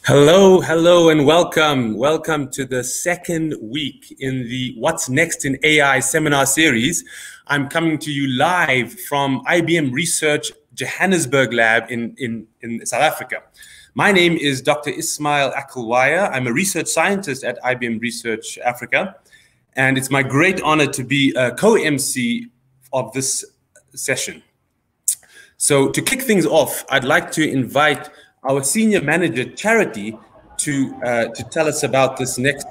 Hello, hello, and welcome. Welcome to the second week in the What's Next in AI seminar series. I'm coming to you live from IBM Research Johannesburg lab in South Africa. My name is Dr. Ismail Akelwaya. I'm a research scientist at IBM Research Africa, and it's my great honor to be a co-MC of this session. So to kick things off, I'd like to invite our senior manager, Charity, to tell us about this next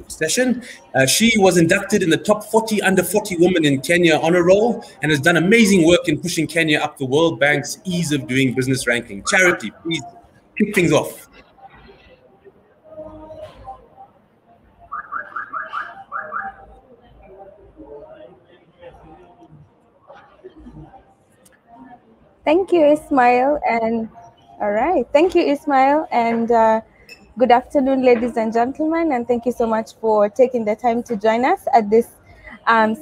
session. She was inducted in the top 40 under 40 women in Kenya honor roll and has done amazing work in pushing Kenya up the World Bank's ease of doing business ranking. Charity, please kick things off. Thank you, Ismail. And all right, thank you, Ismail. And good afternoon, ladies and gentlemen. And thank you so much for taking the time to join us at this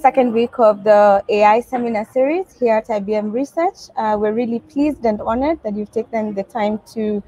second week of the AI seminar series here at IBM Research. We're really pleased and honored that you've taken the time to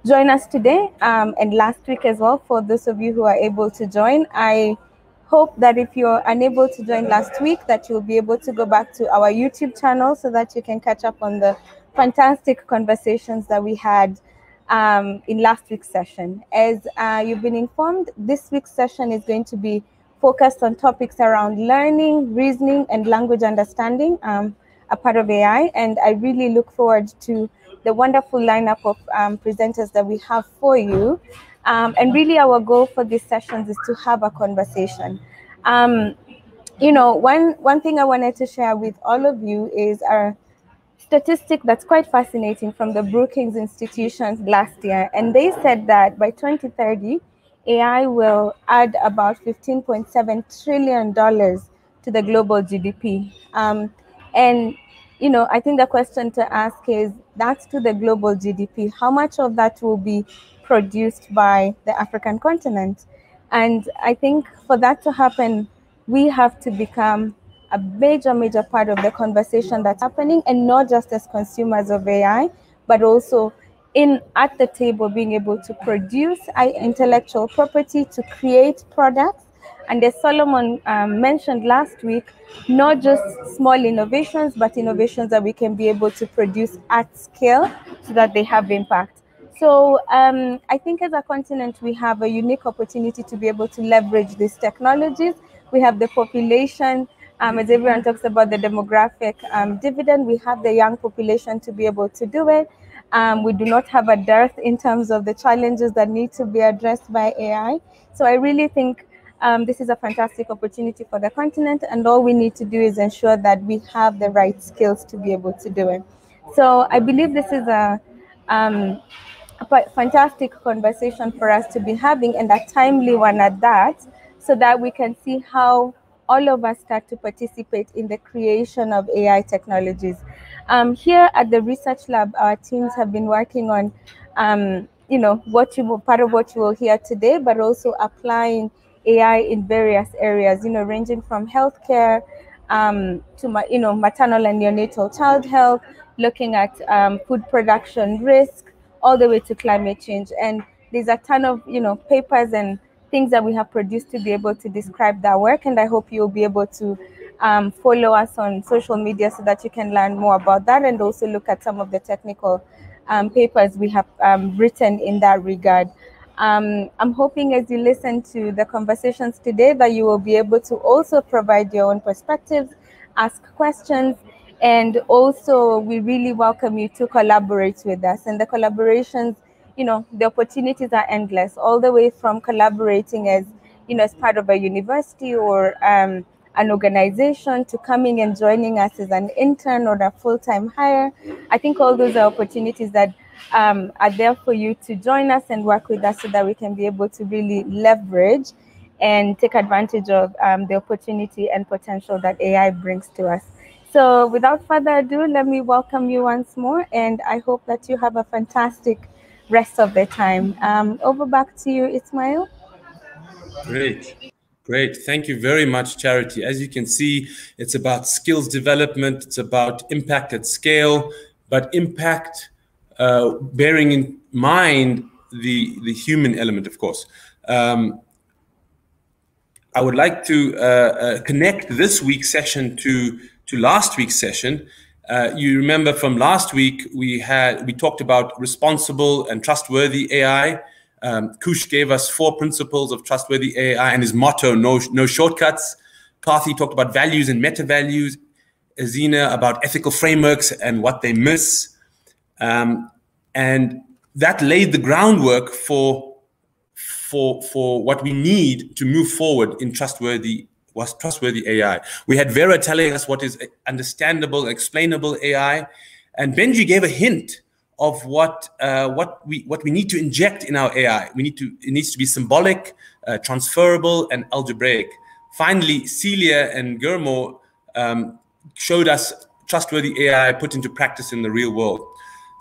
join us today and last week as well. For those of you who are able to join, I hope that if you're unable to join last week, that you'll be able to go back to our YouTube channel so that you can catch up on the fantastic conversations that we had in last week's session. As you've been informed, this week's session is going to be focused on topics around learning, reasoning, and language understanding, a part of AI. And I really look forward to the wonderful lineup of presenters that we have for you. And really our goal for these sessions is to have a conversation. You know, one thing I wanted to share with all of you is a statistic that's quite fascinating from the Brookings Institution last year. And they said that by 2030, AI will add about $15.7 trillion to the global GDP. And you know, I think the question to ask is, that's to the global GDP. How much of that will be produced by the African continent? And I think for that to happen, we have to become a major part of the conversation that's happening, and not just as consumers of AI, but also at the table being able to produce intellectual property, to create products. And as Solomon mentioned last week, not just small innovations, but innovations that we can be able to produce at scale so that they have impact. So I think as a continent, we have a unique opportunity to be able to leverage these technologies. We have the population, as everyone talks about the demographic dividend, we have the young population to be able to do it. We do not have a dearth in terms of the challenges that need to be addressed by AI. So I really think this is a fantastic opportunity for the continent, and all we need to do is ensure that we have the right skills to be able to do it. So I believe this is a fantastic conversation for us to be having, and a timely one at that, so that we can see how all of us start to participate in the creation of AI technologies. Here at the research lab, our teams have been working on, you know, part of what you will hear today, but also applying AI in various areas, you know, ranging from healthcare to, you know, maternal and neonatal child health, looking at food production risk, all the way to climate change. And there's a ton of, you know, papers and things that we have produced to be able to describe that work. And I hope you'll be able to follow us on social media so that you can learn more about that, and also look at some of the technical papers we have written in that regard. I'm hoping as you listen to the conversations today that you will be able to also provide your own perspectives, ask questions, and also we really welcome you to collaborate with us. And the collaborations, you know, the opportunities are endless, all the way from collaborating as, you know, as part of a university or an organization, to coming and joining us as an intern or a full-time hire. I think all those are opportunities that are there for you to join us and work with us so that we can be able to really leverage and take advantage of the opportunity and potential that AI brings to us. So without further ado, let me welcome you once more, and I hope that you have a fantastic rest of the time. Over back to you, Ismail. Great. Thank you very much, Charity. As you can see, it's about skills development. It's about impact at scale, but impact bearing in mind the human element, of course. I would like to connect this week's session to last week's session. You remember from last week we talked about responsible and trustworthy AI. Kush gave us 4 principles of trustworthy AI and his motto, no shortcuts. Kathy talked about values and meta values. Azina about ethical frameworks and what they miss. And that laid the groundwork for what we need to move forward in trustworthy AI. We had Vera telling us what is understandable, explainable AI, and Benji gave a hint of what we need to inject in our AI. It needs to be symbolic, transferable, and algebraic. Finally, Celia and Gurmo showed us trustworthy AI put into practice in the real world.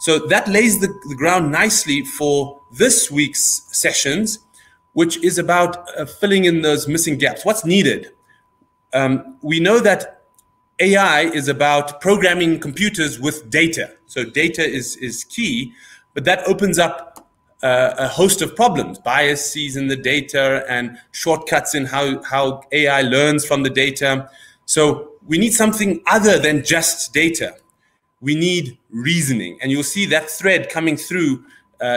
So that lays the ground nicely for this week's sessions, which is about filling in those missing gaps. What's needed? We know that AI is about programming computers with data. So data is key, but that opens up a host of problems, biases in the data and shortcuts in how AI learns from the data. So we need something other than just data. We need reasoning. And you'll see that thread coming through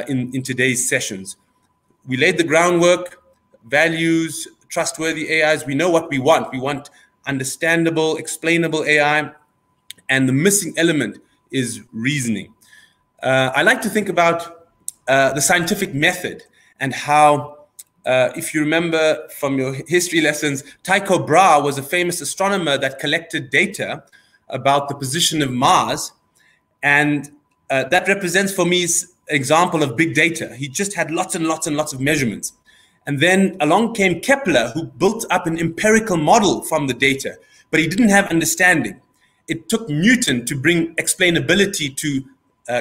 in today's sessions. We laid the groundwork, values, trustworthy AIs. We know what we want. We want understandable, explainable AI. And the missing element is reasoning. I like to think about the scientific method and how, if you remember from your history lessons, Tycho Brahe was a famous astronomer that collected data about the position of Mars. And that represents for me an example of big data. He just had lots and lots and lots of measurements. And then along came Kepler, who built up an empirical model from the data, but he didn't have understanding. It took Newton to bring explainability to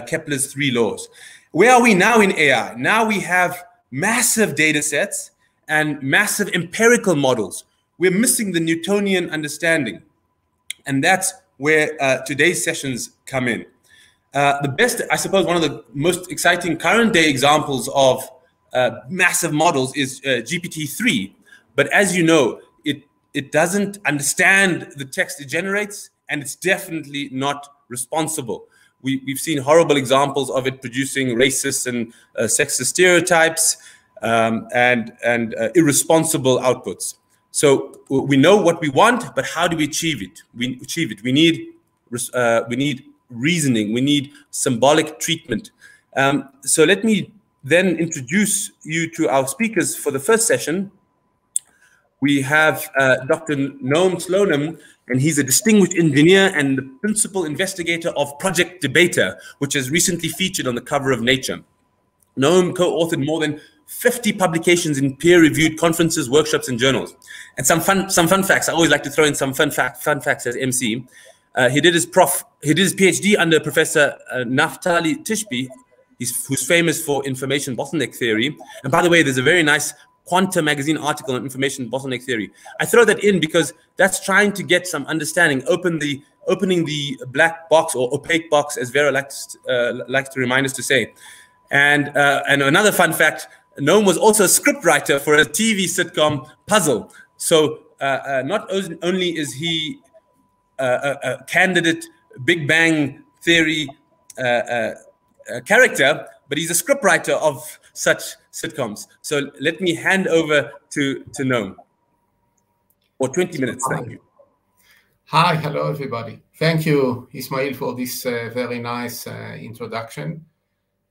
Kepler's 3 laws. Where are we now in AI? Now we have massive data sets and massive empirical models. We're missing the Newtonian understanding. And that's where today's sessions come in. The best, I suppose, one of the most exciting current day examples of massive models is GPT-3. But as you know, it doesn't understand the text it generates, and it's definitely not responsible. We've seen horrible examples of it producing racist and sexist stereotypes and irresponsible outputs. So we know what we want, but how do we achieve it? We need reasoning. We need symbolic treatment. So let me then introduce you to our speakers for the first session. We have Dr. Noam Slonim, and he's a distinguished engineer and the principal investigator of Project Debater, which has recently featured on the cover of Nature. Noam co-authored more than 50 publications in peer-reviewed conferences, workshops, and journals. And some fun facts. I always like to throw in some fun facts as MC. He did his PhD under Professor Naftali Tishby, who's famous for information bottleneck theory. And by the way, there's a very nice Quanta magazine article on information bottleneck theory. I throw that in because that's trying to get some understanding, opening the black box or opaque box, as Vera likes to remind us to say. And another fun fact, Noam was also a scriptwriter for a TV sitcom, Puzzle. So not only is he a candidate Big Bang Theory character, but he's a scriptwriter of such sitcoms. So let me hand over to Noam for 20 minutes. Thank you. Hi, hello everybody. Thank you, Ismail, for this very nice introduction.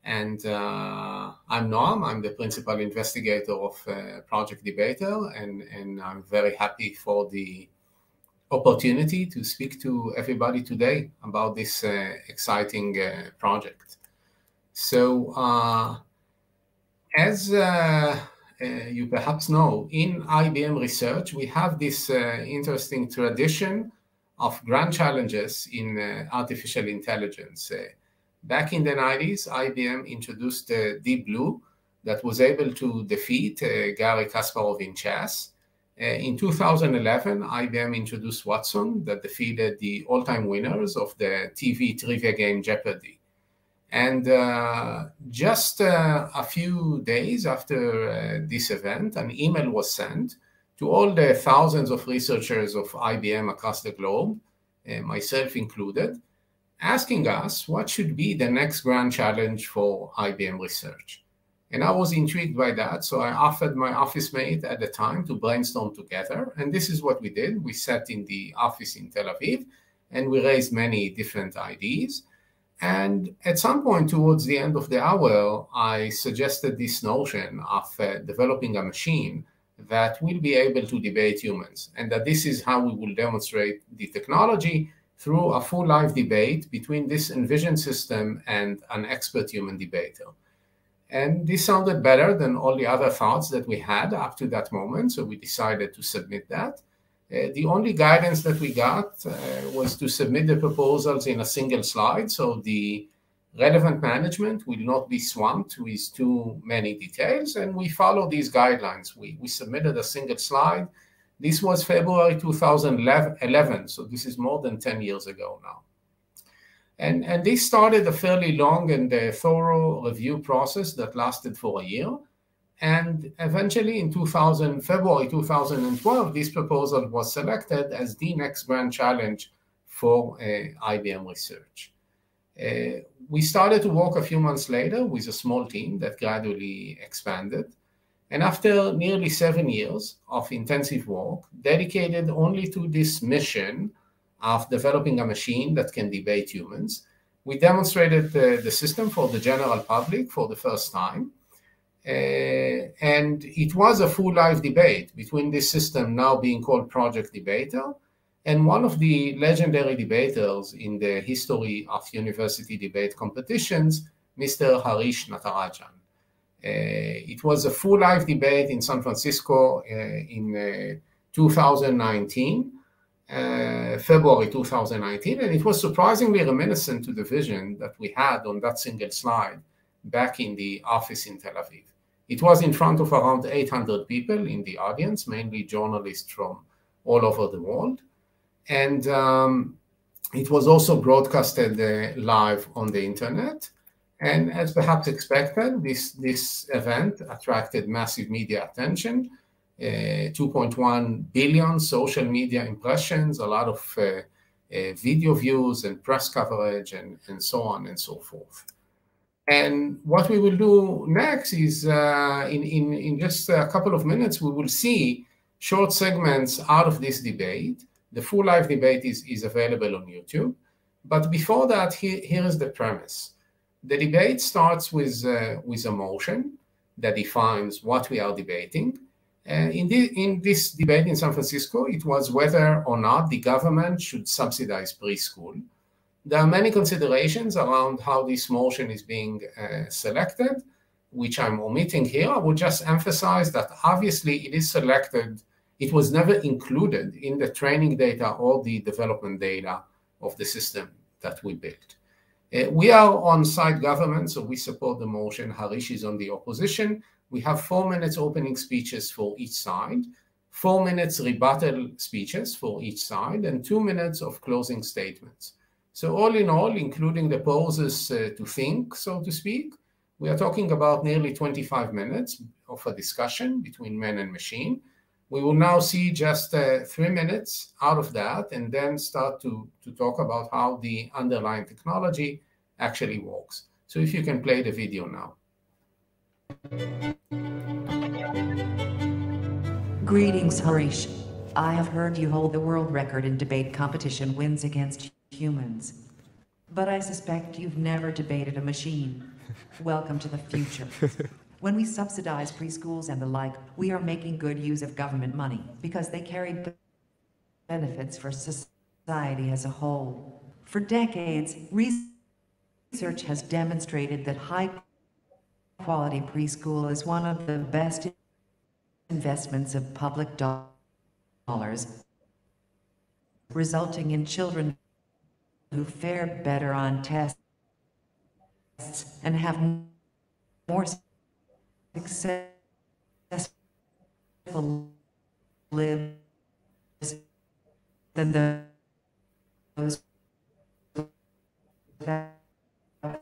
And I'm Noam. I'm the principal investigator of Project Debater, and I'm very happy for the opportunity to speak to everybody today about this exciting project. So, as you perhaps know, in IBM Research, we have this interesting tradition of grand challenges in artificial intelligence. Back in the 90s, IBM introduced Deep Blue that was able to defeat Garry Kasparov in chess. In 2011, IBM introduced Watson that defeated the all-time winners of the TV trivia game Jeopardy. And just a few days after this event, an email was sent to all the thousands of researchers of IBM across the globe, myself included, asking us what should be the next grand challenge for IBM research. And I was intrigued by that, so I offered my office mate at the time to brainstorm together. And this is what we did. We sat in the office in Tel Aviv, and we raised many different ideas. And at some point towards the end of the hour, I suggested this notion of developing a machine that will be able to debate humans, and that this is how we will demonstrate the technology through a full live debate between this envisioned system and an expert human debater. And this sounded better than all the other thoughts that we had up to that moment, so we decided to submit that. The only guidance that we got was to submit the proposals in a single slide, so the relevant management will not be swamped with too many details, and we follow these guidelines. We submitted a single slide. This was February 2011, so this is more than 10 years ago now. And this started a fairly long and thorough review process that lasted for a year. And eventually in February 2012, this proposal was selected as the next grand challenge for IBM research. We started to work a few months later with a small team that gradually expanded. And after nearly 7 years of intensive work dedicated only to this mission of developing a machine that can debate humans, we demonstrated the system for the general public for the first time. And it was a full live debate between this system now being called Project Debater and one of the legendary debaters in the history of university debate competitions, Mr. Harish Natarajan. It was a full live debate in San Francisco in 2019. February 2019, and it was surprisingly reminiscent to the vision that we had on that single slide back in the office in Tel Aviv. It was in front of around 800 people in the audience, mainly journalists from all over the world. And it was also broadcasted live on the internet. And as perhaps expected, this event attracted massive media attention. 2.1 billion social media impressions, a lot of video views and press coverage, and so on and so forth. And what we will do next is, in just a couple of minutes, we will see short segments out of this debate. The full live debate is available on YouTube. But before that, here is the premise. The debate starts with a motion that defines what we are debating. In this debate in San Francisco, it was whether or not the government should subsidize preschool. There are many considerations around how this motion is being selected, which I'm omitting here. I would just emphasize that obviously it is selected. It was never included in the training data or the development data of the system that we built. We are on-site government, so we support the motion. Harish is on the opposition. We have 4 minutes opening speeches for each side, 4 minutes rebuttal speeches for each side, and 2 minutes of closing statements. So all in all, including the pauses to think, so to speak, we are talking about nearly 25 minutes of a discussion between man and machine. We will now see just 3 minutes out of that, and then start to talk about how the underlying technology actually works. So if you can play the video now. Greetings, Harish. I have heard you hold the world record in debate competition wins against humans. But I suspect you've never debated a machine. Welcome to the future. When we subsidize preschools and the like, we are making good use of government money because they carry benefits for society as a whole. For decades, research has demonstrated that high-quality preschool is one of the best investments of public dollars, resulting in children who fare better on tests and have more successful lives than those without So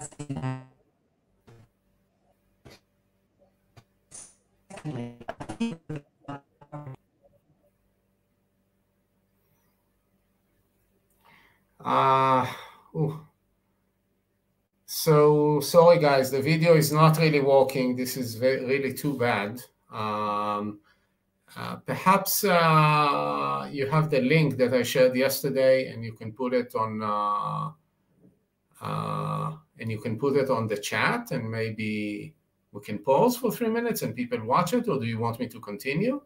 sorry, guys, the video is not really working. This is really too bad. Perhaps you have the link that I shared yesterday, and you can put it on the chat, and maybe we can pause for 3 minutes and people watch it, or do you want me to continue?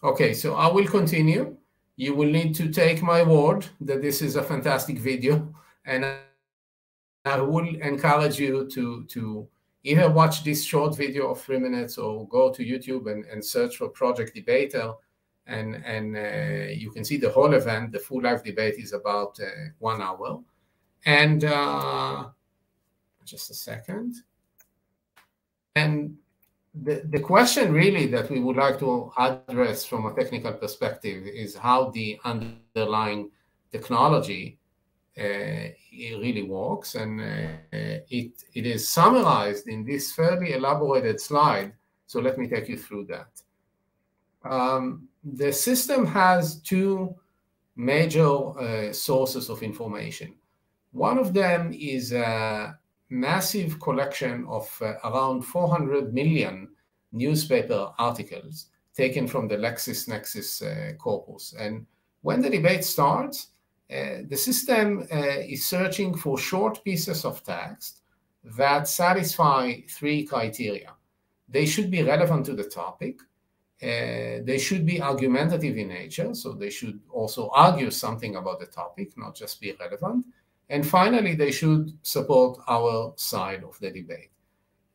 Okay, so I will continue. You will need to take my word that this is a fantastic video, and I will encourage you to either watch this short video of 3 minutes or go to YouTube and search for Project Debater, and you can see the whole event. The full live debate is about 1 hour. And just a second. And the question really that we would like to address from a technical perspective is how the underlying technology it really works. And it is summarized in this fairly elaborated slide. So let me take you through that. The system has two major sources of information. One of them is a massive collection of around 400 million newspaper articles taken from the LexisNexis corpus. And when the debate starts, the system is searching for short pieces of text that satisfy three criteria. They should be relevant to the topic. They should be argumentative in nature, so they should also argue something about the topic, not just be relevant. And finally, they should support our side of the debate.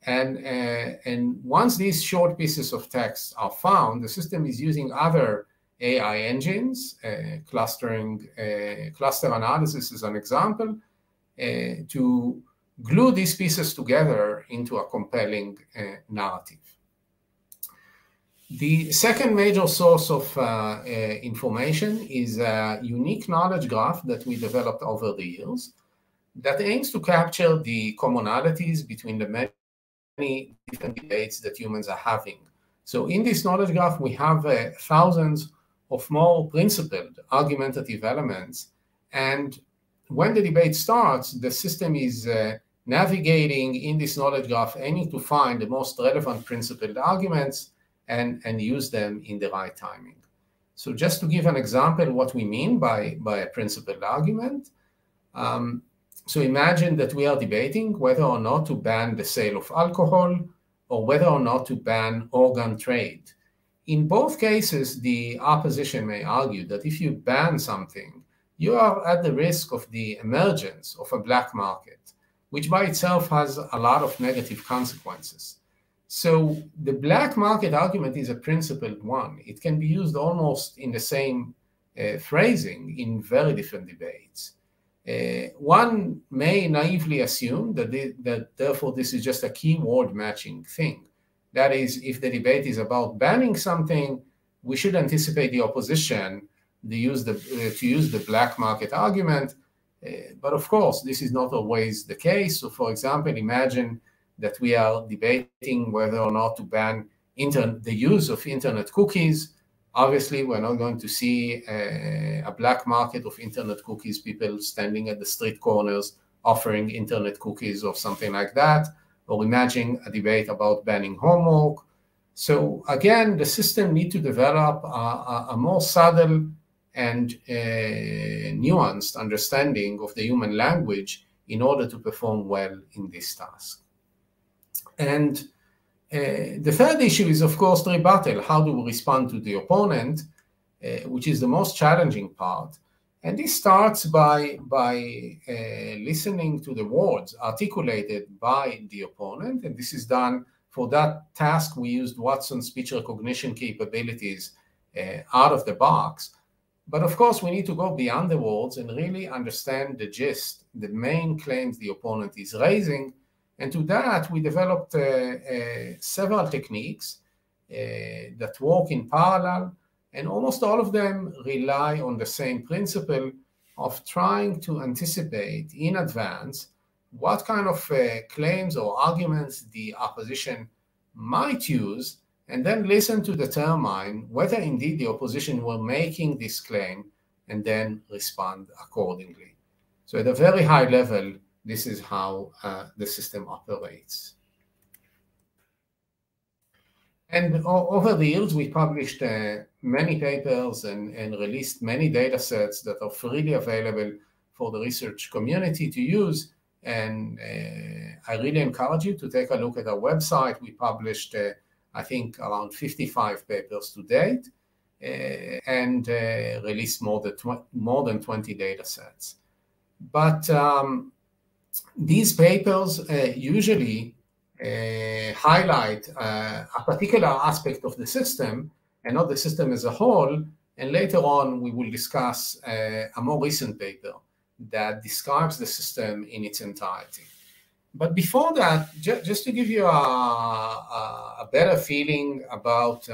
And once these short pieces of text are found, the system is using other AI engines, cluster analysis is an example, to glue these pieces together into a compelling narrative. The second major source of information is a unique knowledge graph that we developed over the years that aims to capture the commonalities between the many different debates that humans are having. So in this knowledge graph, we have thousands of more principled argumentative elements. And when the debate starts, the system is navigating in this knowledge graph, aiming to find the most relevant principled arguments and use them in the right timing. So just to give an example what we mean by a principled argument, so imagine that we are debating whether or not to ban the sale of alcohol or whether or not to ban organ trade. In both cases, the opposition may argue that if you ban something, you are at the risk of the emergence of a black market, which by itself has a lot of negative consequences. So the black market argument is a principled one. It can be used almost in the same phrasing in very different debates. One may naively assume that therefore this is just a keyword matching thing. That is, if the debate is about banning something, we should anticipate the opposition to use the black market argument. But of course, this is not always the case. So for example, imagine that we are debating whether or not to ban the use of internet cookies. Obviously, we're not going to see a black market of internet cookies, people standing at the street corners offering internet cookies or something like that. Or imagine a debate about banning homework. So again, the system needs to develop a more subtle and nuanced understanding of the human language in order to perform well in this task. And the third issue is, of course, the rebuttal. How do we respond to the opponent, which is the most challenging part? And this starts by listening to the words articulated by the opponent. And this is done for that task. We used Watson's speech recognition capabilities out of the box. But of course, we need to go beyond the words and really understand the gist, the main claims the opponent is raising. And to that, we developed several techniques that work in parallel, and almost all of them rely on the same principle, of trying to anticipate in advance what kind of claims or arguments the opposition might use, and then listen to determine whether indeed the opposition were making this claim, and then respond accordingly. So at a very high level, this is how the system operates. And over the years, we published many papers and released many data sets that are freely available for the research community to use. And I really encourage you to take a look at our website. We published, I think, around 55 papers to date, and released more than 20 data sets. But these papers usually highlight a particular aspect of the system and not the system as a whole. And later on, we will discuss a more recent paper that describes the system in its entirety. But before that, just to give you a better feeling about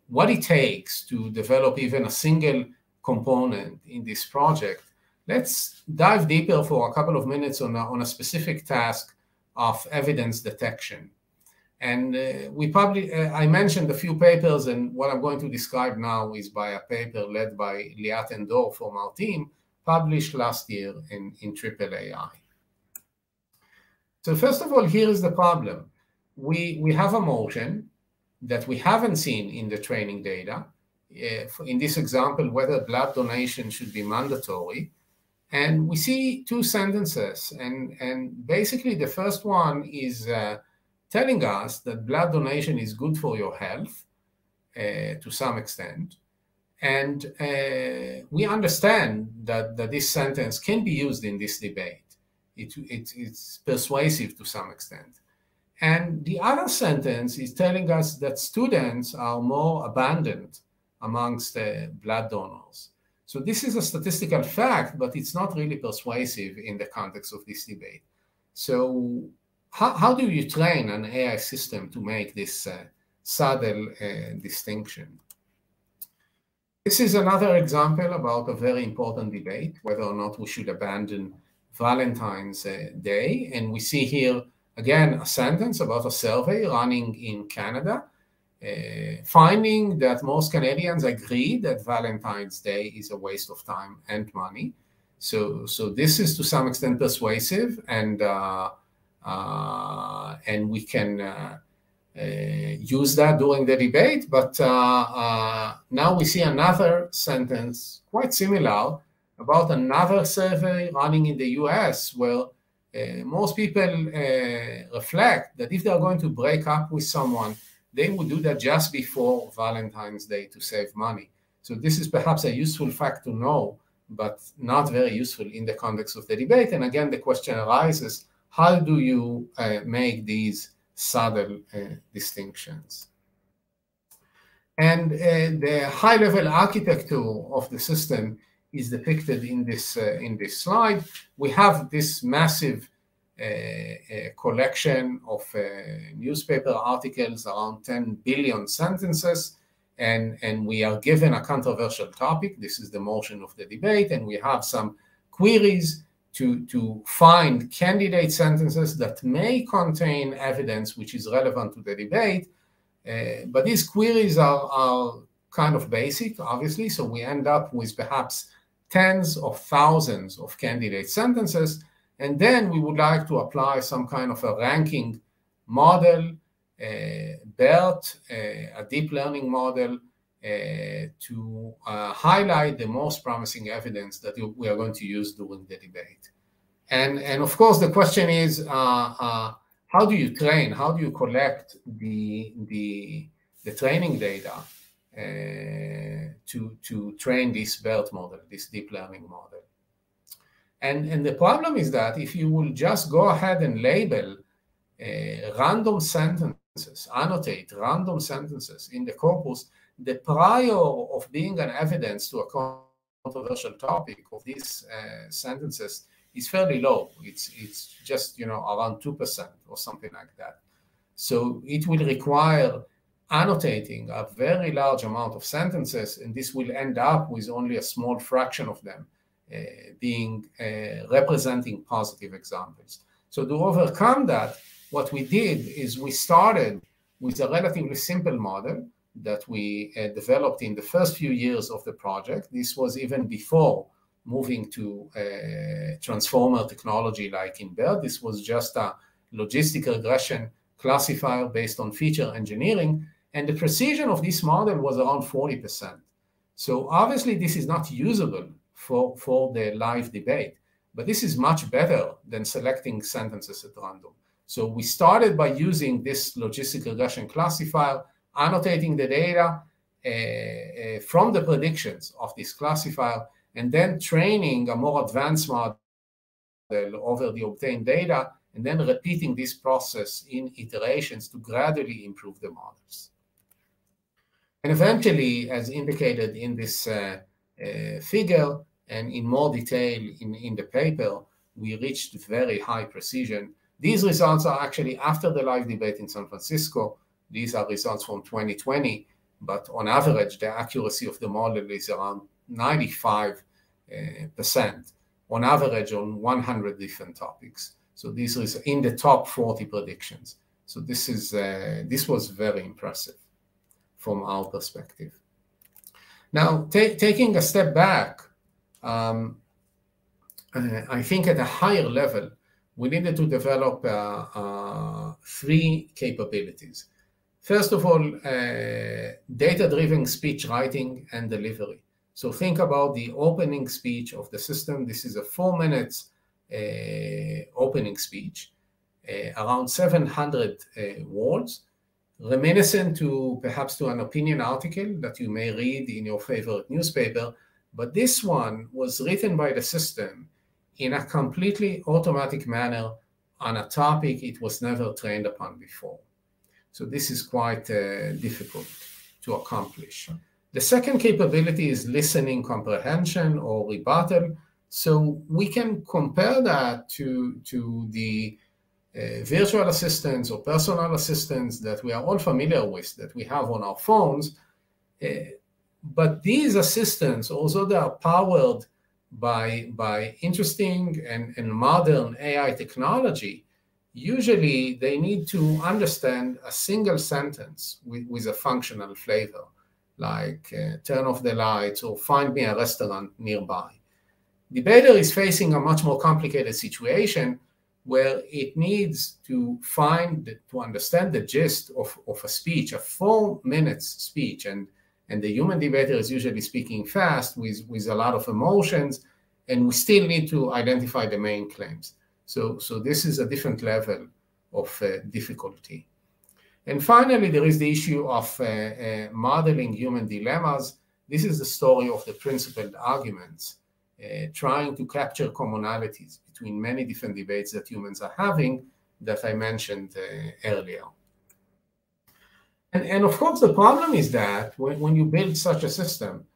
what it takes to develop even a single component in this project, let's dive deeper for a couple of minutes on a specific task of evidence detection. And I mentioned a few papers, and what I'm going to describe now is by a paper led by Liat and Dor from our team, published last year in AAAI. So first of all, here is the problem. We have a motion that we haven't seen in the training data. In this example, whether blood donation should be mandatory. And we see two sentences, and basically the first one is telling us that blood donation is good for your health to some extent. And we understand that this sentence can be used in this debate. It's persuasive to some extent. And the other sentence is telling us that students are more abandoned amongst blood donors. So this is a statistical fact, but it's not really persuasive in the context of this debate. So how do you train an AI system to make this subtle distinction? This is another example about a very important debate, whether or not we should abandon Valentine's Day. And we see here, again, a sentence about a survey running in Canada, finding that most Canadians agree that Valentine's Day is a waste of time and money. So this is to some extent persuasive, and we can use that during the debate. But now we see another sentence quite similar about another survey running in the US, where most people reflect that if they are going to break up with someone, they would do that just before Valentine's Day to save money. So this is perhaps a useful fact to know, but not very useful in the context of the debate. And again, the question arises, how do you make these subtle distinctions? And the high-level architecture of the system is depicted in this slide. We have this massive collection of newspaper articles, around 10 billion sentences, and we are given a controversial topic. This is the motion of the debate, and we have some queries to find candidate sentences that may contain evidence which is relevant to the debate. But these queries are kind of basic, obviously, so we end up with perhaps tens of thousands of candidate sentences. And then we would like to apply some kind of a ranking model, BERT, a deep learning model, to highlight the most promising evidence that we are going to use during the debate. And of course, the question is, how do you train? How do you collect the training data to train this BERT model, this deep learning model? And the problem is that if you will just go ahead and label random sentences, annotate random sentences in the corpus, the prior of being an evidence to a controversial topic of these sentences is fairly low. It's just around 2% or something like that. So it will require annotating a very large amount of sentences, and this will end up with only a small fraction of them being representing positive examples. So to overcome that, what we did is we started with a relatively simple model that we developed in the first few years of the project. This was even before moving to transformer technology like in BERT. This was just a logistic regression classifier based on feature engineering, and the precision of this model was around 40%. So obviously this is not usable for the live debate, but this is much better than selecting sentences at random. So we started by using this logistic regression classifier, annotating the data from the predictions of this classifier, and then training a more advanced model over the obtained data, and then repeating this process in iterations to gradually improve the models. And eventually, as indicated in this figure and in more detail in the paper, we reached very high precision. These results are actually after the live debate in San Francisco. These are results from 2020, but on average, the accuracy of the model is around 95% on average on 100 different topics. So this is in the top 40 predictions. So this was very impressive from our perspective. Now, taking a step back, I think at a higher level, we needed to develop 3 capabilities. First of all, data-driven speech writing and delivery. So think about the opening speech of the system. This is a 4 minutes opening speech, around 700 words, reminiscent to perhaps to an opinion article that you may read in your favorite newspaper. But this one was written by the system in a completely automatic manner on a topic it was never trained upon before. So this is quite difficult to accomplish. The second capability is listening comprehension or rebuttal. So we can compare that to the virtual assistants or personal assistants that we are all familiar with, that we have on our phones. But these assistants, although they are powered by interesting and modern AI technology, usually they need to understand a single sentence with a functional flavor, like turn off the lights or find me a restaurant nearby. Debater is facing a much more complicated situation where it needs to understand the gist of a speech, a 4 minutes speech, and the human debater is usually speaking fast with a lot of emotions, and we still need to identify the main claims. So this is a different level of difficulty. And finally, there is the issue of modeling human dilemmas. This is the story of the principled arguments, trying to capture commonalities between many different debates that humans are having that I mentioned earlier. And of course, the problem is that when you build such a system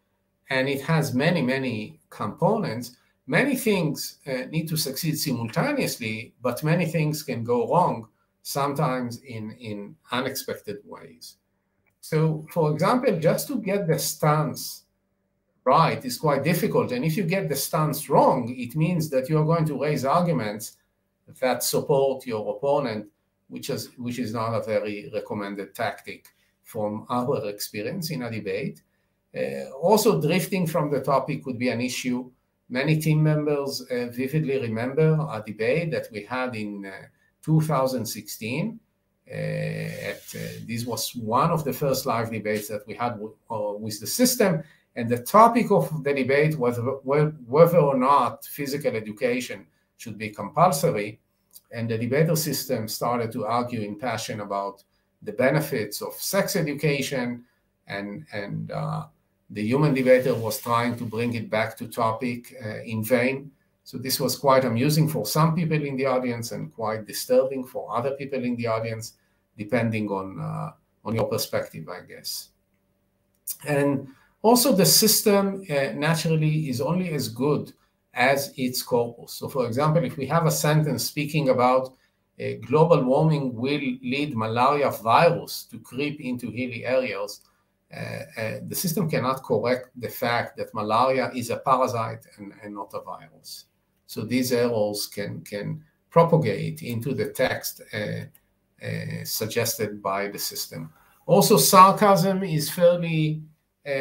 and it has many, many components, many things need to succeed simultaneously, but many things can go wrong, sometimes in unexpected ways. So, for example, just to get the stance right is quite difficult. And if you get the stance wrong, it means that you're going to raise arguments that support your opponent, which is not a very recommended tactic from our experience in a debate. Also, drifting from the topic could be an issue. Many team members vividly remember a debate that we had in 2016. This was one of the first live debates that we had with the system. And the topic of the debate was whether or not physical education should be compulsory. And the debater system started to argue in passion about the benefits of sex education, and the human debater was trying to bring it back to topic in vain. So this was quite amusing for some people in the audience and quite disturbing for other people in the audience, depending on your perspective, I guess. And also the system naturally is only as good as its corpus. So for example, if we have a sentence speaking about global warming will lead malaria virus to creep into hilly areas, the system cannot correct the fact that malaria is a parasite and not a virus. So these errors can propagate into the text suggested by the system. Also, sarcasm is fairly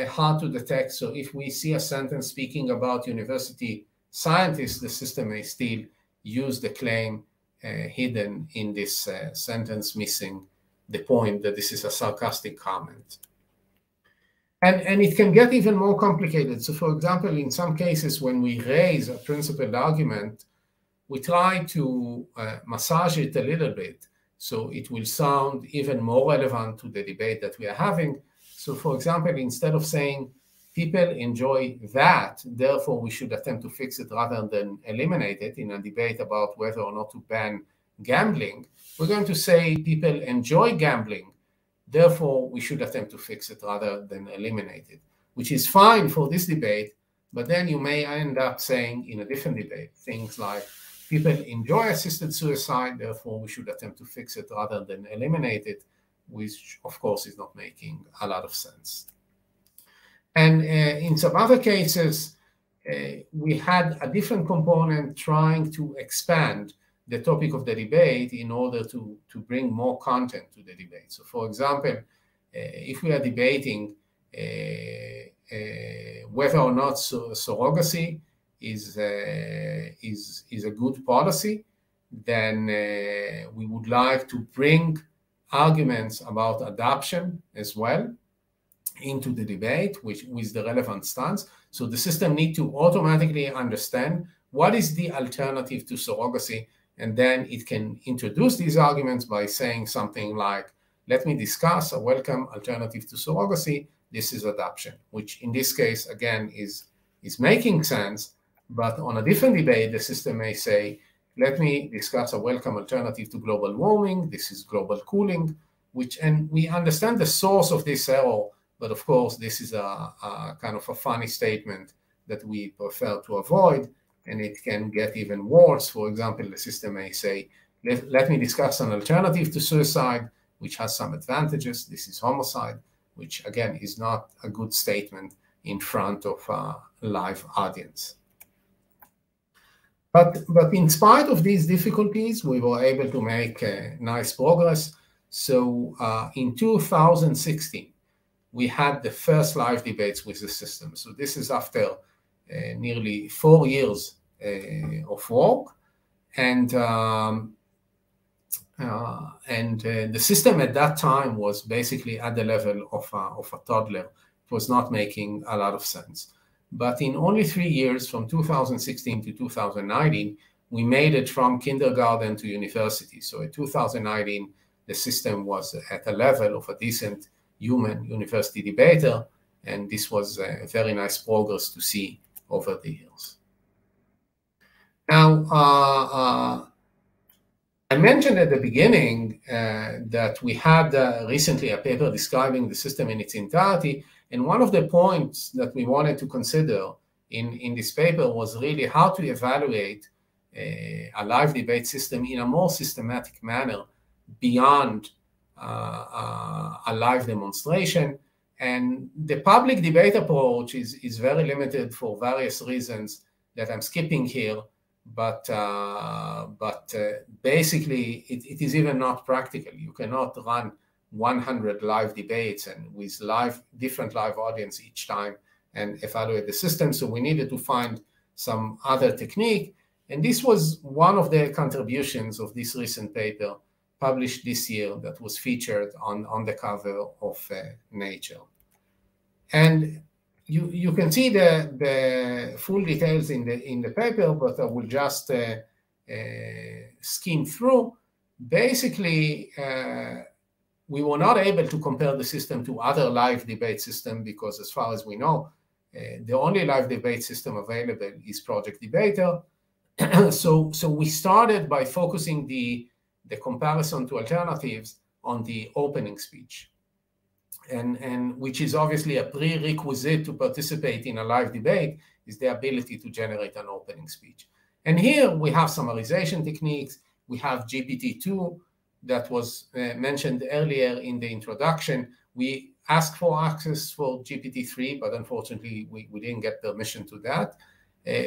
hard to detect. So if we see a sentence speaking about university scientists, the system may still use the claim hidden in this sentence, missing the point that this is a sarcastic comment. And it can get even more complicated. So for example, in some cases, when we raise a principled argument, we try to massage it a little bit so it will sound even more relevant to the debate that we are having. So for example, instead of saying people enjoy that, therefore we should attempt to fix it rather than eliminate it in a debate about whether or not to ban gambling, we're going to say people enjoy gambling, therefore we should attempt to fix it rather than eliminate it, which is fine for this debate, but then you may end up saying in a different debate things like people enjoy assisted suicide, therefore we should attempt to fix it rather than eliminate it, which of course is not making a lot of sense. And in some other cases, we had a different component trying to expand the topic of the debate in order to bring more content to the debate. So for example, if we are debating whether or not surrogacy is a good policy, then we would like to bring arguments about adoption as well into the debate, which with the relevant stance. So the system needs to automatically understand what is the alternative to surrogacy, and then it can introduce these arguments by saying something like, let me discuss a welcome alternative to surrogacy. This is adoption, which in this case, again, is making sense. But on a different debate, the system may say, let me discuss a welcome alternative to global warming. This is global cooling, and we understand the source of this error. But of course, this is a kind of a funny statement that we prefer to avoid, and it can get even worse. For example, the system may say, let me discuss an alternative to suicide, which has some advantages. This is homicide, which again is not a good statement in front of a live audience. But in spite of these difficulties, we were able to make nice progress. So in 2016, we had the first live debates with the system. So this is after nearly 4 years of work. And the system at that time was basically at the level of a toddler. It was not making a lot of sense. But in only 3 years, from 2016 to 2019, we made it from kindergarten to university. So in 2019, the system was at a level of a decent human university debater, and this was a very nice progress to see over the years. Now, I mentioned at the beginning that we had recently a paper describing the system in its entirety, and one of the points that we wanted to consider in this paper was really how to evaluate a live debate system in a more systematic manner beyond a live demonstration. And the public debate approach is very limited for various reasons that I'm skipping here, but basically it is even not practical. You cannot run 100 live debates and with different live audience each time and evaluate the system. So we needed to find some other technique. And this was one of the contributions of this recent paper published this year that was featured on the cover of Nature. And you can see the full details in the paper, but I will just skim through. Basically, we were not able to compare the system to other live debate systems because, as far as we know, the only live debate system available is Project Debater. So we started by focusing the comparison to alternatives on the opening speech, and which is obviously a prerequisite to participate in a live debate, is the ability to generate an opening speech. And here we have summarization techniques, we have GPT-2 that was mentioned earlier in the introduction. We asked for access for GPT-3, but unfortunately, we didn't get permission to that.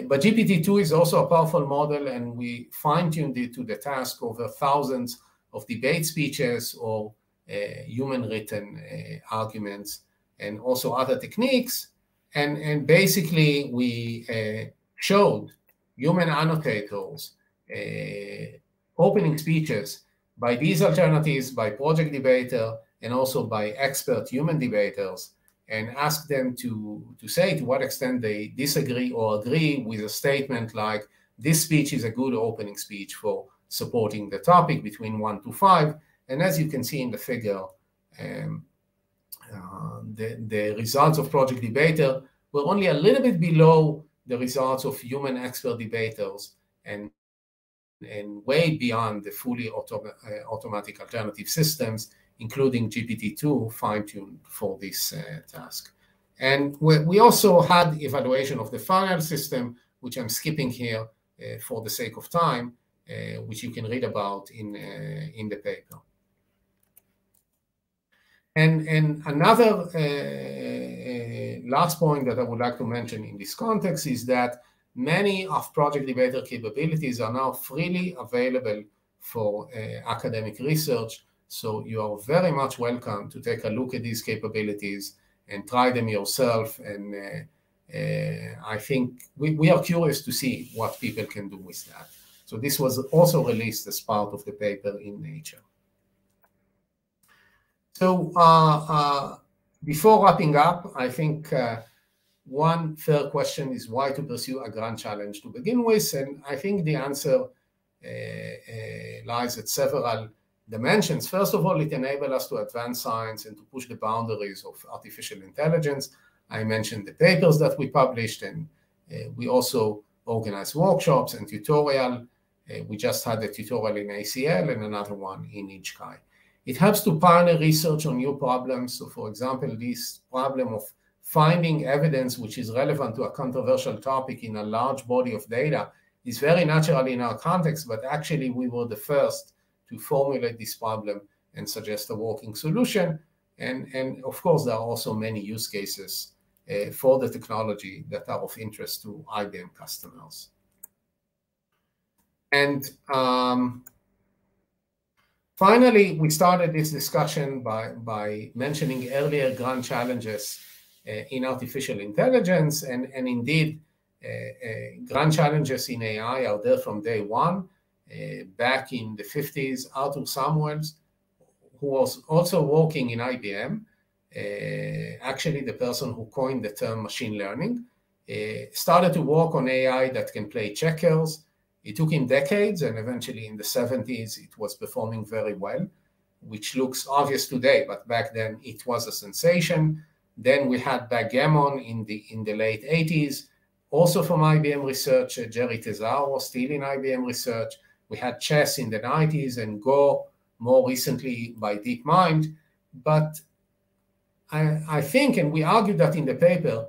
But GPT-2 is also a powerful model, and we fine-tuned it to the task over thousands of debate speeches or human-written arguments, and also other techniques. And basically, we showed human annotators, opening speeches by these alternatives, by project debater, and also by expert human debaters, and asked them to say to what extent they disagree or agree with a statement like, this speech is a good opening speech for supporting the topic between 1 to 5. And as you can see in the figure, the results of project debater were only a little bit below the results of human expert debaters, and way beyond the fully automatic alternative systems, including GPT-2 fine-tuned for this task. And we also had evaluation of the final system, which I'm skipping here for the sake of time, which you can read about in the paper. And another last point that I would like to mention in this context is that many of project debater capabilities are now freely available for academic research. So you are very much welcome to take a look at these capabilities and try them yourself. And I think we are curious to see what people can do with that. So this was also released as part of the paper in Nature. So before wrapping up, I think one fair question is why to pursue a grand challenge to begin with? And I think the answer lies at several dimensions. First of all, it enables us to advance science and to push the boundaries of artificial intelligence. I mentioned the papers that we published, and we also organize workshops and tutorial. We just had a tutorial in ACL and another one in IJCAI. It helps to pioneer research on new problems. So for example, this problem of finding evidence which is relevant to a controversial topic in a large body of data is very natural in our context, but actually we were the first to formulate this problem and suggest a working solution. And of course, there are also many use cases for the technology that are of interest to IBM customers. And finally, we started this discussion by mentioning earlier grand challenges in artificial intelligence. And indeed, grand challenges in AI are there from day one. Back in the 50s, Arthur Samuels, who was also working in IBM, actually the person who coined the term machine learning, started to work on AI that can play checkers. It took him decades, and eventually in the 70s, it was performing very well, which looks obvious today, but back then it was a sensation. Then we had backgammon in the late 80s, also from IBM Research. Jerry Tezar was still in IBM Research. We had chess in the 90s and Go more recently by DeepMind. But I think, and we argued that in the paper,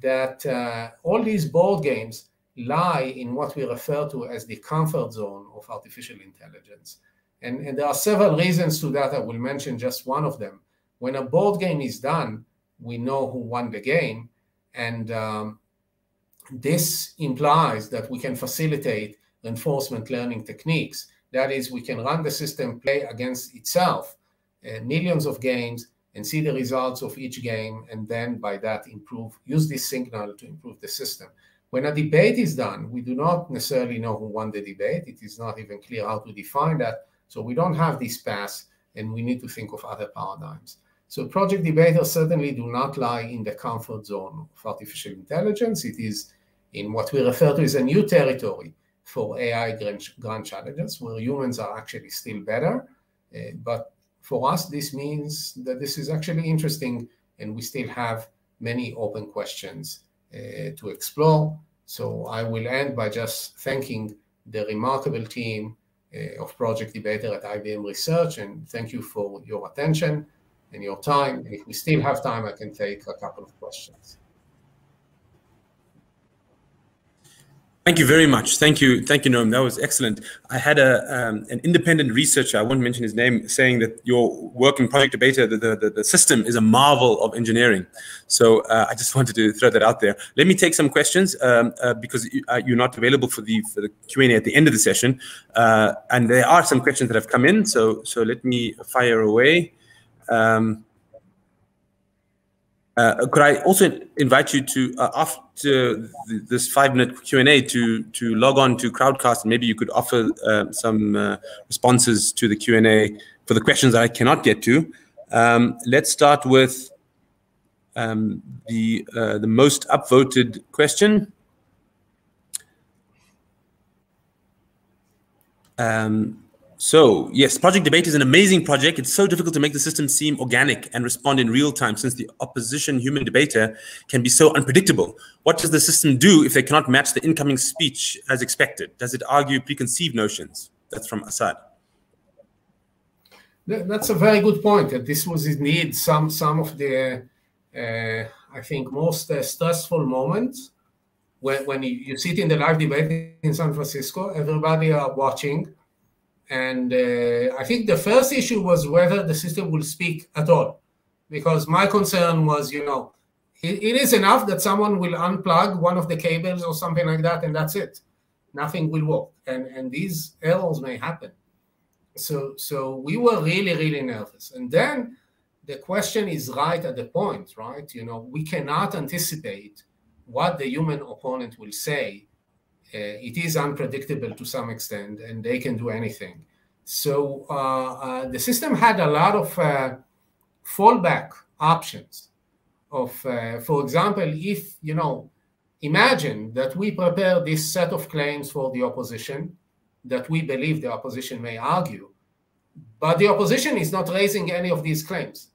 that all these board games lie in what we refer to as the comfort zone of artificial intelligence. And there are several reasons to that. I will mention just one of them. When a board game is done, we know who won the game. And this implies that we can facilitate reinforcement learning techniques. That is, we can run the system, play against itself, millions of games, and see the results of each game, and then by that use this signal to improve the system. When a debate is done, we do not necessarily know who won the debate. It is not even clear how to define that. So we don't have this pass, and we need to think of other paradigms. So project debaters certainly do not lie in the comfort zone of artificial intelligence. It is in what we refer to as a new territory for AI grand challenges, where humans are actually still better. But for us, this means that this is actually interesting, and we still have many open questions to explore. So I will end by just thanking the remarkable team of Project Debater at IBM Research, and thank you for your attention and your time. If we still have time, I can take a couple of questions. Thank you very much. Thank you, Noam. That was excellent. I had an independent researcher, I won't mention his name, saying that your work in Project Debater, the system is a marvel of engineering. So I just wanted to throw that out there. Let me take some questions because you're not available for the Q&A at the end of the session, and there are some questions that have come in. So let me fire away. Could I also invite you to, after this 5-minute Q&A, to log on to Crowdcast, and maybe you could offer some responses to the Q&A for the questions that I cannot get to. Let's start with the most upvoted question. So, yes, Project Debate is an amazing project. It's so difficult to make the system seem organic and respond in real time, since the opposition human debater can be so unpredictable. What does the system do if they cannot match the incoming speech as expected? Does it argue preconceived notions? That's from Assad. That's a very good point. This was indeed some of the, I think, most stressful moments when you sit in the live debate in San Francisco. Everybody are watching. And I think the first issue was whether the system will speak at all, because my concern was, it is enough that someone will unplug one of the cables or something like that, and that's it. Nothing will work, and these errors may happen. So we were really, really nervous. And then the question is right at the point, right? We cannot anticipate what the human opponent will say. It is unpredictable to some extent, and they can do anything. So the system had a lot of fallback options. For example, if, imagine that we prepare this set of claims for the opposition that we believe the opposition may argue, but the opposition is not raising any of these claims,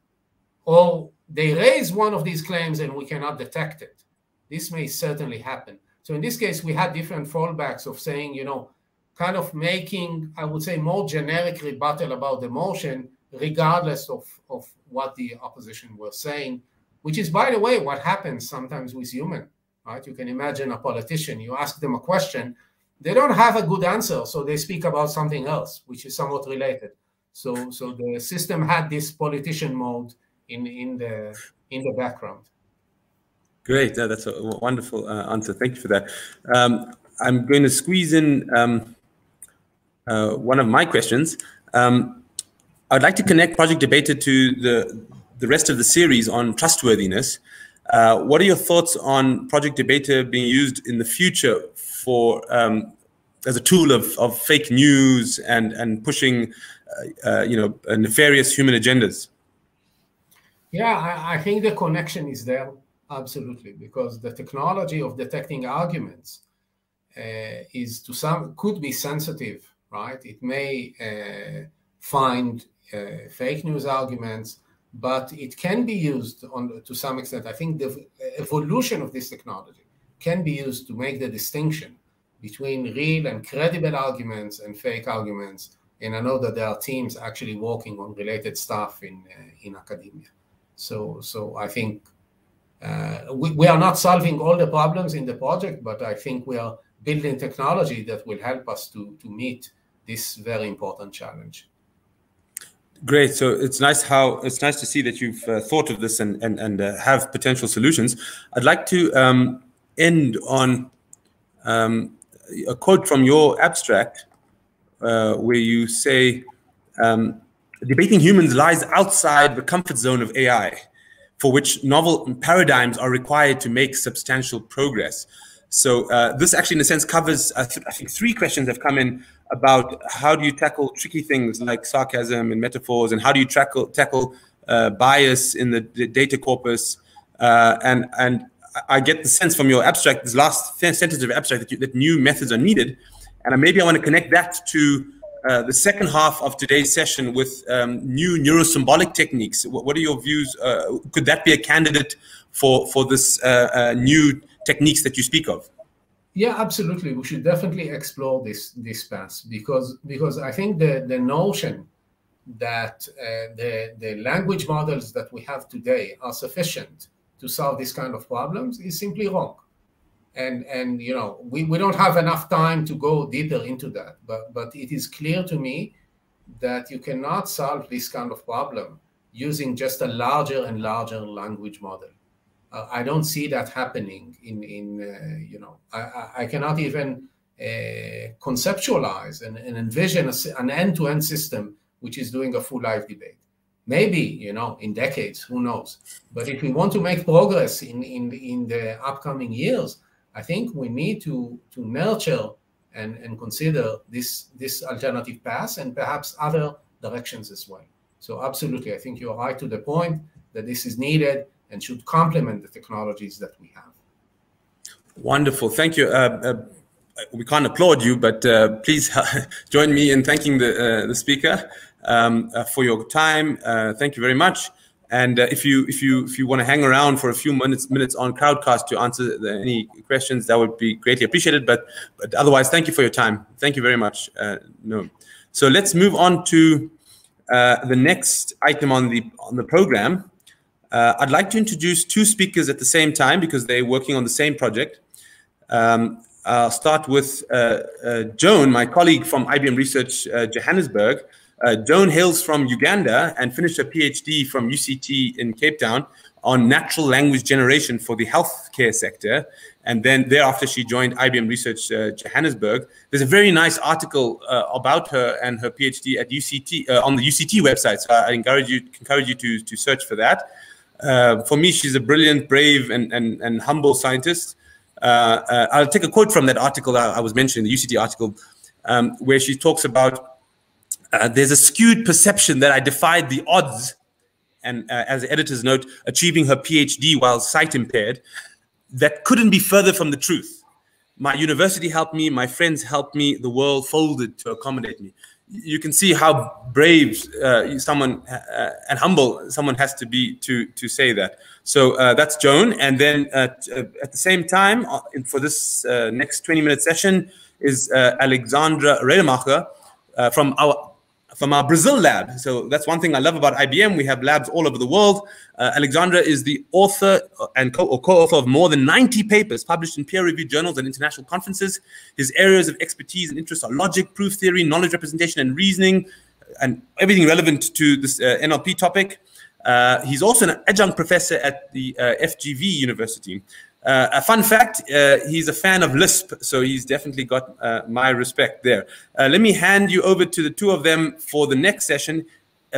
or they raise one of these claims and we cannot detect it. This may certainly happen. So in this case, we had different fallbacks of saying, kind of making, I would say, more generic rebuttal about the motion, regardless of what the opposition was saying, which is, by the way, what happens sometimes with human, right? You can imagine a politician, you ask them a question, they don't have a good answer, so they speak about something else, which is somewhat related. So the system had this politician mode in the background. Great, that's a wonderful answer. Thank you for that. I'm going to squeeze in one of my questions. I'd like to connect Project Debater to the rest of the series on trustworthiness. What are your thoughts on Project Debater being used in the future for as a tool of fake news and pushing nefarious human agendas? Yeah, I think the connection is there. Absolutely, because the technology of detecting arguments could be sensitive, right? It may find fake news arguments, but it can be used to some extent. I think the evolution of this technology can be used to make the distinction between real and credible arguments and fake arguments. And I know that there are teams actually working on related stuff in academia. So I think we are not solving all the problems in the project, but I think we are building technology that will help us to meet this very important challenge. Great. So it's nice to see that you've thought of this and have potential solutions. I'd like to end on a quote from your abstract where you say, debating humans lies outside the comfort zone of AI, for which novel paradigms are required to make substantial progress. So this actually, in a sense, covers, I think, 3 questions have come in about how do you tackle tricky things like sarcasm and metaphors, and how do you tackle bias in the data corpus. And I get the sense from your abstract, this last sentence of your abstract, that new methods are needed. And maybe I want to connect that to the second half of today's session with new neurosymbolic techniques. What are your views? Could that be a candidate for this new techniques that you speak of? Yeah, absolutely. We should definitely explore this path because I think the notion that the language models that we have today are sufficient to solve this kind of problems is simply wrong. And you know, we don't have enough time to go deeper into that, but it is clear to me that you cannot solve this kind of problem using just a larger and larger language model. I don't see that happening you know, I cannot even conceptualize and envision an end-to-end system which is doing a full live debate. Maybe, you know, in decades, who knows? But if we want to make progress in the upcoming years, I think we need to nurture and consider this alternative path and perhaps other directions as well. So absolutely, I think you're right to the point that this is needed and should complement the technologies that we have. Wonderful. Thank you. We can't applaud you, but please join me in thanking the speaker for your time. Thank you very much. And if you want to hang around for a few minutes on Crowdcast to answer any questions, that would be greatly appreciated. But otherwise, thank you for your time. Thank you very much. No. So let's move on to the next item on the program. I'd like to introduce two speakers at the same time because they're working on the same project. I'll start with Joan, my colleague from IBM Research Johannesburg. Joan hails from Uganda and finished her PhD from UCT in Cape Town on natural language generation for the healthcare sector. And then thereafter, she joined IBM Research Johannesburg. There's a very nice article about her and her PhD at UCT on the UCT website. So I encourage you to search for that. For me, she's a brilliant, brave, and humble scientist. I'll take a quote from that article I was mentioning, the UCT article, where she talks about there's a skewed perception that I defied the odds, and as the editor's note, achieving her PhD while sight impaired, that couldn't be further from the truth. My university helped me, my friends helped me, the world folded to accommodate me. You can see how brave someone and humble someone has to be to say that. So that's Joan. And then at the same time, for this next 20-minute session, is Alexandra Rademacher from our Brazil lab. So that's one thing I love about IBM. We have labs all over the world. Alexandra is the author and co-author of more than 90 papers published in peer-reviewed journals and international conferences. His areas of expertise and interest are logic, proof theory, knowledge representation, and reasoning, and everything relevant to this NLP topic. He's also an adjunct professor at the FGV University. A fun fact, he's a fan of Lisp, so he's definitely got my respect there. Let me hand you over to the two of them for the next session,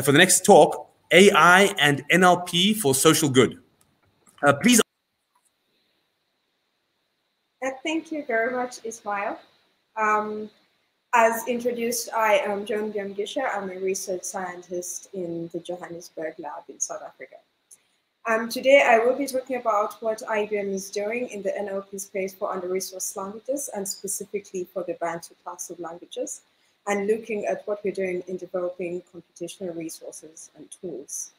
for the next talk, AI and NLP for social good. Please. Thank you very much, Ismail. As introduced, I am Joan Biamgisha. I'm a research scientist in the Johannesburg lab in South Africa. Today, I will be talking about what IBM is doing in the NLP space for under-resourced languages, and specifically for the Bantu class of languages, and looking at what we're doing in developing computational resources and tools.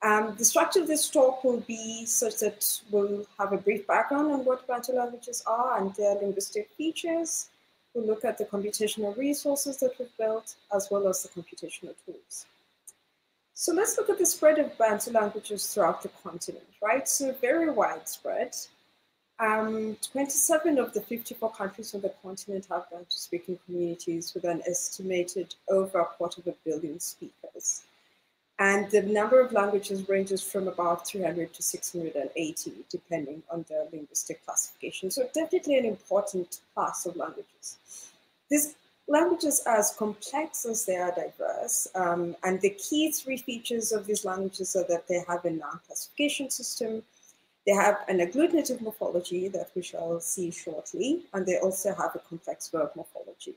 The structure of this talk will be such that we'll have a brief background on what Bantu languages are and their linguistic features. We'll look at the computational resources that we've built, as well as the computational tools. So let's look at the spread of Bantu languages throughout the continent, right? So very widespread. 27 of the 54 countries on the continent have Bantu-speaking communities with an estimated over 250 million speakers. And the number of languages ranges from about 300 to 680, depending on the linguistic classification. So definitely an important class of languages. These languages are as complex as they are diverse. And the key three features of these languages are that they have a noun classification system, they have an agglutinative morphology that we shall see shortly, and they also have a complex verb morphology.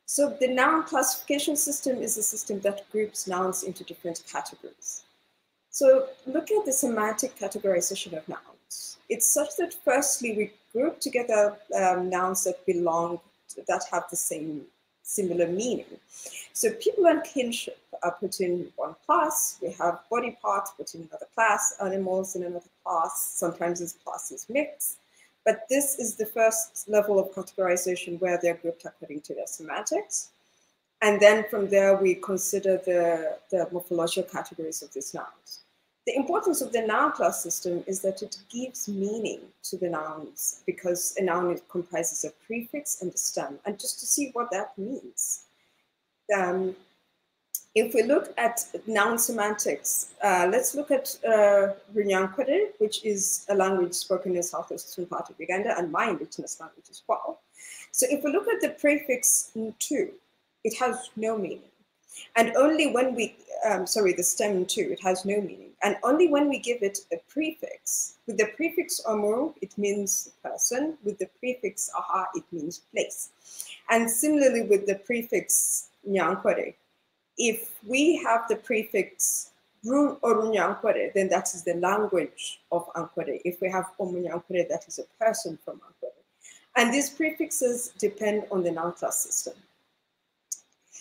So the noun classification system is a system that groups nouns into different categories. So looking at the semantic categorization of nouns, it's such that firstly we group together nouns that have the same similar meaning. So people and kinship are put in one class. We have body parts put in another class, animals in another class. Sometimes this class is mixed. But this is the first level of categorization where they're grouped according to their semantics. And then from there, we consider the morphological categories of these nouns. The importance of the noun class system is that it gives meaning to the nouns, because a noun comprises a prefix and a stem. And just to see what that means, if we look at noun semantics, let's look at Runyankore, which is a language spoken in the southwestern part of Uganda, and my indigenous language as well. So if we look at the prefix "ntu," it has no meaning. And only when we, the stem "ntu," it has no meaning. And only when we give it a prefix. With the prefix "omu," it means person. With the prefix "aha," it means place. And similarly with the prefix "nyankore," if we have the prefix Run or Runyankore, then that is the language of Ankore. If we have Omunyankore, that is a person from Ankore. And these prefixes depend on the noun class system.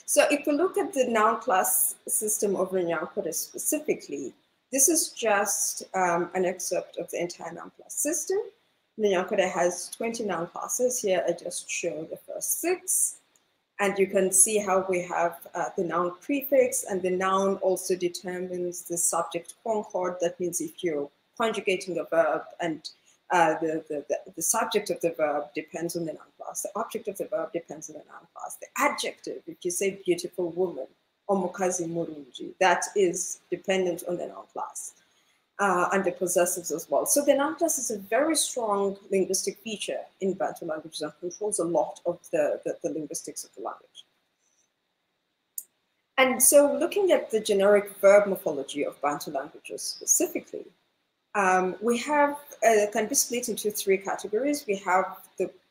So if we look at the noun class system of Runyankore specifically, this is just an excerpt of the entire noun class system. Runyankore has 20 noun classes. Here I just show the first 6. And you can see how we have the noun prefix, and the noun also determines the subject concord. That means if you're conjugating a verb and the subject of the verb depends on the noun class, the object of the verb depends on the noun class. The adjective, if you say beautiful woman, omukazi murungi, that is dependent on the noun class. And the possessives as well. So the noun class is a very strong linguistic feature in Bantu languages and controls a lot of the linguistics of the language. And so looking at the generic verb morphology of Bantu languages specifically, we have, can be split into 3 categories. We have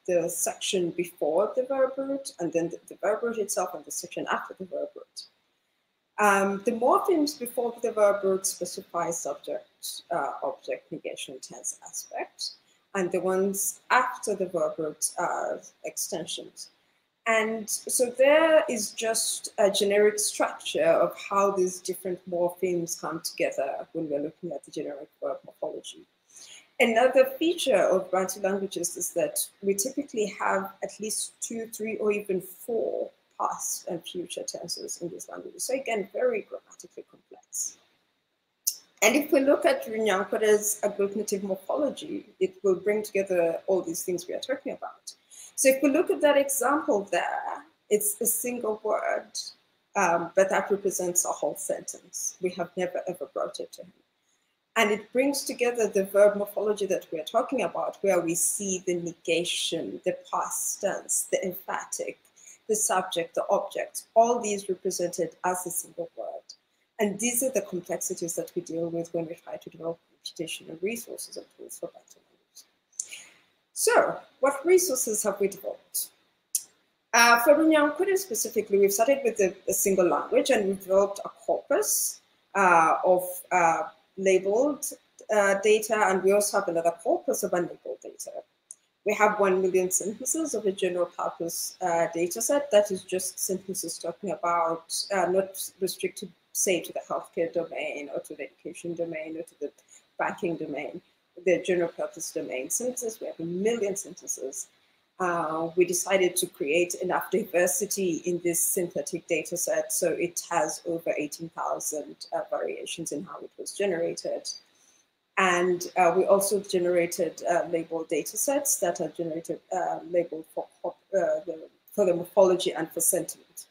the section before the verb root, and then the verb root itself, and the section after the verb root. The morphemes before the verb root specify subject, object, negation, tense aspect, and the ones after the verb root are extensions. And so there is just a generic structure of how these different morphemes come together when we're looking at the generic verb morphology. Another feature of Bantu languages is that we typically have at least 2, 3, or even 4 past and future tenses in these languages. So again, very grammatically complex. And if we look at Runyankore's agglutinative morphology, it will bring together all these things we are talking about. So if we look at that example there, it's a single word, but that represents a whole sentence. We have never ever brought it to him. And it brings together the verb morphology that we are talking about, where we see the negation, the past tense, the emphatic, the subject, the object, all these represented as a single word. And these are the complexities that we deal with when we try to develop computational resources and tools for Bantu language. So, what resources have we developed? For Runyankore specifically, we've started with a single language, and we've developed a corpus of labeled data, and we also have another corpus of unlabeled data. We have 1 million sentences of a general purpose data set that is just sentences talking about, not restricted, say, to the healthcare domain or to the education domain or to the banking domain, the general purpose domain sentences. We have 1 million sentences. We decided to create enough diversity in this synthetic data set, so it has over 18,000 variations in how it was generated. And we also generated labeled data sets that are generated labeled for the morphology and for sentiment.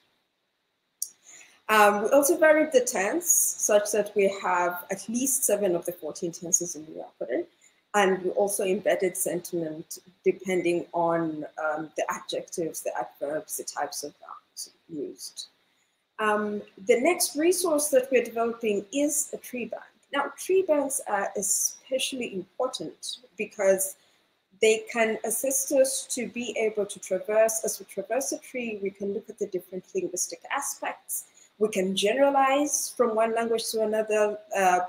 We also varied the tense such that we have at least 7 of the 14 tenses in Runyankore, and we also embedded sentiment depending on the adjectives, the adverbs, the types of nouns used. The next resource that we're developing is a tree bank. Now, tree banks are especially important because they can assist us to be able to traverse. As we traverse a tree, we can look at the different linguistic aspects. We can generalize from one language to another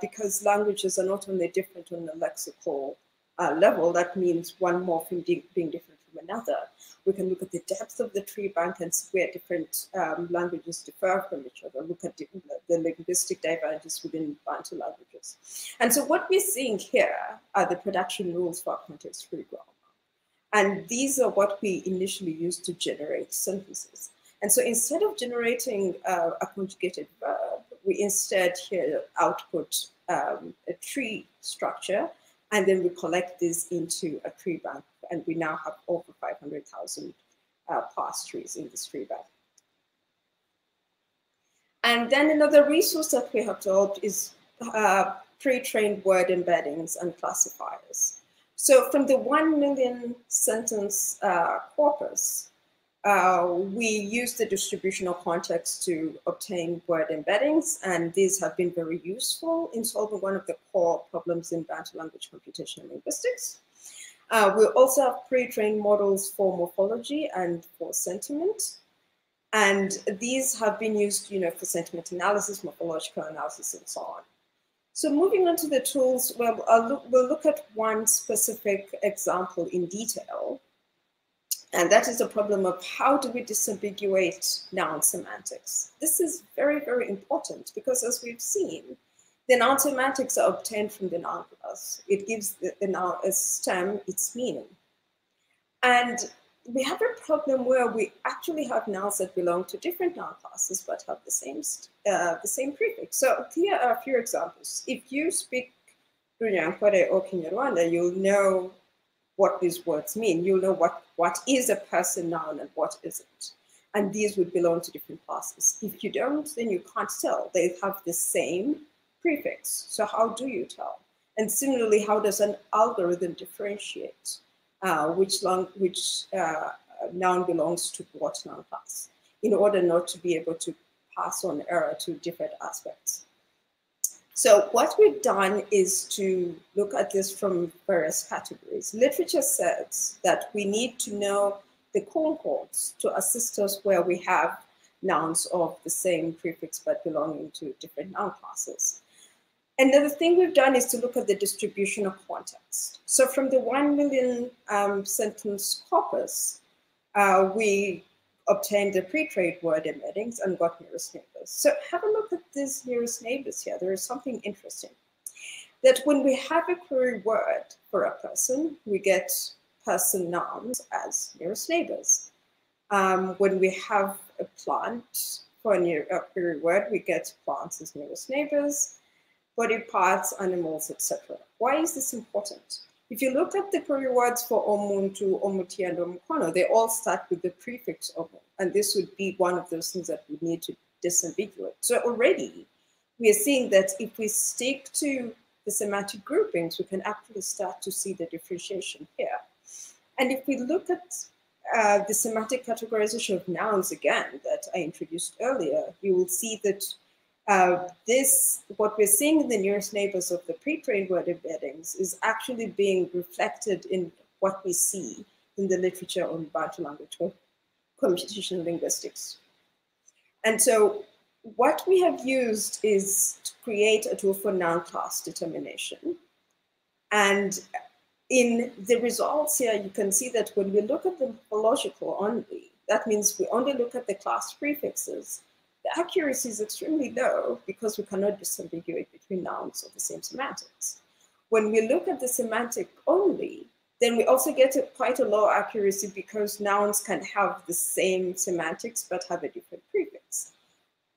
because languages are not only different on a lexical level, that means one morpheme being different from another. We can look at the depth of the tree bank and see where different languages differ from each other, look at the linguistic divergences within Bantu languages. And so what we're seeing here are the production rules for context-free grammar. And these are what we initially used to generate sentences. And so instead of generating a conjugated verb, we instead here output a tree structure, and then we collect this into a tree bank, and we now have over 500,000 parse trees in this tree bank. And then another resource that we have developed is pre-trained word embeddings and classifiers. So from the 1 million sentence corpus, we use the distributional context to obtain word embeddings, and these have been very useful in solving one of the core problems in Bantu language computational linguistics. We also have pre-trained models for morphology and for sentiment. And these have been used, for sentiment analysis, morphological analysis, and so on. So moving on to the tools, well, we'll look at one specific example in detail. And that is the problem of how do we disambiguate noun semantics. This is very, very important because, as we've seen, the noun semantics are obtained from the noun class. It gives the noun a stem its meaning. And we have a problem where we actually have nouns that belong to different noun classes but have the same prefix. So here are a few examples. If you speak Runyankore or Kinyarwanda, you'll know what these words mean. You'll know what is a person noun and what isn't. And these would belong to different classes. If you don't, then you can't tell. They have the same prefix. So how do you tell? And similarly, how does an algorithm differentiate which noun belongs to what noun class, in order not to be able to pass on error to different aspects? So what we've done is to look at this from various categories. Literature says that we need to know the cohorts to assist us where we have nouns of the same prefix but belonging to different noun classes. Another thing we've done is to look at the distribution of context. So from the 1 million sentence corpus, we obtained the pre-trained word embeddings and got nearest neighbors. So have a look at these nearest neighbors here. There is something interesting. That when we have a query word for a person, we get person nouns as nearest neighbors. When we have a plant for a query word, we get plants as nearest neighbors. Body parts, animals, etc. Why is this important? If you look at the query words for Omuntu, Omuti, and Omukono, they all start with the prefix Omu, and this would be one of those things that we need to disambiguate. So already we are seeing that if we stick to the semantic groupings, we can actually start to see the differentiation here. And if we look at the semantic categorization of nouns again that I introduced earlier, you will see that what we're seeing in the nearest neighbors of the pre-trained word embeddings is actually being reflected in what we see in the literature on Bantu language or computational linguistics. And so what we have used is to create a tool for noun class determination. And in the results here, you can see that when we look at the morphological only, that means we only look at the class prefixes, the accuracy is extremely low because we cannot disambiguate between nouns of the same semantics. When we look at the semantic only, then we also get quite a low accuracy because nouns can have the same semantics but have a different prefix.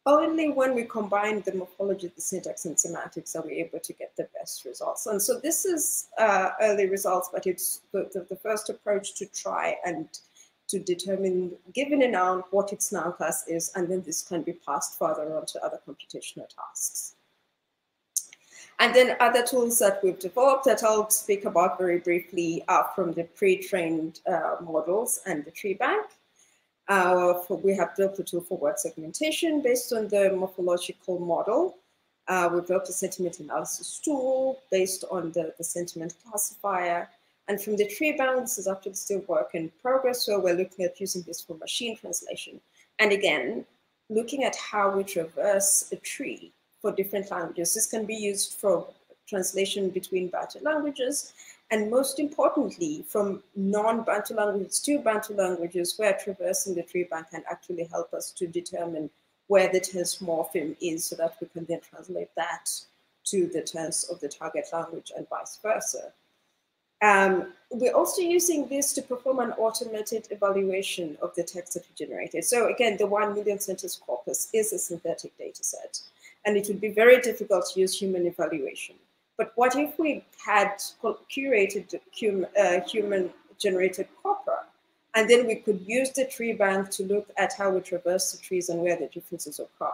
Only when we combine the morphology, the syntax, and semantics are we able to get the best results. And so this is early results, but it's the first approach to try and to determine, given a noun, what its noun class is, and then this can be passed further on to other computational tasks. And then other tools that we've developed that I'll speak about very briefly are from the pre-trained models and the tree bank. We have built a tool for word segmentation based on the morphological model. We built a sentiment analysis tool based on the sentiment classifier. And from the tree bank, this is actually still work in progress, so we're looking at using this for machine translation. And again, looking at how we traverse a tree for different languages. This can be used for translation between Bantu languages, and most importantly, from non-Bantu languages to Bantu languages, where traversing the tree bank can actually help us to determine where the tense morpheme is so that we can then translate that to the tense of the target language and vice versa. We're also using this to perform an automated evaluation of the text that we generated. So again, the 1 million sentence corpus is a synthetic data set. and it would be very difficult to use human evaluation. But what if we had curated human-generated corpora, and then we could use the tree bank to look at how we traverse the trees and where the differences occur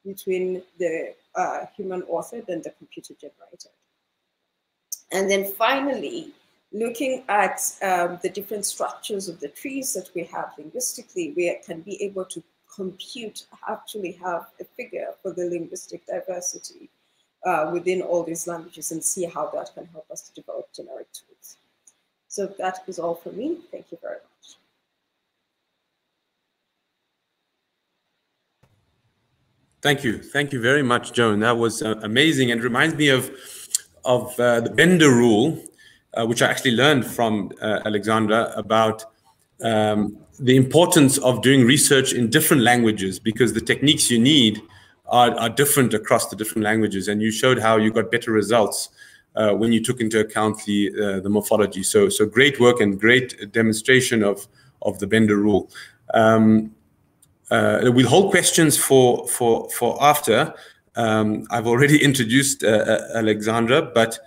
between the human authored and the computer generated. And then finally, looking at the different structures of the trees that we have linguistically, we can be able to actually have a figure for the linguistic diversity within all these languages and see how that can help us to develop generic tools. So that is all for me. Thank you very much. Thank you. Thank you very much, Joan. That was amazing and reminds me of the Bender rule, which I actually learned from Alexandra about the importance of doing research in different languages, because the techniques you need are different across the different languages. And you showed how you got better results when you took into account the morphology. So great work and great demonstration of the Bender rule. We'll hold questions for after. I've already introduced Alexandra, but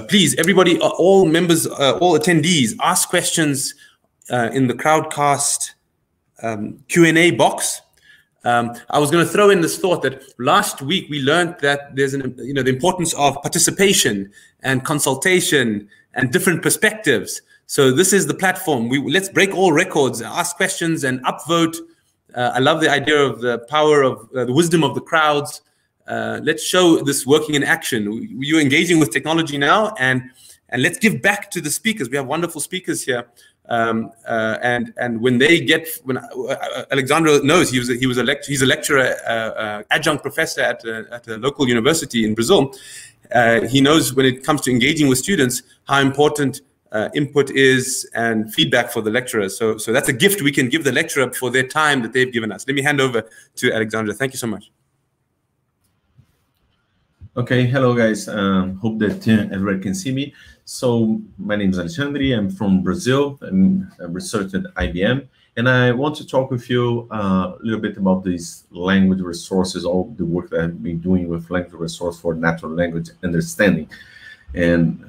please, everybody, all members, all attendees, ask questions in the Crowdcast Q&A box. I was going to throw in this thought that last week we learned that there's the importance of participation and consultation and different perspectives. So this is the platform. Let's break all records, ask questions, and upvote. I love the idea of the power of the wisdom of the crowds. Let's show this working in action. You're engaging with technology now, and let's give back to the speakers. We have wonderful speakers here, and when they get, Alexandra knows he's a lecturer, adjunct professor at a local university in Brazil. He knows when it comes to engaging with students how important input is and feedback for the lecturer. So that's a gift we can give the lecturer for their time that they've given us. Let me hand over to Alexandra. Thank you so much. Okay, hello guys. Hope that everybody can see me. So my name is Alexandra. I'm from Brazil. I'm a researcher at IBM, and I want to talk with you a little bit about these language resources, all the work that I've been doing with language resource for natural language understanding. And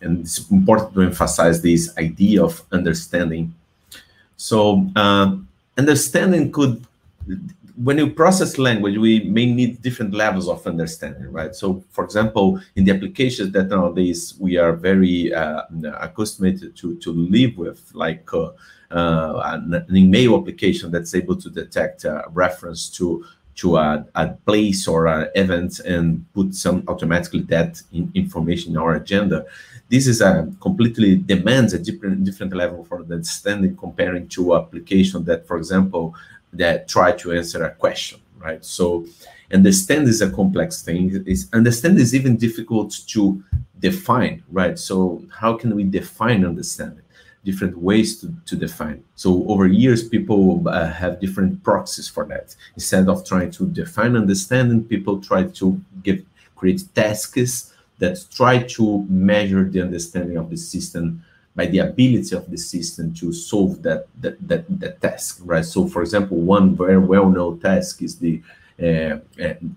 it's important to emphasize this idea of understanding. So understanding could, when you process language, we may need different levels of understanding, right? So, for example, in the applications that nowadays we are very accustomed to live with, like an email application that's able to detect a reference to a place or an event and put some automatically that information in our agenda. This is completely demands a different level for understanding comparing to application that, for example, that try to answer a question, right? So understand is a complex thing. Understand is even difficult to define, right? So how can we define understanding? Different ways to define. So over years, people have different proxies for that. Instead of trying to define understanding, people try to create tasks that try to measure the understanding of the system by the ability of the system to solve that task, right? So, for example, one very well-known task is the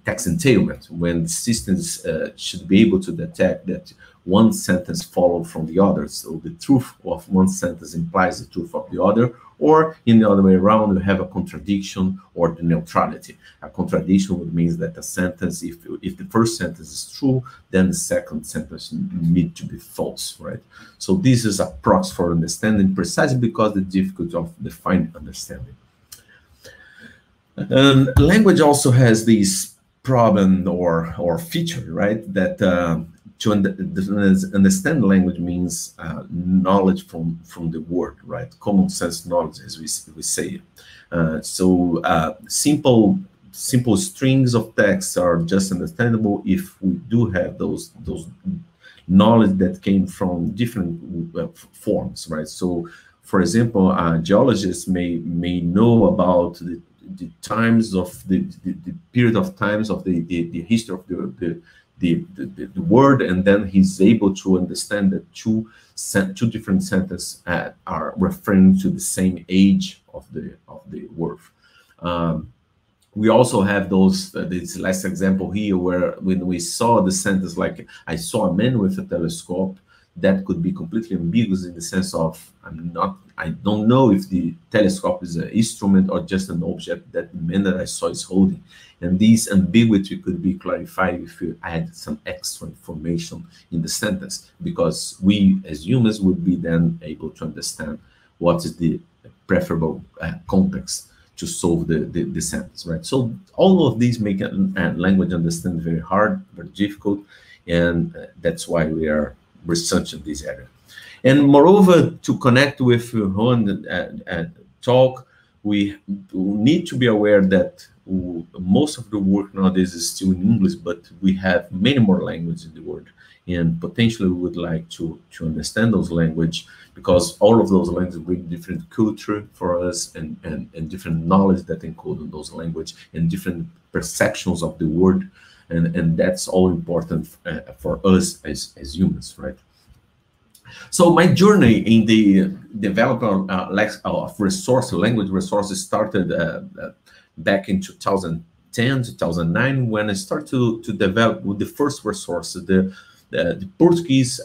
text entailment, when the systems should be able to detect that one sentence follows from the other. So the truth of one sentence implies the truth of the other, or in the other way around, you have a contradiction or the neutrality. A contradiction would mean that a sentence, if the first sentence is true, then the second sentence needs to be false, right? So this is a proxy for understanding, precisely because the difficulty of defining understanding. Language also has this problem or feature, right? That to understand language means knowledge from the word, right? Common sense knowledge, as we say. Simple strings of text are just understandable if we do have those knowledge that came from different forms, right? So, for example, geologists may know about the times of the period of times of the history of the word, and then he's able to understand that two different sentences are referring to the same age of the word. We also have those, this last example here, where when we saw the sentence like, I saw a man with a telescope, that could be completely ambiguous in the sense of, I don't know if the telescope is an instrument or just an object that the man that I saw is holding. And this ambiguity could be clarified if you add some extra information in the sentence, because we as humans would be then able to understand what is the preferable context to solve the sentence, right? So all of these make language understand very hard, very difficult, and that's why we are researching this area. And moreover, to connect with Ron talk, we need to be aware that most of the work nowadays is still in English, but we have many more languages in the world, and potentially we would like to understand those languages, because all of those languages bring different culture for us and different knowledge that encode in those languages and different perceptions of the world, and that's all important for us as humans, right? So my journey in the development of language resources started back in 2010, 2009, when I started to develop with the first resource, the Portuguese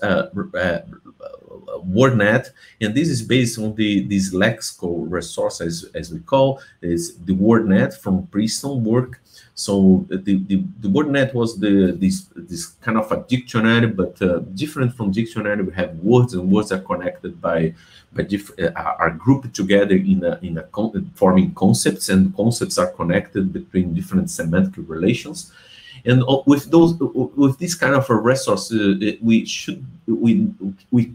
WordNet, and this is based on this lexical resource, as we call, is the WordNet from Princeton work. So the WordNet was this kind of a dictionary, but different from dictionary. We have words, and words are connected by different, are grouped together forming concepts, and concepts are connected between different semantic relations. And with this kind of a resource, we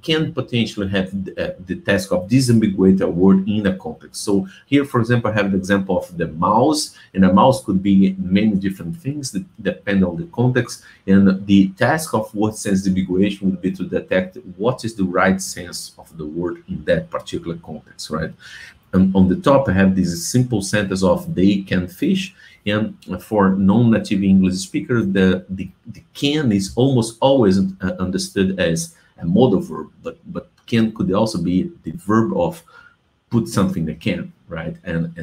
can potentially have the task of disambiguate a word in a context. So here, for example, I have the example of the mouse, and a mouse could be many different things that depend on the context. And the task of word sense ambiguation would be to detect what is the right sense of the word in that particular context, right? And on the top, I have this simple sentence of they can fish. And for non-native English speakers, the can is almost always understood as a modal verb, but can could also be the verb of put something in the can, right? And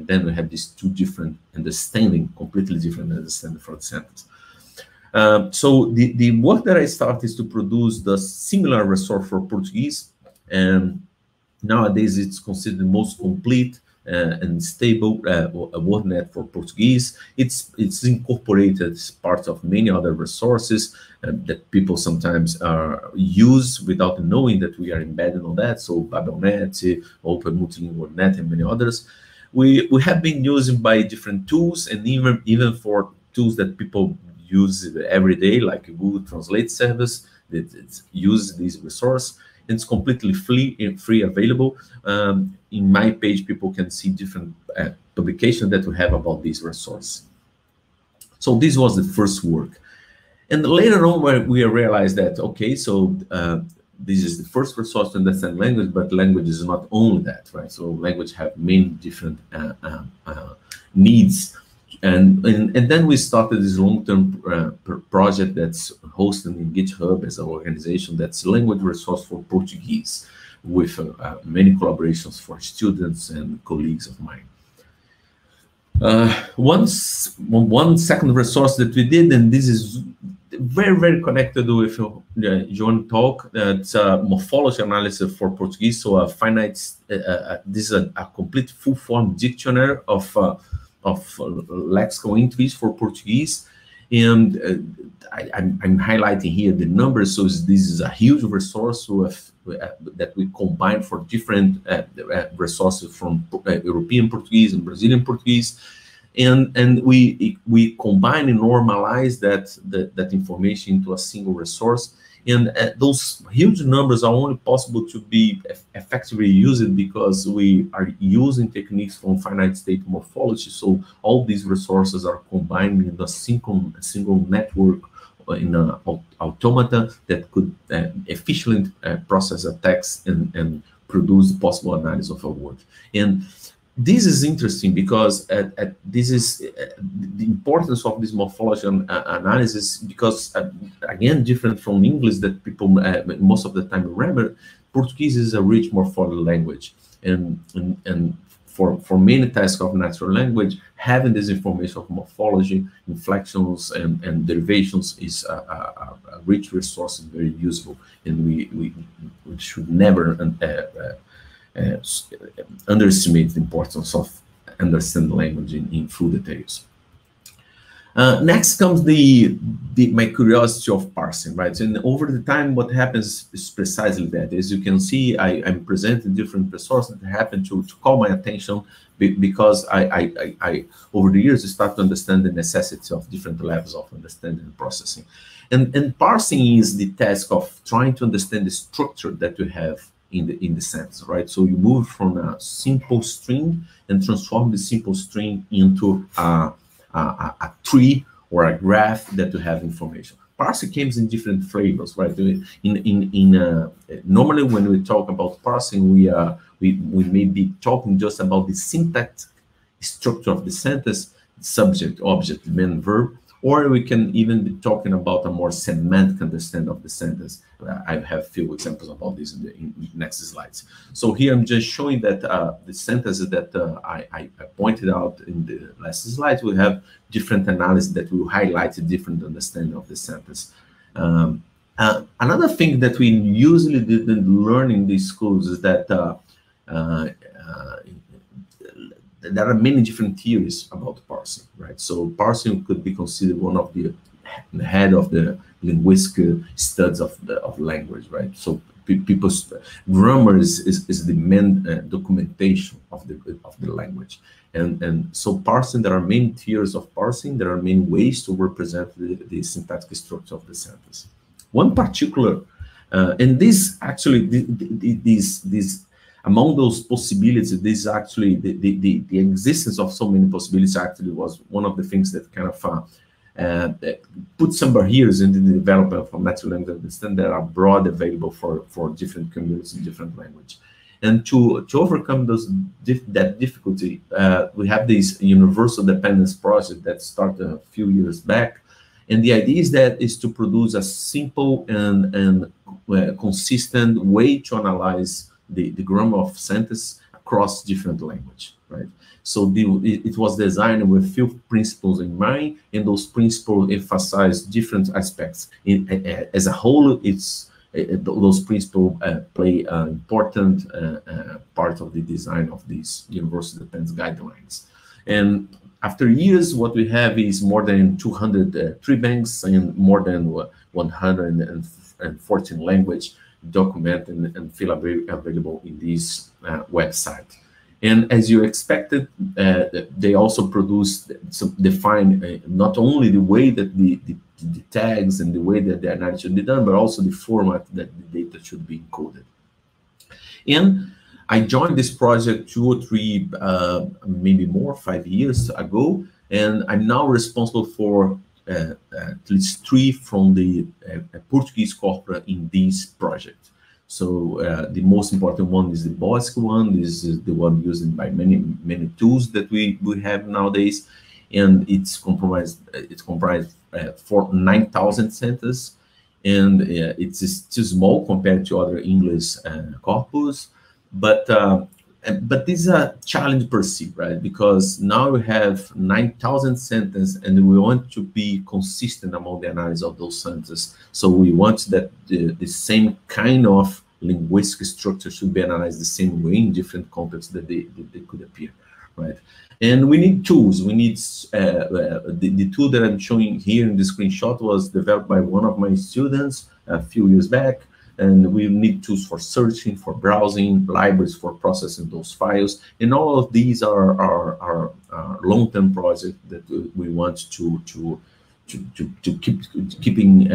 then we have these two different understanding, completely different understanding for the sentence. So the work that I started is to produce the similar resource for Portuguese, and nowadays it's considered the most complete and stable WordNet for Portuguese. It's incorporated as part of many other resources that people sometimes use without knowing that we are embedded on that. So BabelNet, Open Multilingual Net, and many others. We have been using by different tools, and even for tools that people use every day, like Google Translate service, that use this resource. It's completely free available. In my page, people can see different publications that we have about this resource. So this was the first work. And later on, we realized that, okay, so this is the first resource to understand language, but language is not only that, right? So language have many different needs. And then we started this long-term project that's hosted in GitHub as an organization that's language resource for Portuguese, with many collaborations for students and colleagues of mine. One second resource that we did, and this is very, very connected with John's talk, that's morphology analysis for Portuguese. So a finite, this is a complete full-form dictionary of lexical entries for Portuguese, and I'm highlighting here the numbers. So this is a huge resource that we combine for different resources from European Portuguese and Brazilian Portuguese, and we combine and normalize that information into a single resource. And those huge numbers are only possible to be effectively used because we are using techniques from finite state morphology. So all these resources are combined in a single network in an automata that could efficiently process a text and produce the possible analysis of a word. And this is interesting because this is the importance of this morphology analysis, because again, different from English that people most of the time remember, Portuguese is a rich morphology language, and for many tasks of natural language, having this information of morphology, inflections, and derivations is a rich resource and very useful. And we should never underestimate the importance of understanding language in full details. Next comes my curiosity of parsing, right? And over the time, what happens is precisely that. As you can see, I'm presenting different resources that happen to call my attention because I over the years, start to understand the necessity of different levels of understanding and processing. And parsing is the task of trying to understand the structure that you have in the sentence, right? So you move from a simple string and transform the simple string into a tree or a graph that you have information. Parsing comes in different flavors, right? Normally, when we talk about parsing, we may be talking just about the syntax structure of the sentence, subject, object, main, verb, or we can even be talking about a more semantic understanding of the sentence. I have a few examples about this in the next slides. So here I'm just showing that the sentences that I pointed out in the last slides, we have different analysis that will highlight a different understanding of the sentence. Another thing that we usually didn't learn in these schools is that there are many different theories about parsing, right? So parsing could be considered one of the head of the linguistic studies of language, right? So grammar is the main documentation of the language, and so parsing, there are many theories of parsing. There are many ways to represent the syntactic structure of the sentence. One particular, and this actually these among those possibilities, this actually the existence of so many possibilities actually was one of the things that kind of put some barriers in the development of natural language understanding that are broad available for different communities in different language. And to overcome that difficulty, we have this universal dependence project that started a few years back. And the idea is to produce a simple and consistent way to analyze the grammar of sentence across different language, right? So it was designed with few principles in mind, and those principles emphasize different aspects. As a whole, those principles play an important part of the design of these universal dependence guidelines. And after years, what we have is more than 200 tree banks and more than 114 language document and feel available in this website. And as you expected, they also define not only the way that the tags and the way that the analysis should be done, but also the format that the data should be encoded. And I joined this project 2 or 3, maybe more, 5 years ago, and I'm now responsible for at least 3 from the Portuguese corpora in this project. So the most important one is the BOSC one. This is the one used by many tools that we have nowadays, and it's comprised for 9,000 sentences, and it's too small compared to other English corpus, but this is a challenge per se, right? Because now we have 9,000 sentences, and we want to be consistent among the analysis of those sentences. So we want that the same kind of linguistic structure should be analyzed the same way in different contexts that they could appear, right? And we need tools. We need the tool that I'm showing here in the screenshot was developed by one of my students a few years back. And we need tools for searching, for browsing, libraries for processing those files. And all of these are long-term projects that we want to keeping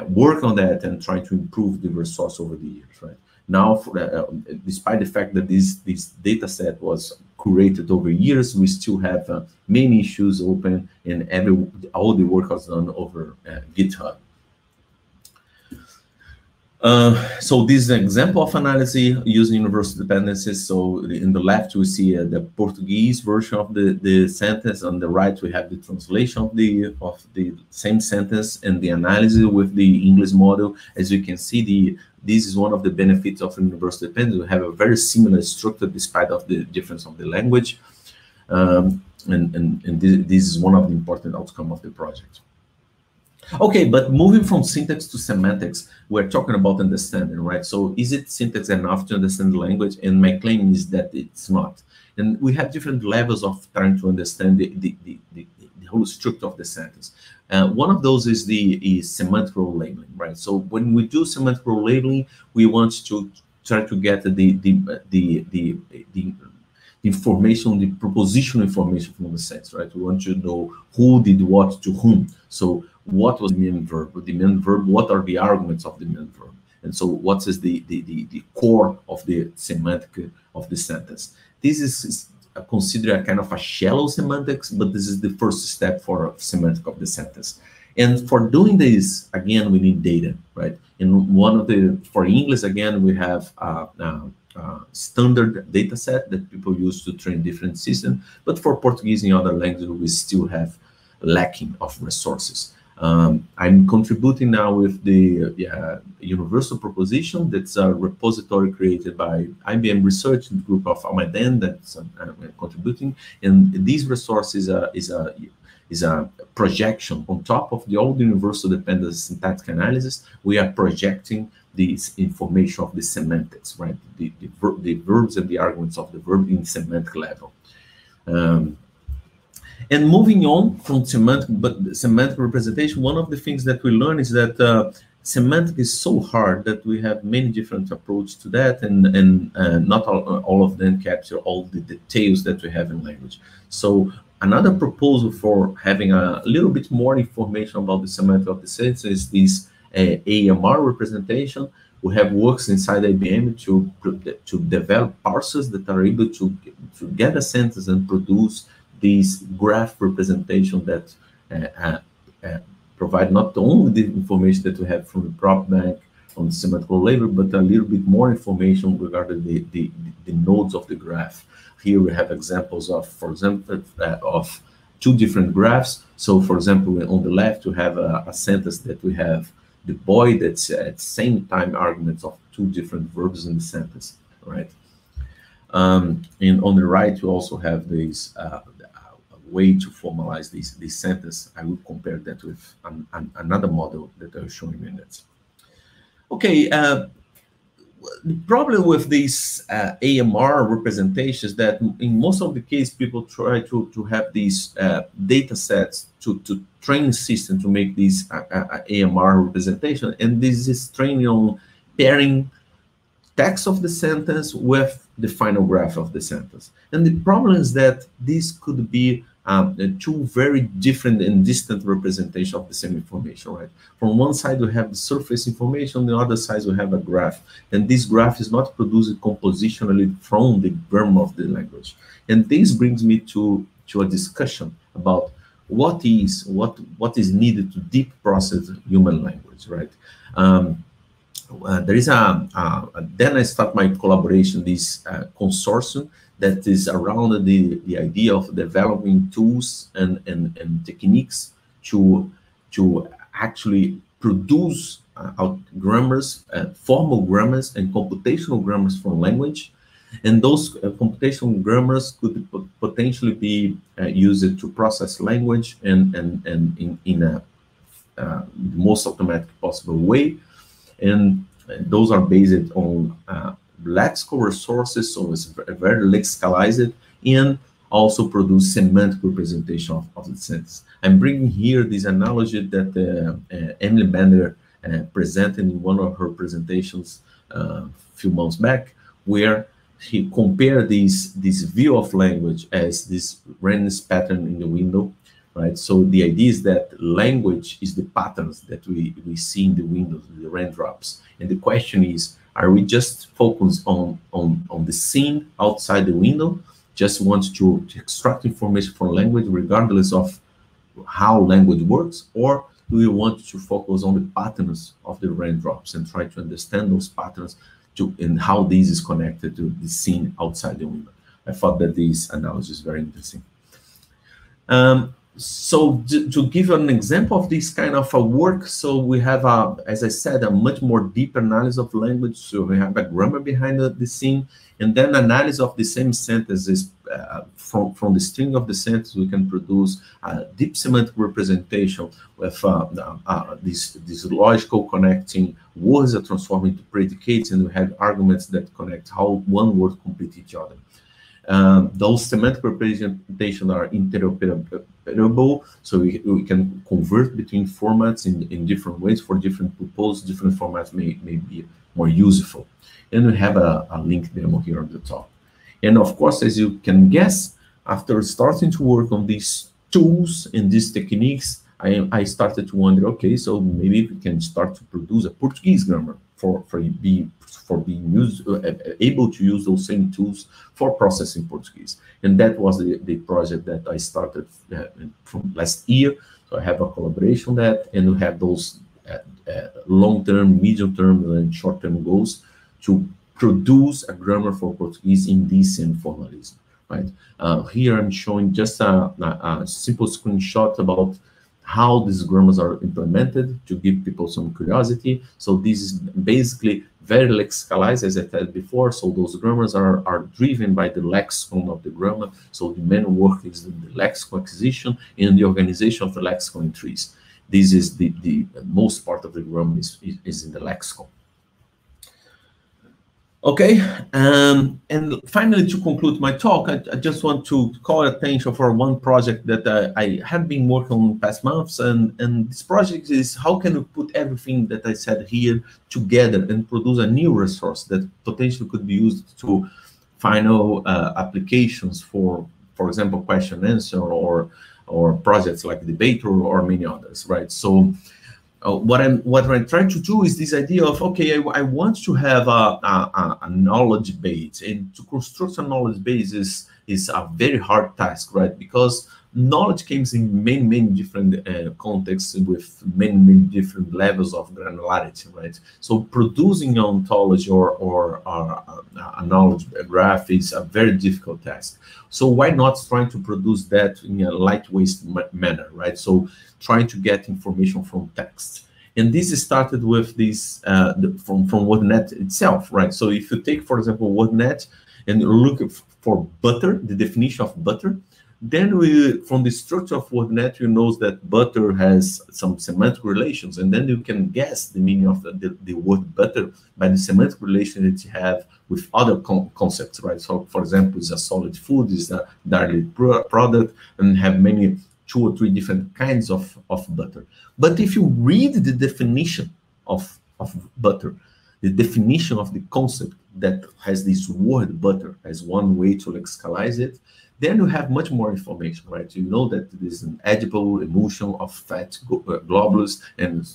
work on that and try to improve the resource over the years, right? Now, despite the fact that this data set was curated over years, we still have many issues open, and all the work was done over GitHub. So this is an example of analysis using universal dependencies. So in the left, we see the Portuguese version of the sentence. On the right, we have the translation of the same sentence and the analysis with the English model. As you can see, this is one of the benefits of universal dependency. We have a very similar structure despite of the difference of the language. And this is one of the important outcomes of the project. Okay, but moving from syntax to semantics, we're talking about understanding, right? So is it syntax enough to understand the language? And my claim is that it's not. And we have different levels of trying to understand the whole structure of the sentence. One of those is semantic role labeling, right? So when we do semantic role labeling, we want to try to get the information, the propositional information from the sentence, right? We want to know who did what to whom. So what was the main verb? The main verb, what are the arguments of the main verb? And so what is the core of the semantic of the sentence? This is considered a kind of a shallow semantics, but this is the first step for semantic of the sentence. And for doing this, again, we need data, right? And for English, again, we have standard data set that people use to train different systems. But for Portuguese and other languages, we still have lacking of resources. I'm contributing now with the Universal Proposition. That's a repository created by IBM Research group of Almaden that's contributing. And these resources is a projection on top of all the universal dependency syntactic analysis. We are projecting this information of the semantics, right? The verbs and the arguments of the verb in semantic level. And moving on from semantic representation, one of the things that we learn is that semantic is so hard that we have many different approaches to that, and not all of them capture all the details that we have in language. So another proposal for having a little bit more information about the semantic of the sentence is this AMR representation. We have works inside IBM to develop parsers that are able to get a sentence and produce these graph representation that provide not only the information that we have from the prop bank on the semantic label, but a little bit more information regarding the nodes of the graph. Here we have examples of, for example, of two different graphs. So, for example, on the left, we have a sentence that we have the boy that's at the same time arguments of two different verbs in the sentence, right? And on the right, we also have this way to formalize this sentence. I will compare that with another model that I'll show in minutes. Okay, the problem with these AMR representations that in most of the case, people try to have these data sets to train the system to make these AMR representation. And this is training on pairing text of the sentence with the final graph of the sentence. And the problem is that this could be two very different and distant representations of the same information, right? From one side, we have the surface information, on the other side, we have a graph. And this graph is not produced compositionally from the grammar of the language. And this brings me to a discussion about what is needed to deep process human language, right? There is then I start my collaboration, this consortium that is around the idea of developing tools and techniques to actually produce grammars, formal grammars and computational grammars for language. And those computational grammars could potentially be used to process language and in a most automatic possible way. And those are based on lexical resources, so it's very lexicalized, and also produce semantic representation of the sentence. I'm bringing here this analogy that Emily Bender presented in one of her presentations a few months back, where he compared this view of language as this random pattern in the window, right? So the idea is that language is the patterns that we see in the windows, the raindrops. And the question is, are we just focused on the scene outside the window, just want to extract information from language regardless of how language works, or we want to focus on the patterns of the raindrops and try to understand those patterns and how this is connected to the scene outside the window. I thought that this analogy is very interesting. So to give an example of this kind of a work, so we have, as I said, a much more deep analysis of language. So we have a grammar behind the scene, and then analysis of the same sentences from the string of the sentence. We can produce a deep semantic representation with this logical connecting words that transform into predicates, and we have arguments that connect how one word complete each other. Those semantic representations are interoperable, so we can convert between formats in different ways for different purposes. Different formats may be more useful. And we have a link demo here on the top. And of course, as you can guess, after starting to work on these tools and these techniques, I started to wonder, okay, so maybe we can start to produce a Portuguese grammar for being able to use those same tools for processing Portuguese. And that was the project that I started from last year. So I have a collaboration on that, and we have those long-term, medium-term, and short-term goals to produce a grammar for Portuguese in decent formalism, right? Here I'm showing just a simple screenshot about how these grammars are implemented to give people some curiosity. So this is basically very lexicalized, as I said before. So those grammars are driven by the lexicon of the grammar. So the main work is the lexicon acquisition and the organization of the lexicon in trees. This is the most part of the grammar is in the lexicon. Okay, and finally, to conclude my talk, I just want to call attention for one project that I have been working on in past months, and this project is how can we put everything that I said here together and produce a new resource that potentially could be used to final applications for example, question answer or projects like Debater or many others, right? So. What I'm trying to do is this idea of, okay, I want to have a knowledge base, and to construct a knowledge base is a very hard task, right? Because knowledge comes in many different contexts with many different levels of granularity, right? So producing an ontology or a knowledge graph is a very difficult task. So why not trying to produce that in a lightweight manner, right? So trying to get information from text. And this started with this from WordNet itself, right? So if you take, for example, WordNet and look for butter, the definition of butter, then from the structure of WordNet, you know that butter has some semantic relations, and then you can guess the meaning of the word butter by the semantic relation that you have with other concepts, right? So, for example, it's a solid food, it's a dairy product, and have many 2 or 3 different kinds of butter. But if you read the definition of butter, the definition of the concept that has this word butter as one way to lexicalize it, then you have much more information, right? You know that it is an edible emulsion of fat globules and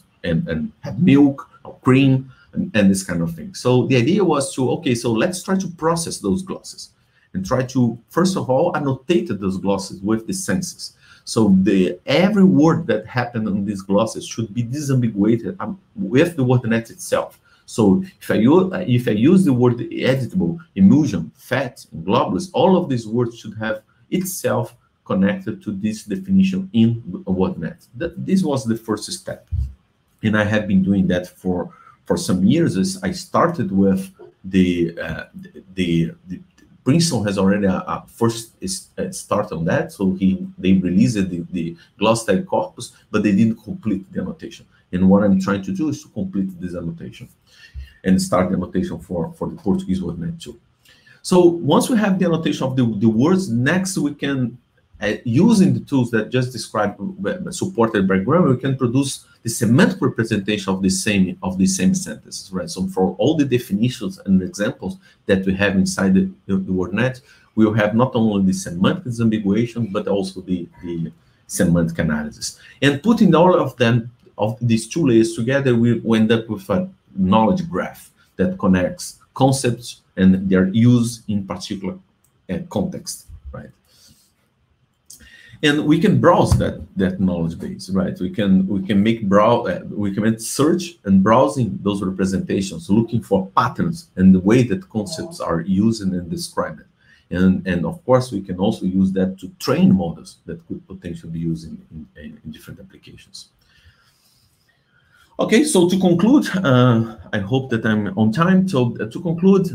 have milk or cream and this kind of thing. So the idea was to, okay, so let's try to process those glosses and try to, first of all, annotate those glosses with the senses. So every word that happened on these glosses should be disambiguated with the WordNet itself. So if I use the word editable, emulsion, fat, and globules, all of these words should have itself connected to this definition in WordNet. This was the first step, and I have been doing that for some years. I started with the Princeton has already a first start on that, so they released the glossary corpus, but they didn't complete the annotation. And what I'm trying to do is to complete this annotation and start the annotation for the Portuguese WordNet too. So once we have the annotation of the words, next we can, using the tools that just described, supported by grammar, we can produce the semantic representation of the same sentences, right? So for all the definitions and examples that we have inside the WordNet, we will have not only the semantic disambiguation, but also the semantic analysis. And putting all of them, of these 2 layers together, we end up with a knowledge graph that connects concepts and their use in particular context, right? And we can browse that knowledge base, right? We can make search and browsing those representations, looking for patterns and the way that concepts are used and described. And of course, we can also use that to train models that could potentially be used in different applications. Okay, so to conclude, I hope that I'm on time. So to conclude,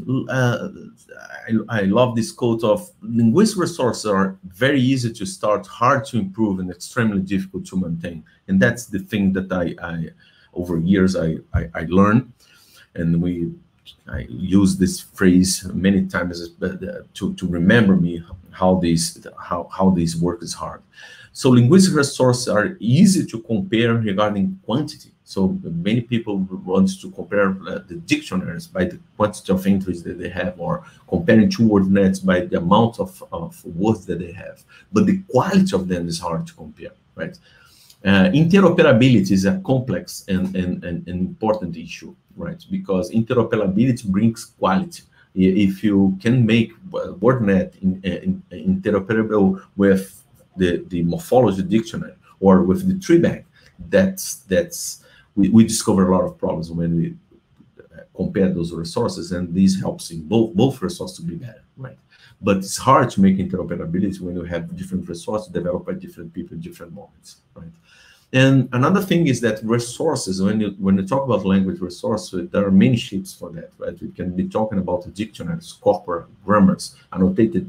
I love this quote of linguistic resources are very easy to start, hard to improve, and extremely difficult to maintain. And that's the thing that I over years I learned, and I use this phrase many times to remember me how this work is hard. So linguistic resources are easy to compare regarding quantity. So many people want to compare the dictionaries by the quantity of entries that they have, or comparing two word nets by the amount of words that they have. But the quality of them is hard to compare, right? Interoperability is a complex and important issue, right? Because interoperability brings quality. If you can make WordNet interoperable with the morphology dictionary or with the tree bank, we discover a lot of problems when we compare those resources, and this helps in both resources to be better, right? But it's hard to make interoperability when you have different resources developed by different people in different moments, right? And another thing is that resources, when you talk about language resources, there are many shapes for that, right? We can be talking about dictionaries, corpora, grammars, annotated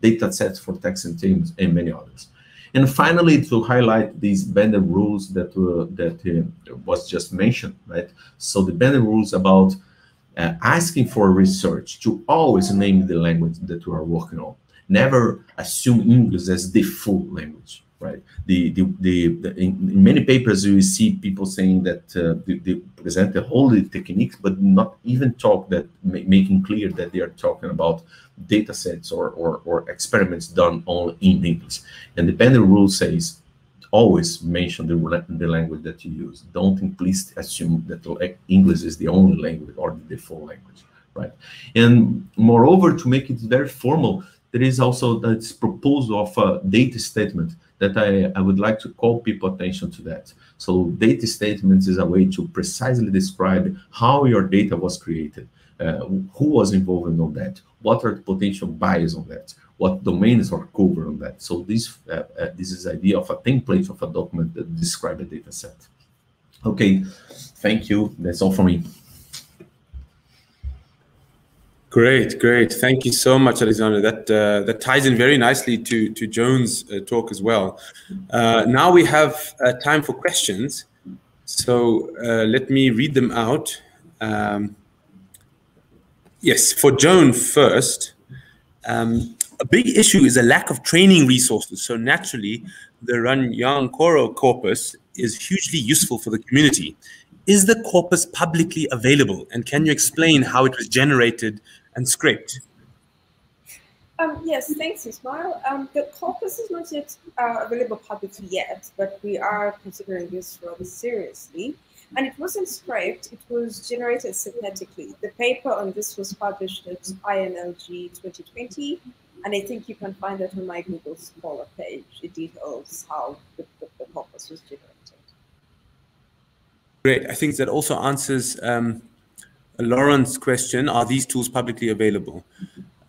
data sets for text and tables, and many others. And finally, to highlight these Bender rules that was just mentioned, right? So the Bender rules about asking for research to always name the language that you are working on. Never assume English as the full language, right? In many papers, you see people saying that they present the whole techniques, but not even talk that, making clear that they are talking about data sets or experiments done only in English. And the Bender rule says, always mention the language that you use. Don't implicitly assume that English is the only language or the default language, right? And moreover, to make it very formal, there is also this proposal of a data statement that I would like to call people attention to that. So data statements is a way to precisely describe how your data was created, who was involved in all that, what are the potential bias on that, what domains are covered on that. So this is the idea of a template of a document that describes a data set. Okay, thank you. That's all for me. Great, great. Thank you so much, Alexandra. That ties in very nicely to Joan's talk as well. Now we have time for questions. So let me read them out. Yes, for Joan first. A big issue is a lack of training resources. So naturally, the Runyankoro corpus is hugely useful for the community. Is the corpus publicly available? And can you explain how it was generated and scraped? Yes, thanks, Ismail. The corpus is not yet available publicly yet, but we are considering this rather seriously. And it wasn't scraped, it was generated synthetically. The paper on this was published at INLG 2020, and I think you can find that on my Google Scholar page. It details how the corpus was generated. Great. I think that also answers Lauren's question, are these tools publicly available?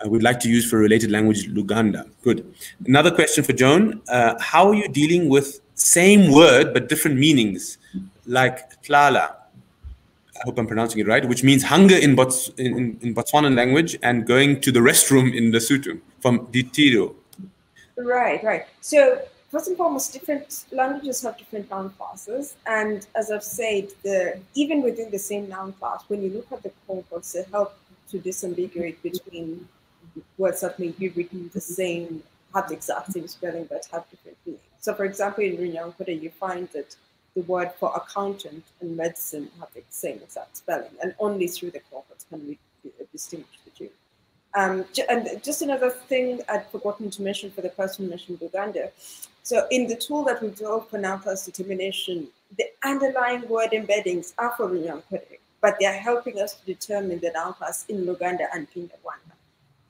We'd like to use for related language Luganda. Good. Another question for Joan. How are you dealing with same word but different meanings, like tlala? I hope I'm pronouncing it right, which means hunger in Botswanan language and going to the restroom in Lesotho, from Ditiro. Right, right. So first and foremost, different languages have different noun classes. And as I've said, even within the same noun class, when you look at the corpus, they help to disambiguate between words that may be written the same, have the exact same spelling, but have different meanings. So for example, in Runyankore, you find that the word for accountant and medicine have the same exact spelling, and only through the corpus can we distinguish the two. And just another thing I'd forgotten to mention for the person who mentioned Uganda. So in the tool that we developed for noun class determination, the underlying word embeddings are for Runyankore, but they're helping us to determine the noun class in Luganda and Kinyarwanda.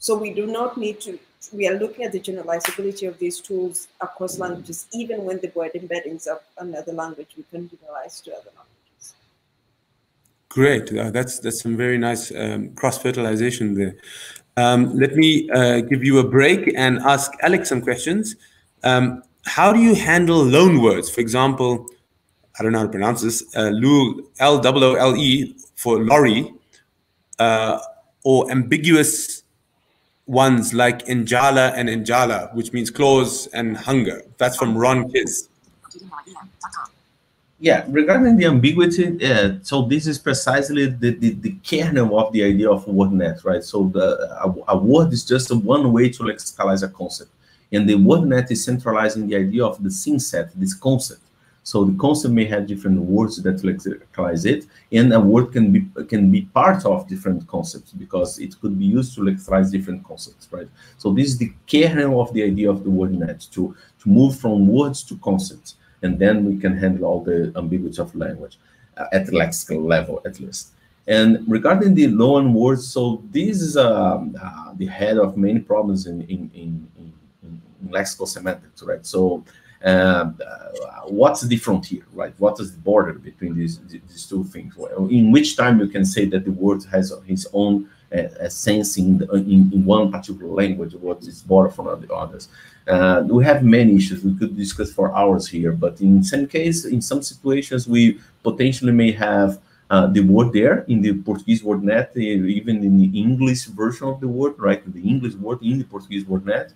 So we do not need to we are looking at the generalizability of these tools across languages. Even when the word embeddings of another language, we can generalize to other languages. Great. That's some very nice cross-fertilization there. Let me give you a break and ask Alex some questions. How do you handle loan words? For example, I don't know how to pronounce this, L-O-O-L-E for lorry, or ambiguous ones like Njala and Njala, which means claws and hunger. That's from Ron Kiz. Yeah, regarding the ambiguity, so this is precisely the kernel of the idea of WordNet, right? So a word is just one way to lexicalize a concept. And the WordNet is centralizing the idea of the scene set, this concept. So the concept may have different words that lexicalize it, and a word can be part of different concepts because it could be used to lexicalize different concepts, right? So this is the kernel of the idea of the WordNet, to move from words to concepts, and then we can handle all the ambiguity of language at the lexical level, at least. And regarding the loan words, so this is the head of many problems in lexical semantics, right? So what's the frontier, right? What is the border between these two things? In which time you can say that the word has its own sense in one particular language, what is border from the others? We have many issues we could discuss for hours here, but in some case, in some situations, we potentially may have the word there in the Portuguese WordNet, even in the English version of the word, right? The English word in the Portuguese WordNet.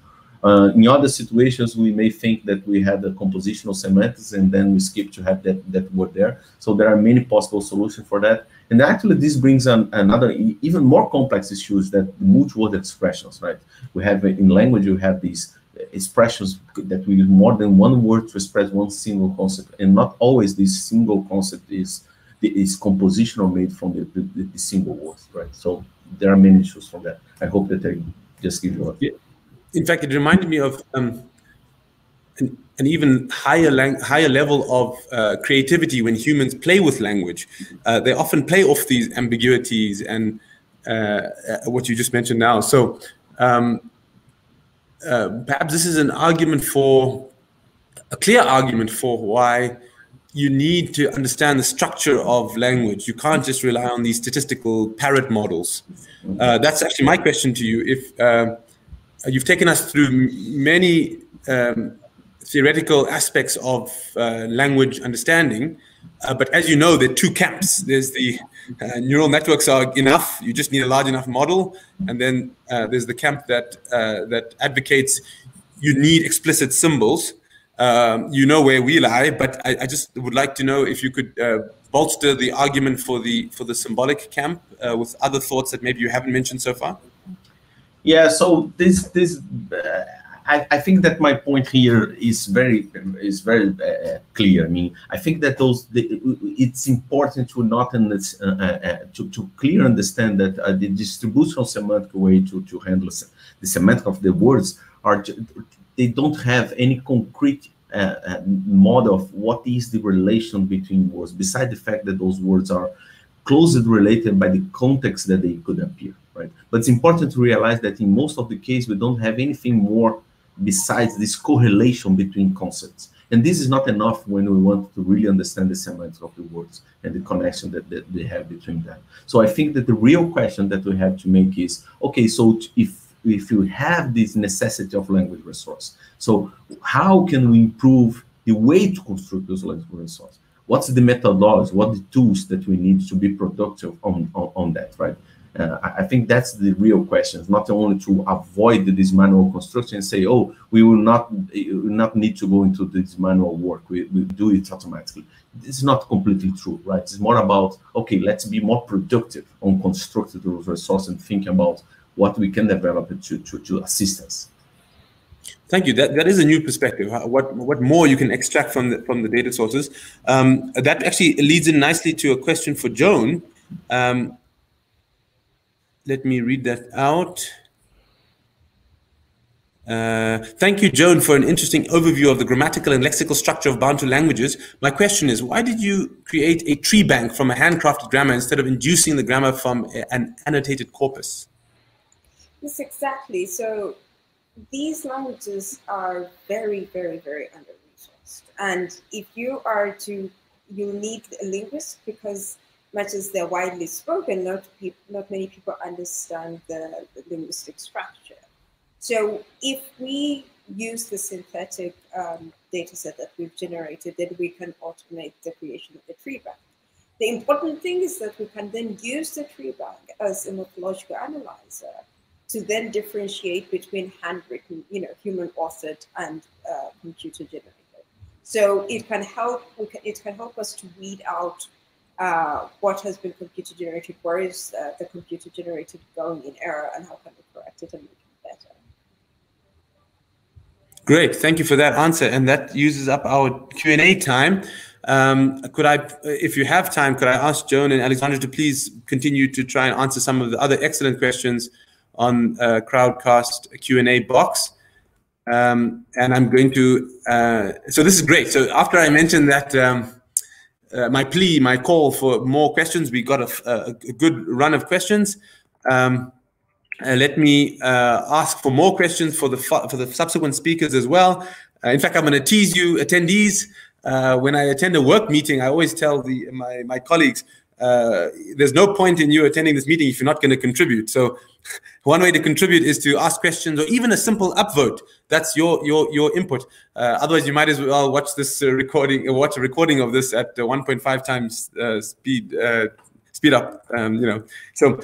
In other situations, we may think that we had a compositional semantics and then we skip to have that word there. So there are many possible solutions for that. And actually, this brings another even more complex issues, that multi-word expressions, right? We have in language, you have these expressions that we use more than one word to express one single concept. And not always this single concept is compositional made from the single words, right? So there are many issues from that. I hope that I just give you a... Yeah. In fact, it reminded me of an even higher level of creativity when humans play with language. They often play off these ambiguities and what you just mentioned now. So perhaps this is a clear argument for why you need to understand the structure of language. You can't just rely on these statistical parrot models. That's actually my question to you. If you've taken us through many theoretical aspects of language understanding, but as you know, there are two camps. There's the neural networks are enough, you just need a large enough model, and then there's the camp that advocates you need explicit symbols. You know where we lie, but I just would like to know if you could bolster the argument for the symbolic camp with other thoughts that maybe you haven't mentioned so far. Yeah, so I think that my point here is very clear. I mean, I think that it's important to not to clearly understand that the distributional semantic way to handle the semantic of the words they don't have any concrete model of what is the relation between words, besides the fact that those words are closely related by the context that they could appear, right? But it's important to realize that in most of the case, we don't have anything more besides this correlation between concepts. And this is not enough when we want to really understand the semantics of the words and the connection that they have between them. So I think that the real question that we have to make is, okay, so if you have this necessity of language resource, so how can we improve the way to construct those language resources? What's the methodology? What are the tools that we need to be productive on that, right? I think that's the real question. It's not only to avoid this manual construction and say, oh, we will not need to go into this manual work. We do it automatically. This is not completely true, right? It's more about, okay, let's be more productive on constructing those resources and think about what we can develop to assist us. Thank you. That is a new perspective. What more you can extract from the data sources. That actually leads in nicely to a question for Joan. Let me read that out. Thank you, Joan, for an interesting overview of the grammatical and lexical structure of Bantu languages. My question is, why did you create a tree bank from a handcrafted grammar instead of inducing the grammar from an annotated corpus? Yes, exactly. So these languages are very, very, very under-resourced. And if you are to, you need a linguist, because much as they're widely spoken, not many people understand the linguistic structure. So if we use the synthetic data set that we've generated, then we can automate the creation of the tree bank. The important thing is that we can then use the tree bank as a morphological analyzer to then differentiate between handwritten, human authored and computer generated. So it can help. It can help us to weed out what has been computer generated, where is the computer generated going in error, and how can we correct it and make it better. Great, thank you for that answer, and that uses up our Q&A time. Could I, if you have time, could I ask Joan and Alexandra to please continue to try and answer some of the other excellent questions on Crowdcast Q&A box? And I'm going to, so this is great. So after I mentioned that my call for more questions, we got a good run of questions. Let me ask for more questions for the subsequent speakers as well. In fact, I'm going to tease you attendees. When I attend a work meeting, I always tell my colleagues, there's no point in you attending this meeting if you're not going to contribute. So one way to contribute is to ask questions, or even a simple upvote. That's your input. Otherwise, you might as well watch this recording, or watch a recording of this at 1.5 times speed up. So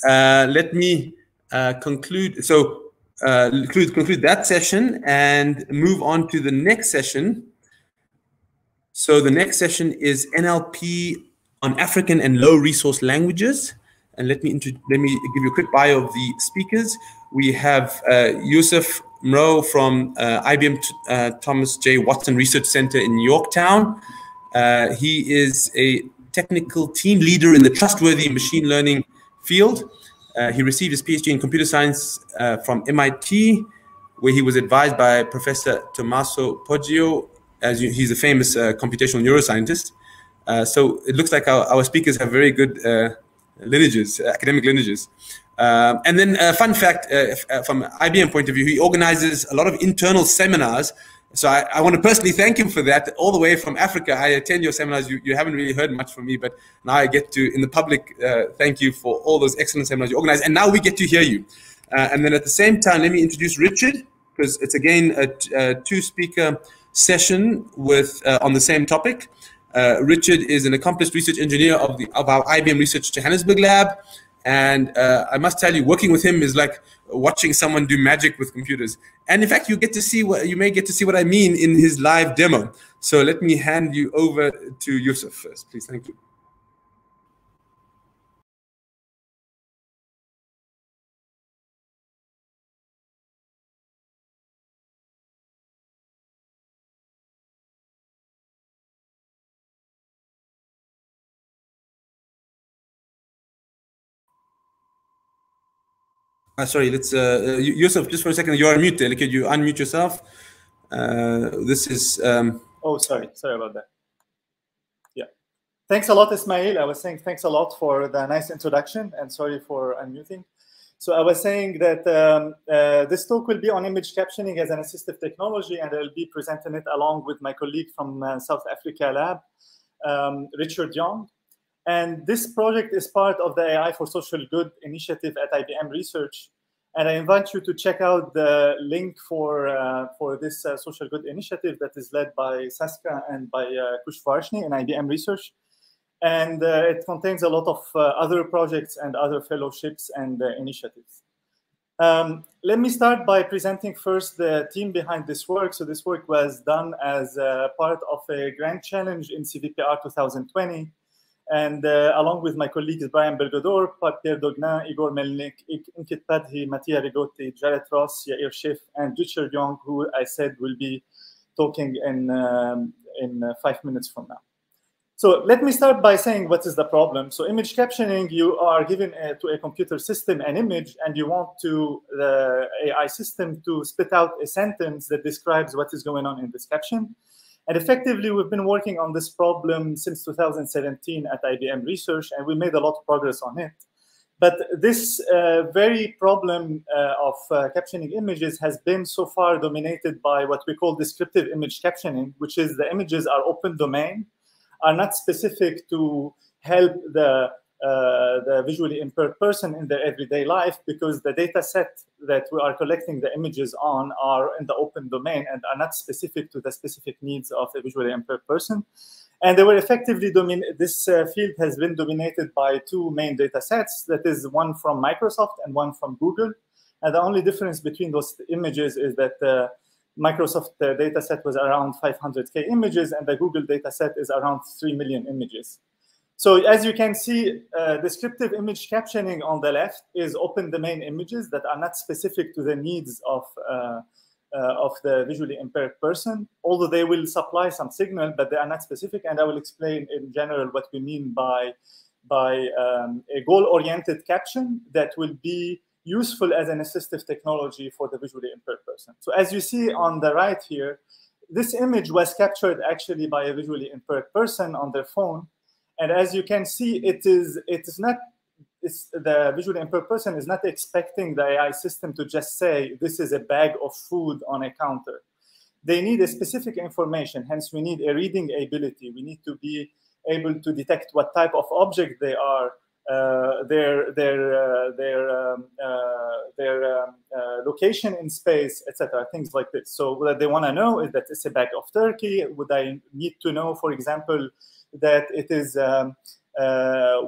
let me conclude. So conclude that session and move on to the next session. So the next session is NLP on African and low resource languages. And let me give you a quick bio of the speakers. We have Yusuf Mro from IBM Thomas J. Watson Research Center in Yorktown. He is a technical team leader in the trustworthy machine learning field. He received his PhD in computer science from MIT, where he was advised by Professor Tommaso Poggio, as he's a famous computational neuroscientist. So it looks like our speakers have very good lineages, academic lineages. And then a fun fact from IBM point of view, he organizes a lot of internal seminars. So I want to personally thank him for that. All the way from Africa, I attend your seminars. You haven't really heard much from me, but now I get to, in the public, thank you for all those excellent seminars you organize. And now we get to hear you. And then at the same time, let me introduce Richard, because it's again a two-speaker session with on the same topic. Richard is an accomplished research engineer of our IBM Research Johannesburg lab. And I must tell you, working with him is like watching someone do magic with computers. And in fact, you may get to see what I mean in his live demo. So let me hand you over to Yusuf first, please. Thank you. Sorry, let's Yusuf, just for a second, you're on mute. Could you unmute yourself? This is oh, sorry about that. Yeah, thanks a lot, Ismail. I was saying thanks a lot for the nice introduction, and sorry for unmuting. So I was saying that this talk will be on image captioning as an assistive technology, and I will be presenting it along with my colleague from South Africa lab, Richard Young. And this project is part of the AI for Social Good initiative at IBM Research. And I invite you to check out the link for this Social Good initiative that is led by Saska and by Kush Varshni in IBM Research. And it contains a lot of other projects and other fellowships and initiatives. Let me start by presenting first the team behind this work. So this work was done as part of a grand challenge in CVPR 2020. And along with my colleagues Brian Belgador, Pierre Dognan, Igor Melnik, Inkit Padhi, Mattia Rigotti, Jared Ross, Yair Schiff, and Richard Young, who I said will be talking in 5 minutes from now. So let me start by saying what is the problem. So image captioning, you are given to a computer system an image, and you want the AI system to spit out a sentence that describes what is going on in this caption. And effectively, we've been working on this problem since 2017 at IBM Research, and we made a lot of progress on it. But this very problem of captioning images has been so far dominated by what we call descriptive image captioning, which is the images are open domain, are not specific to help the visually impaired person in their everyday life, because the data set that we are collecting the images on are in the open domain and are not specific to the specific needs of a visually impaired person. And they were effectively this field has been dominated by two main data sets. That is one from Microsoft and one from Google. And the only difference between those images is that the Microsoft data set was around 500K images, and the Google data set is around 3 million images. So as you can see, descriptive image captioning on the left is open domain images that are not specific to the needs of the visually impaired person, although they will supply some signal, but they are not specific. And I will explain in general what we mean by a goal-oriented caption that will be useful as an assistive technology for the visually impaired person. So as you see on the right here, this image was captured actually by a visually impaired person on their phone. And as you can see, the visually impaired person is not expecting the AI system to just say, this is a bag of food on a counter. They need a specific information. Hence, we need a reading ability. We need to be able to detect what type of object they are, their location in space, etc. Things like this. So what they want to know is that it's a bag of turkey. Would I need to know, for example, that it is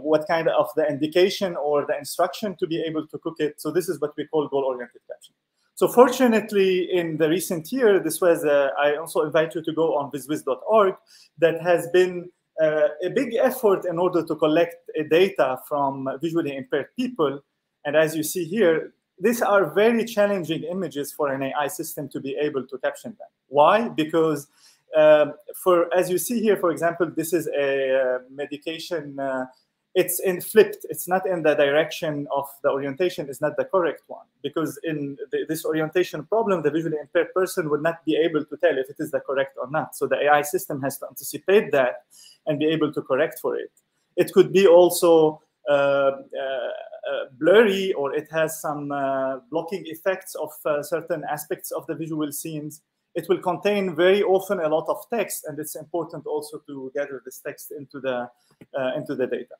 what kind of the indication or the instruction to be able to cook it. So this is what we call goal-oriented captioning. So fortunately, in the recent year, this was, I also invite you to go on visviz.org, that has been a big effort in order to collect data from visually impaired people. And as you see here, these are very challenging images for an AI system to be able to caption them. Why? Because as you see here, for example, this is a medication. It's in flipped. It's not in the direction of the orientation. Is not the correct one, because in this orientation problem, the visually impaired person would not be able to tell if it is the correct or not. So the AI system has to anticipate that and be able to correct for it. It could be also blurry, or it has some blocking effects of certain aspects of the visual scenes. It will contain very often a lot of text, and it's important also to gather this text into the data.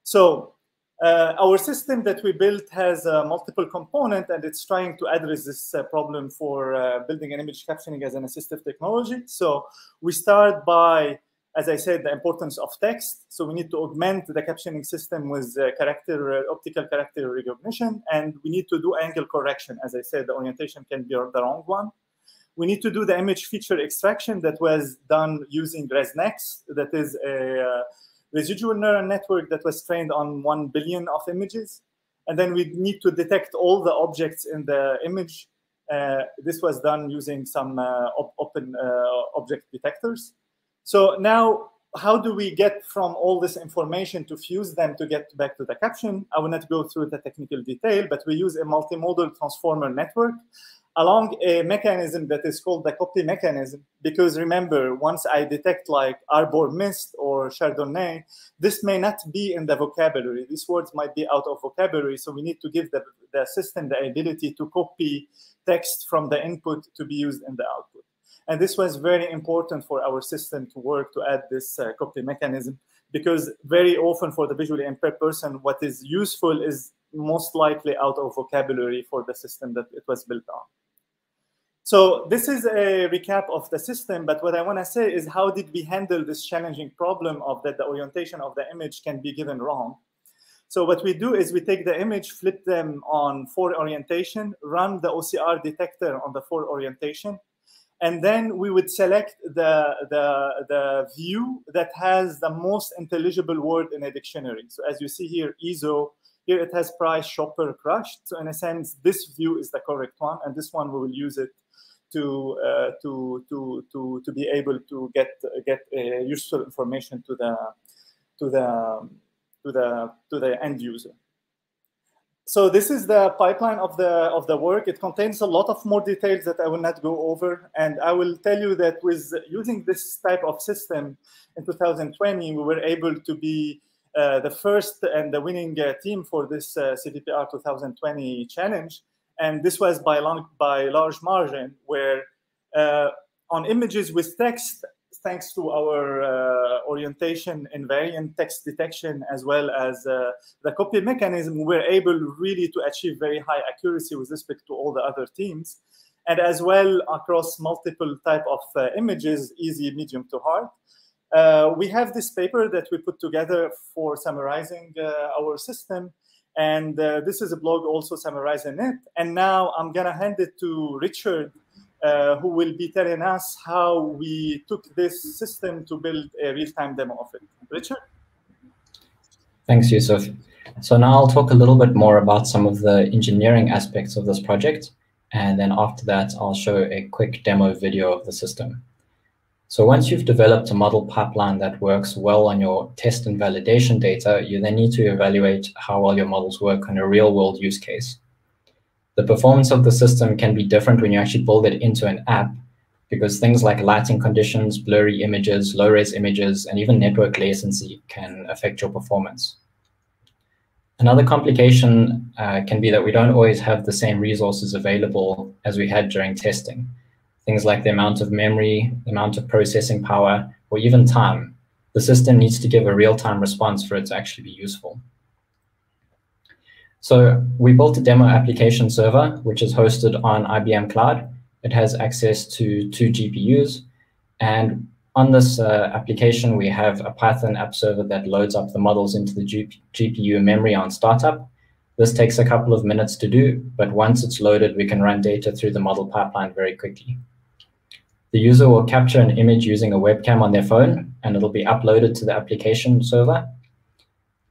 So our system that we built has multiple components, and it's trying to address this problem for building an image captioning as an assistive technology. So we start by, as I said, the importance of text. So we need to augment the captioning system with optical character recognition, and we need to do angle correction. As I said, the orientation can be the wrong one. We need to do the image feature extraction that was done using ResNext. That is a residual neural network that was trained on 1 billion of images. And then we need to detect all the objects in the image. This was done using some open object detectors. So now, how do we get from all this information to fuse them to get back to the caption? I will not go through the technical detail, but we use a multimodal transformer network along a mechanism that is called the copy mechanism. Because remember, once I detect like Arbor Mist or Chardonnay, this may not be in the vocabulary. These words might be out of vocabulary. So we need to give the system the ability to copy text from the input to be used in the output. And this was very important for our system to work to add this copy mechanism, because very often for the visually impaired person, what is useful is most likely out of vocabulary for the system that it was built on. So this is a recap of the system, but what I want to say is, how did we handle this challenging problem of that the orientation of the image can be given wrong? So what we do is we take the image, flip them on 4 orientation, run the OCR detector on the 4 orientation, and then we would select the view that has the most intelligible word in a dictionary. So as you see here, EZO, here it has price, shopper, crushed. So in a sense, this view is the correct one, and this one we will use it to be able to get useful information to the end user. So this is the pipeline of the work. It contains a lot of more details that I will not go over, and I will tell you that with using this type of system in 2020, we were able to be the first and the winning team for this CVPR 2020 challenge. And this was by large margin, where on images with text, thanks to our orientation invariant text detection, as well as the copy mechanism, we're able really to achieve very high accuracy with respect to all the other teams. And as well across multiple type of images, easy, medium to hard. We have this paper that we put together for summarizing our system. And this is a blog also summarizing it. And now I'm going to hand it to Richard, who will be telling us how we took this system to build a real-time demo of it. Richard? Thanks, Yusuf. So now I'll talk a little bit more about some of the engineering aspects of this project. And then after that, I'll show a quick demo video of the system. So once you've developed a model pipeline that works well on your test and validation data, you then need to evaluate how well your models work on a real-world use case. The performance of the system can be different when you actually build it into an app, because things like lighting conditions, blurry images, low-res images, and even network latency can affect your performance. Another complication can be that we don't always have the same resources available as we had during testing. Things like the amount of memory, the amount of processing power, or even time. The system needs to give a real-time response for it to actually be useful. So we built a demo application server, which is hosted on IBM Cloud. It has access to 2 GPUs. And on this application, we have a Python app server that loads up the models into the GPU memory on startup. This takes a couple of minutes to do, but once it's loaded, we can run data through the model pipeline very quickly. The user will capture an image using a webcam on their phone, and it'll be uploaded to the application server.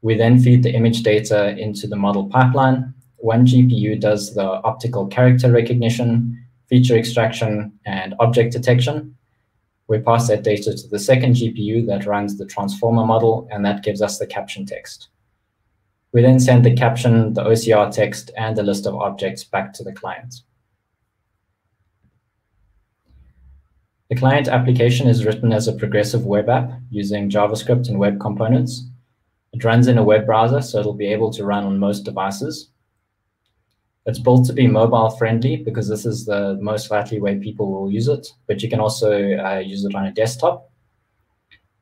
We then feed the image data into the model pipeline. One GPU does the optical character recognition, feature extraction, and object detection. We pass that data to the second GPU that runs the transformer model, and that gives us the caption text. We then send the caption, the OCR text, and the list of objects back to the client. The client application is written as a progressive web app using JavaScript and web components. It runs in a web browser, so it'll be able to run on most devices. It's built to be mobile friendly because this is the most likely way people will use it, but you can also use it on a desktop.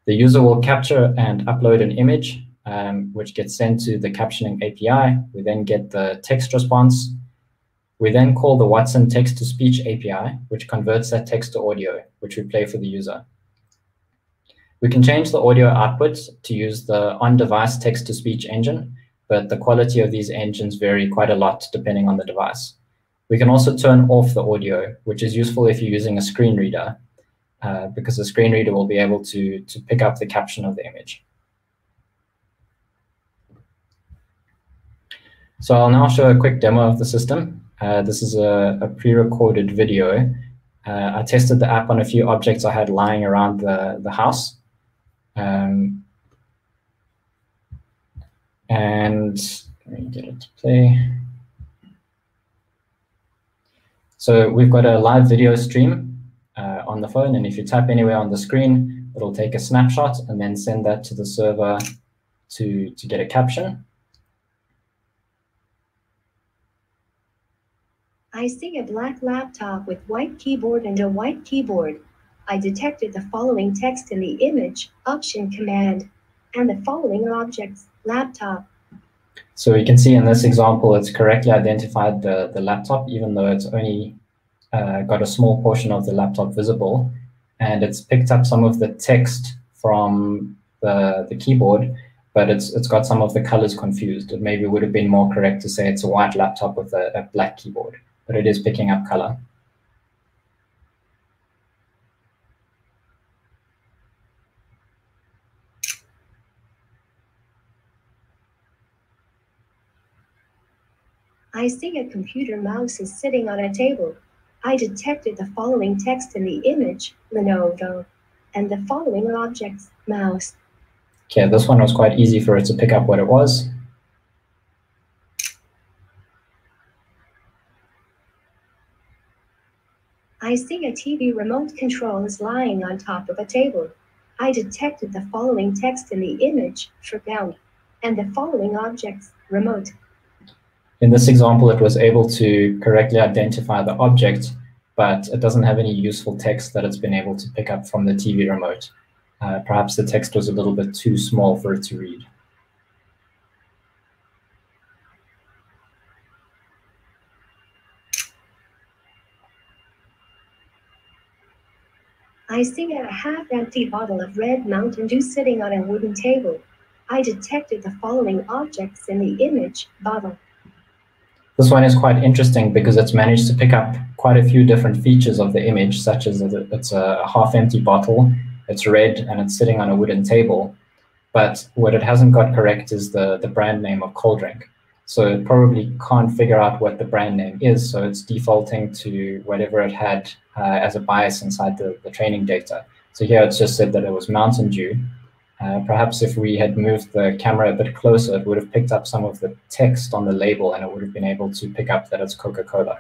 The user will capture and upload an image, which gets sent to the captioning API. We then get the text response. We then call the Watson text-to-speech API, which converts that text to audio, which we play for the user. We can change the audio output to use the on-device text-to-speech engine, but the quality of these engines vary quite a lot depending on the device. We can also turn off the audio, which is useful if you're using a screen reader, because the screen reader will be able to pick up the caption of the image. So I'll now show a quick demo of the system. This is a pre-recorded video. I tested the app on a few objects I had lying around the house. And let me get it to play. So we've got a live video stream on the phone, and if you tap anywhere on the screen, it'll take a snapshot and then send that to the server to get a caption. I see a black laptop with white keyboard and a white keyboard. I detected the following text in the image, option command, and the following objects, laptop. So you can see in this example, it's correctly identified the laptop, even though it's only got a small portion of the laptop visible. And it's picked up some of the text from the keyboard, but it's got some of the colors confused. It maybe would have been more correct to say it's a white laptop with a black keyboard, but it is picking up color. I see a computer mouse is sitting on a table. I detected the following text in the image, Lenovo, and the following objects, mouse. Okay, this one was quite easy for it to pick up what it was. I see a TV remote control is lying on top of a table. I detected the following text in the image, forgotten. and the following objects, remote. In this example, it was able to correctly identify the object, but it doesn't have any useful text that it's been able to pick up from the TV remote. Perhaps the text was a little bit too small for it to read. I see a half-empty bottle of red Mountain Dew sitting on a wooden table. I detected the following objects in the image, bottle. This one is quite interesting because it's managed to pick up quite a few different features of the image, such as that it's a half-empty bottle, it's red, and it's sitting on a wooden table. But what it hasn't got correct is the brand name of cold drink. So it probably can't figure out what the brand name is, so it's defaulting to whatever it had as a bias inside the training data. So here it's just said that it was Mountain Dew. Perhaps if we had moved the camera a bit closer, it would have picked up some of the text on the label, and it would have been able to pick up that it's Coca-Cola.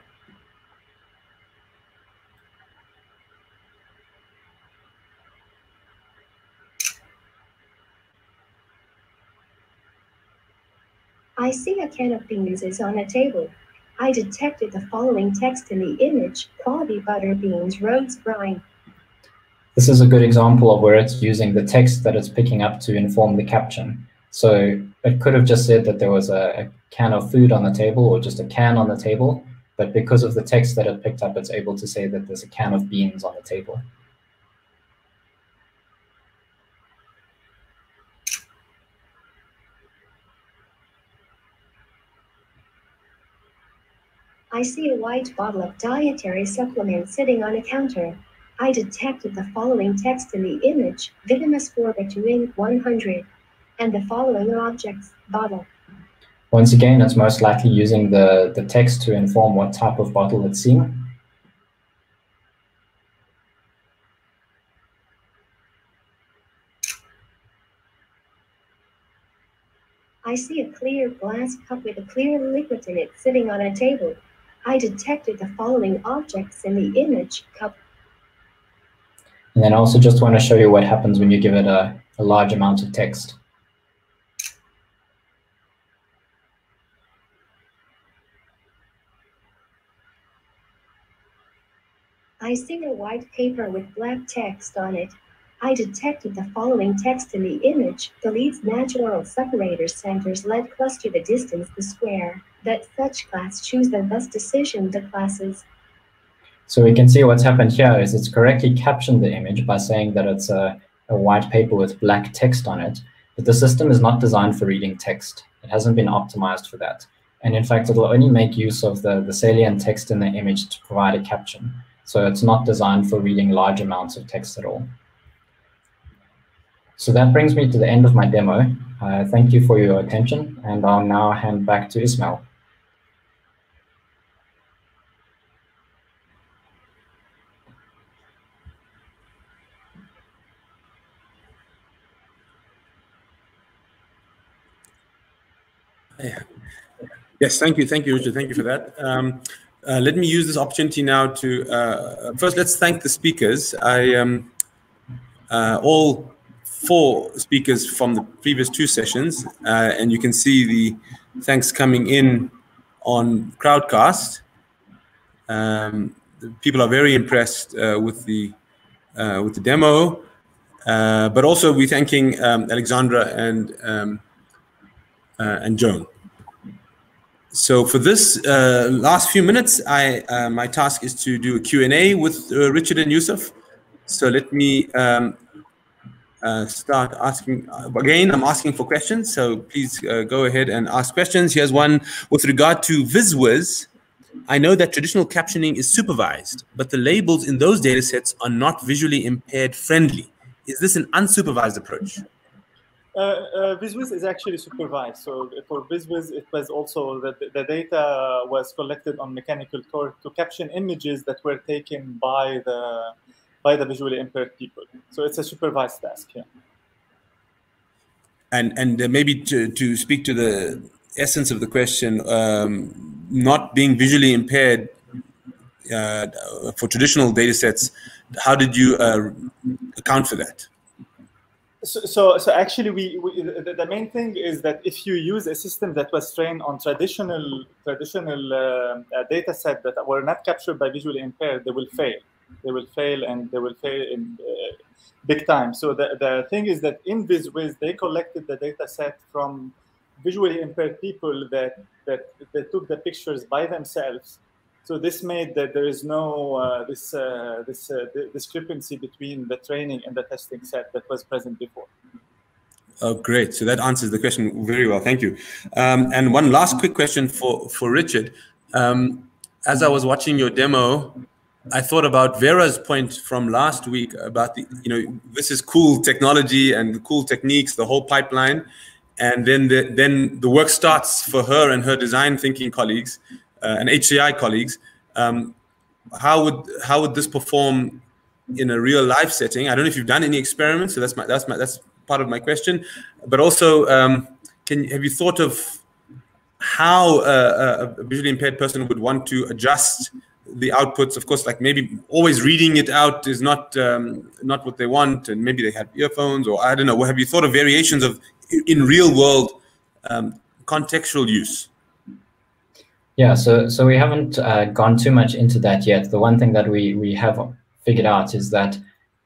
I see a can of beans is on a table. I detected the following text in the image, quality butter beans, Rhodes brine. This is a good example of where it's using the text that it's picking up to inform the caption. So it could have just said that there was a can of food on the table or just a can on the table, but because of the text that it picked up, it's able to say that there's a can of beans on the table. I see a white bottle of dietary supplement sitting on a counter. I detected the following text in the image, Vitamus Fortitude 100, and the following objects, bottle. Once again, it's most likely using the text to inform what type of bottle it's seeing. I see a clear glass cup with a clear liquid in it sitting on a table. I detected the following objects in the image, cup. And then I also just want to show you what happens when you give it a large amount of text. I see a white paper with black text on it. I detected the following text in the image, the leads natural separator centers let cluster the distance the square, that such class choose the best decision the classes. So we can see what's happened here is it's correctly captioned the image by saying that it's a white paper with black text on it, but the system is not designed for reading text. It hasn't been optimized for that. And in fact, it'll only make use of the salient text in the image to provide a caption. So it's not designed for reading large amounts of text at all. So that brings me to the end of my demo. Thank you for your attention, and I'll now hand back to Ismail. Yes, thank you, Richard. Thank you for that. Let me use this opportunity now to first let's thank the speakers. All 4 speakers from the previous 2 sessions, and you can see the thanks coming in on Crowdcast. People are very impressed with the demo, but also we're thanking Alexandra and Joan. So for this last few minutes, my task is to do a Q&A with Richard and Yusuf. So let me start asking. Again, I'm asking for questions, so please go ahead and ask questions. Here's one with regard to VisWiz. I know that traditional captioning is supervised, but the labels in those datasets are not visually impaired friendly. Is this an unsupervised approach? VisWiz is actually supervised. So for VisWiz, it was also the data was collected on mechanical torque to caption images that were taken by the visually impaired people. So it's a supervised task. Yeah. And maybe to speak to the essence of the question, not being visually impaired for traditional data sets, how did you account for that? So actually, the main thing is that if you use a system that was trained on traditional data set that were not captured by visually impaired, they will fail. They will fail, and they will fail in big time. So the thing is that in VisWiz, they collected the data set from visually impaired people that took the pictures by themselves. So this made that there is no this discrepancy between the training and the testing set that was present before. Oh, great. So that answers the question very well. Thank you. And one last quick question for Richard. As I was watching your demo, I thought about Vera's point from last week about this is cool technology and cool techniques, the whole pipeline. And then the work starts for her and her design thinking colleagues and HCI colleagues. How would this perform in a real life setting? I don't know if you've done any experiments, so that's part of my question. But also, have you thought of how a visually impaired person would want to adjust the outputs? Of course, like maybe always reading it out is not what they want, and maybe they have earphones, or I don't know. Have you thought of variations of in real world contextual use? Yeah, so we haven't gone too much into that yet. The one thing that we have figured out is that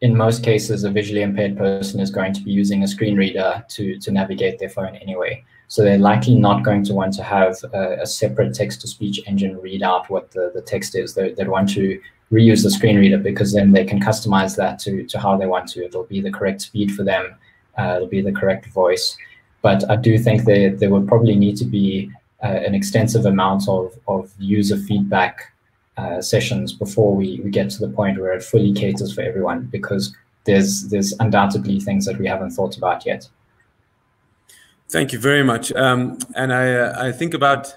in most cases, a visually impaired person is going to be using a screen reader to navigate their phone anyway. So they're likely not going to want to have a separate text-to-speech engine read out what the text is. They'd want to reuse the screen reader, because then they can customize that to how they want to. It'll be the correct speed for them. It'll be the correct voice. But I do think there would probably need to be an extensive amount of user feedback sessions before we get to the point where it fully caters for everyone, because there's undoubtedly things that we haven't thought about yet. Thank you very much. And I think about,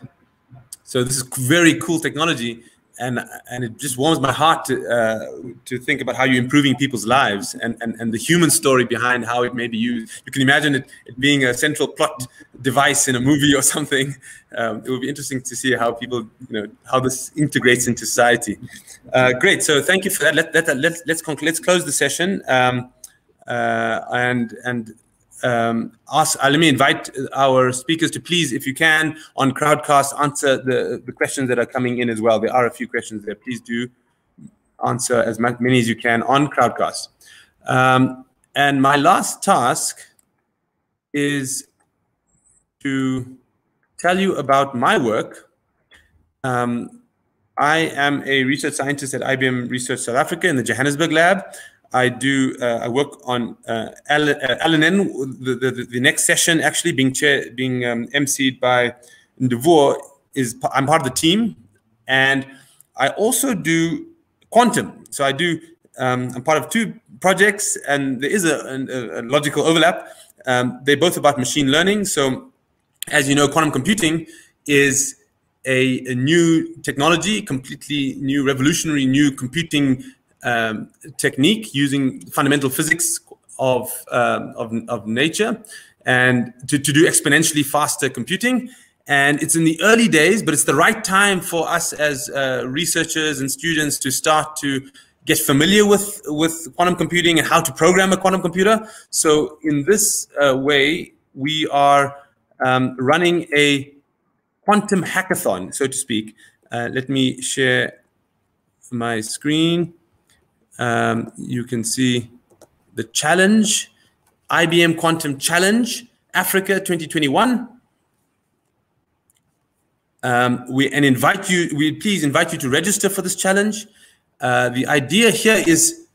so this is very cool technology, and it just warms my heart to think about how you're improving people's lives and the human story behind how it may be used. You can imagine it being a central plot device in a movie or something. It will be interesting to see how people, how this integrates into society. Great. So thank you for that. Let's close the session let me invite our speakers to please, if you can, on Crowdcast, answer the questions that are coming in as well. There are a few questions there. Please do answer as many as you can on Crowdcast. And my last task is to tell you about my work. I am a research scientist at IBM Research South Africa in the Johannesburg lab. I work on LNN. The next session actually being emceed by Ndivor I'm part of the team, and I also do quantum. So I'm part of two projects, and there is a logical overlap. They're both about machine learning. So as you know, quantum computing is a new technology, completely new, revolutionary new computing technique using fundamental physics of nature, and to do exponentially faster computing. And it's in the early days, but it's the right time for us as researchers and students to start to get familiar with quantum computing and how to program a quantum computer. So in this way, we are running a quantum hackathon, so to speak. Let me share my screen. You can see the challenge, IBM Quantum Challenge Africa 2021. We please invite you to register for this challenge. The idea here is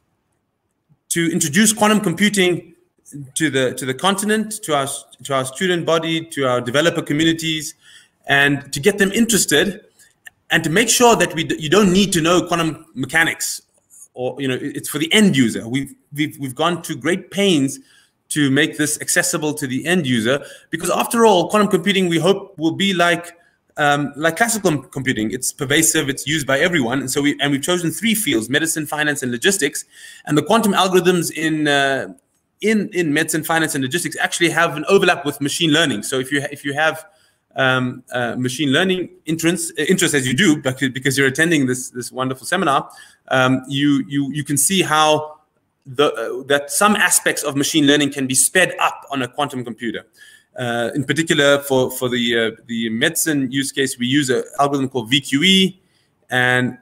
to introduce quantum computing to the continent, to our student body, to our developer communities, and to get them interested, and to make sure that you don't need to know quantum mechanics, or it's for the end user. We've gone to great pains to make this accessible to the end user, because after all, quantum computing, we hope, will be like classical computing. It's pervasive, it's used by everyone, and so we've chosen three fields: medicine, finance, and logistics. And the quantum algorithms in medicine, finance, and logistics actually have an overlap with machine learning. So if you have machine learning interest as you do, because you're attending this wonderful seminar, you can see how that some aspects of machine learning can be sped up on a quantum computer. In particular, for the medicine use case, we use an algorithm called VQE, and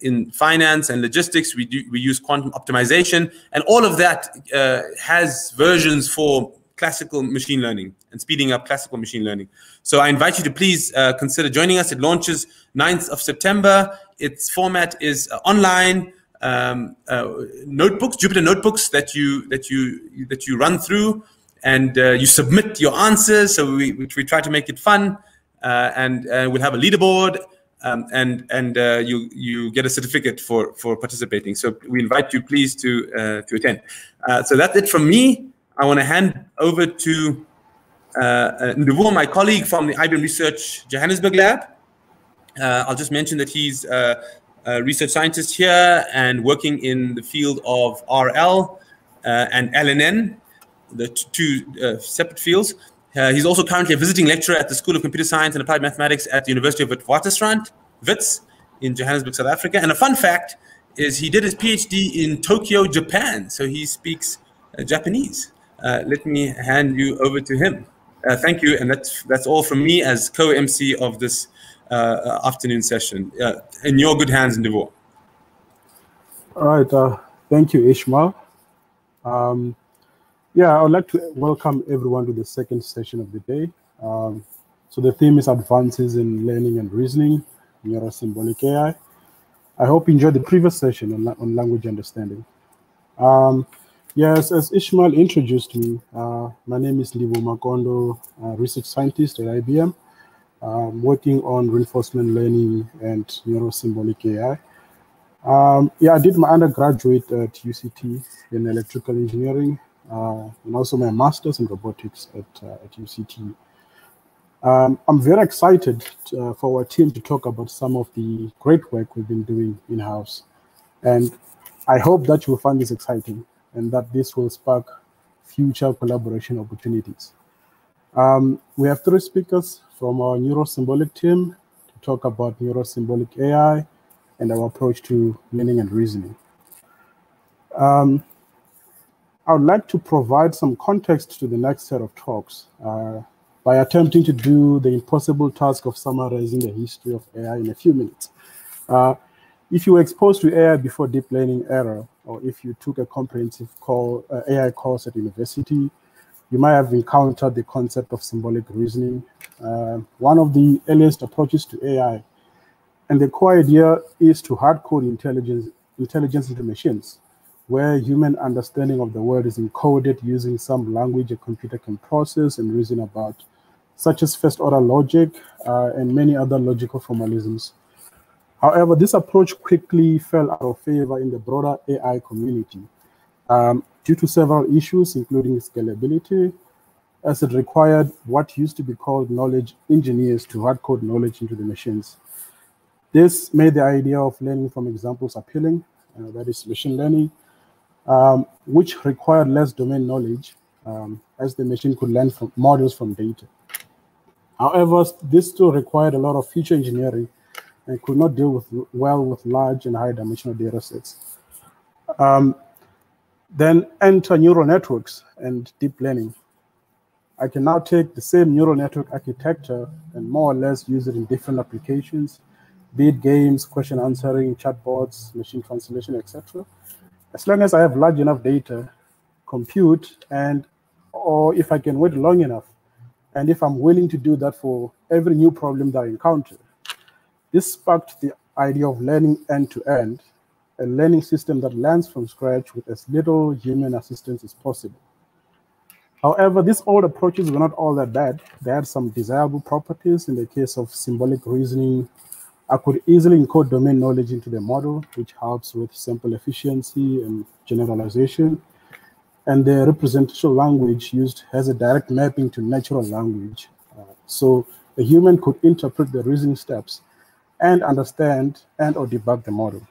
in finance and logistics, we use quantum optimization, and all of that has versions for classical machine learning and speeding up classical machine learning. So I invite you to please consider joining us. It launches 9th of September. Its format is online. Notebooks, Jupyter notebooks that you run through, and you submit your answers. So we try to make it fun, and we'll have a leaderboard, and you get a certificate for participating. So we invite you please to attend. So that's it from me. I want to hand over to Ndivor, my colleague from the IBM Research Johannesburg lab. I'll just mention that he's a research scientist here and working in the field of RL and LNN, the two separate fields. He's also currently a visiting lecturer at the School of Computer Science and Applied Mathematics at the University of Witwatersrand, Wits, in Johannesburg, South Africa. And a fun fact is he did his PhD in Tokyo, Japan, so he speaks Japanese. Let me hand you over to him. Thank you, and that's all from me as co-MC of this afternoon session. In your good hands, Ndivor. All right, thank you, Ishmael. Yeah, I would like to welcome everyone to the second session of the day. So the theme is Advances in Learning and Reasoning, Symbolic Ai. I hope you enjoyed the previous session on language understanding. Yes, as Ishmael introduced me, my name is Livo Makondo, research scientist at IBM, working on reinforcement learning and symbolic AI. Yeah, I did my undergraduate at UCT in electrical engineering, and also my master's in robotics at UCT. I'm very excited for our team to talk about some of the great work we've been doing in-house. And I hope that you'll find this exciting and that this will spark future collaboration opportunities. We have 3 speakers from our neurosymbolic team to talk about neurosymbolic AI and our approach to learning and reasoning. I would like to provide some context to the next set of talks by attempting to do the impossible task of summarizing the history of AI in a few minutes. If you were exposed to AI before deep learning era, or if you took a comprehensive AI course at university, you might have encountered the concept of symbolic reasoning, one of the earliest approaches to AI. And the core idea is to hard code intelligence into machines, where human understanding of the world is encoded using some language a computer can process and reason about, such as first-order logic and many other logical formalisms. However, this approach quickly fell out of favor in the broader AI community due to several issues, including scalability, as it required what used to be called knowledge engineers to hard code knowledge into the machines. This made the idea of learning from examples appealing, that is machine learning, which required less domain knowledge as the machine could learn from models from data. However, this still required a lot of feature engineering and could not deal well with large and high-dimensional data sets. Then enter neural networks and deep learning. I can now take the same neural network architecture and more or less use it in different applications, be it games, question answering, chatbots, machine translation, etc. As long as I have large enough data, compute, or if I can wait long enough, and if I'm willing to do that for every new problem that I encounter. This sparked the idea of learning end-to-end, a learning system that learns from scratch with as little human assistance as possible. However, these old approaches were not all that bad. They had some desirable properties. In the case of symbolic reasoning, I could easily encode domain knowledge into the model, which helps with sample efficiency and generalization. And the representational language used has a direct mapping to natural language. So a human could interpret the reasoning steps and understand and/or debug the model.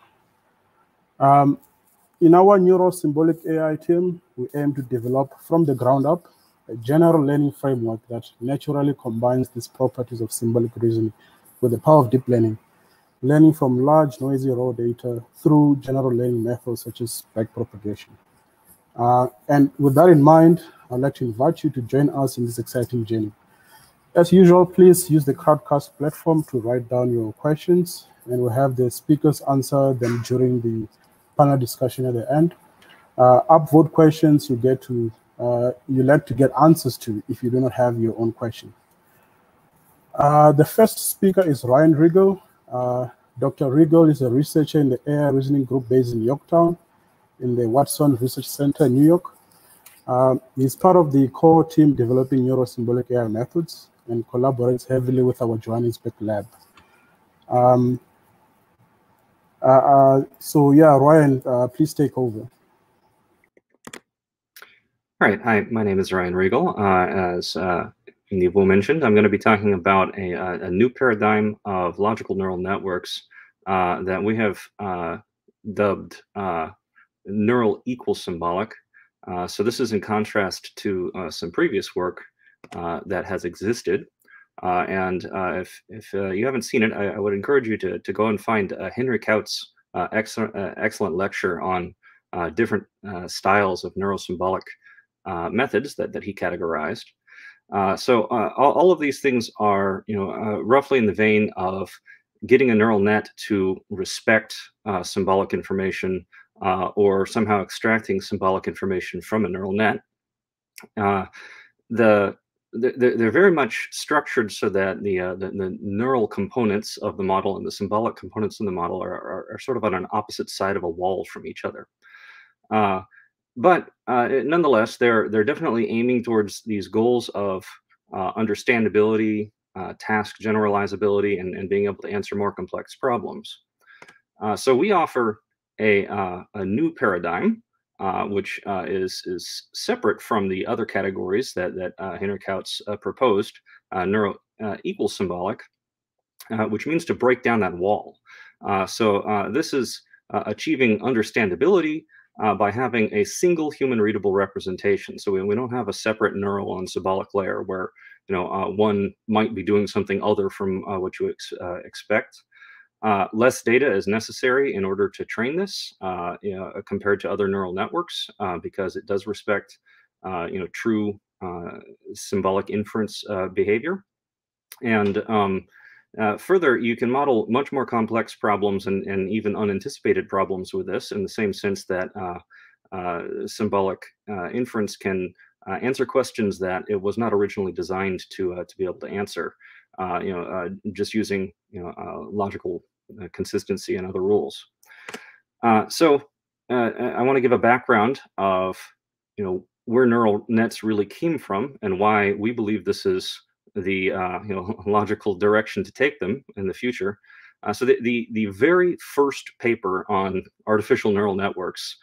In our neurosymbolic AI team, we aim to develop from the ground up a general learning framework that naturally combines these properties of symbolic reasoning with the power of deep learning, learning from large, noisy raw data through general learning methods such as backpropagation. And with that in mind, I'd like to invite you to join us in this exciting journey. As usual, please use the Crowdcast platform to write down your questions, and we'll have the speakers answer them during the panel discussion at the end. Upvote questions you like to get answers to if you do not have your own question. The first speaker is Ryan Riegel. Dr. Riegel is a researcher in the AI reasoning group based in Yorktown in the Watson Research Center in New York. He's part of the core team developing Symbolic AI methods and collaborates heavily with our Johannesburg lab. So yeah, Ryan, please take over. All right. Hi, my name is Ryan Riegel. As Nivo mentioned, I'm going to be talking about a new paradigm of logical neural networks that we have dubbed neural equal symbolic. So this is in contrast to some previous work that has existed. And if you haven't seen it, I would encourage you to go and find Henry Kaut's excellent lecture on different styles of neurosymbolic methods that he categorized. So all of these things are, roughly in the vein of getting a neural net to respect symbolic information or somehow extracting symbolic information from a neural net. They're very much structured so that the neural components of the model and the symbolic components of the model are sort of on an opposite side of a wall from each other. But nonetheless, they're definitely aiming towards these goals of understandability, task generalizability, and being able to answer more complex problems. So we offer a new paradigm, which is separate from the other categories that Henry Kautz proposed, neural equal symbolic, which means to break down that wall. So this is achieving understandability by having a single human readable representation. So we don't have a separate neural and symbolic layer where one might be doing something other from what you expect. Less data is necessary in order to train this, compared to other neural networks, because it does respect, true symbolic inference behavior. And further, you can model much more complex problems and even unanticipated problems with this, in the same sense that symbolic inference can answer questions that it was not originally designed to be able to answer, just using logical consistency and other rules. So I want to give a background of where neural nets really came from and why we believe this is the logical direction to take them in the future. So the very first paper on artificial neural networks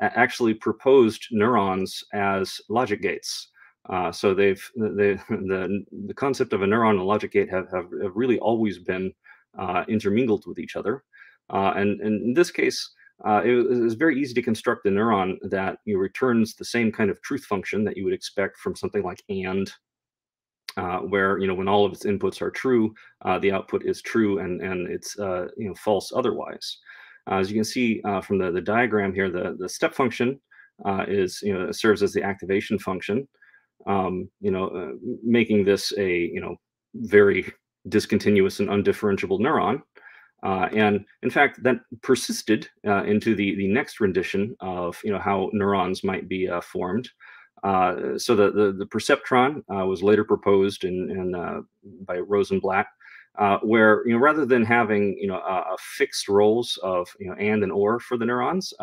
actually proposed neurons as logic gates. So the concept of a neuron and a logic gate have really always been intermingled with each other. And in this case, it was very easy to construct a neuron that returns the same kind of truth function that you would expect from something like AND, where when all of its inputs are true, the output is true, and it's false otherwise. As you can see from the diagram here, the step function serves as the activation function, making this a very discontinuous and undifferentiable neuron. And in fact, that persisted into the next rendition of how neurons might be formed. So the perceptron was later proposed by Rosenblatt, where rather than having a fixed roles of and or for the neurons,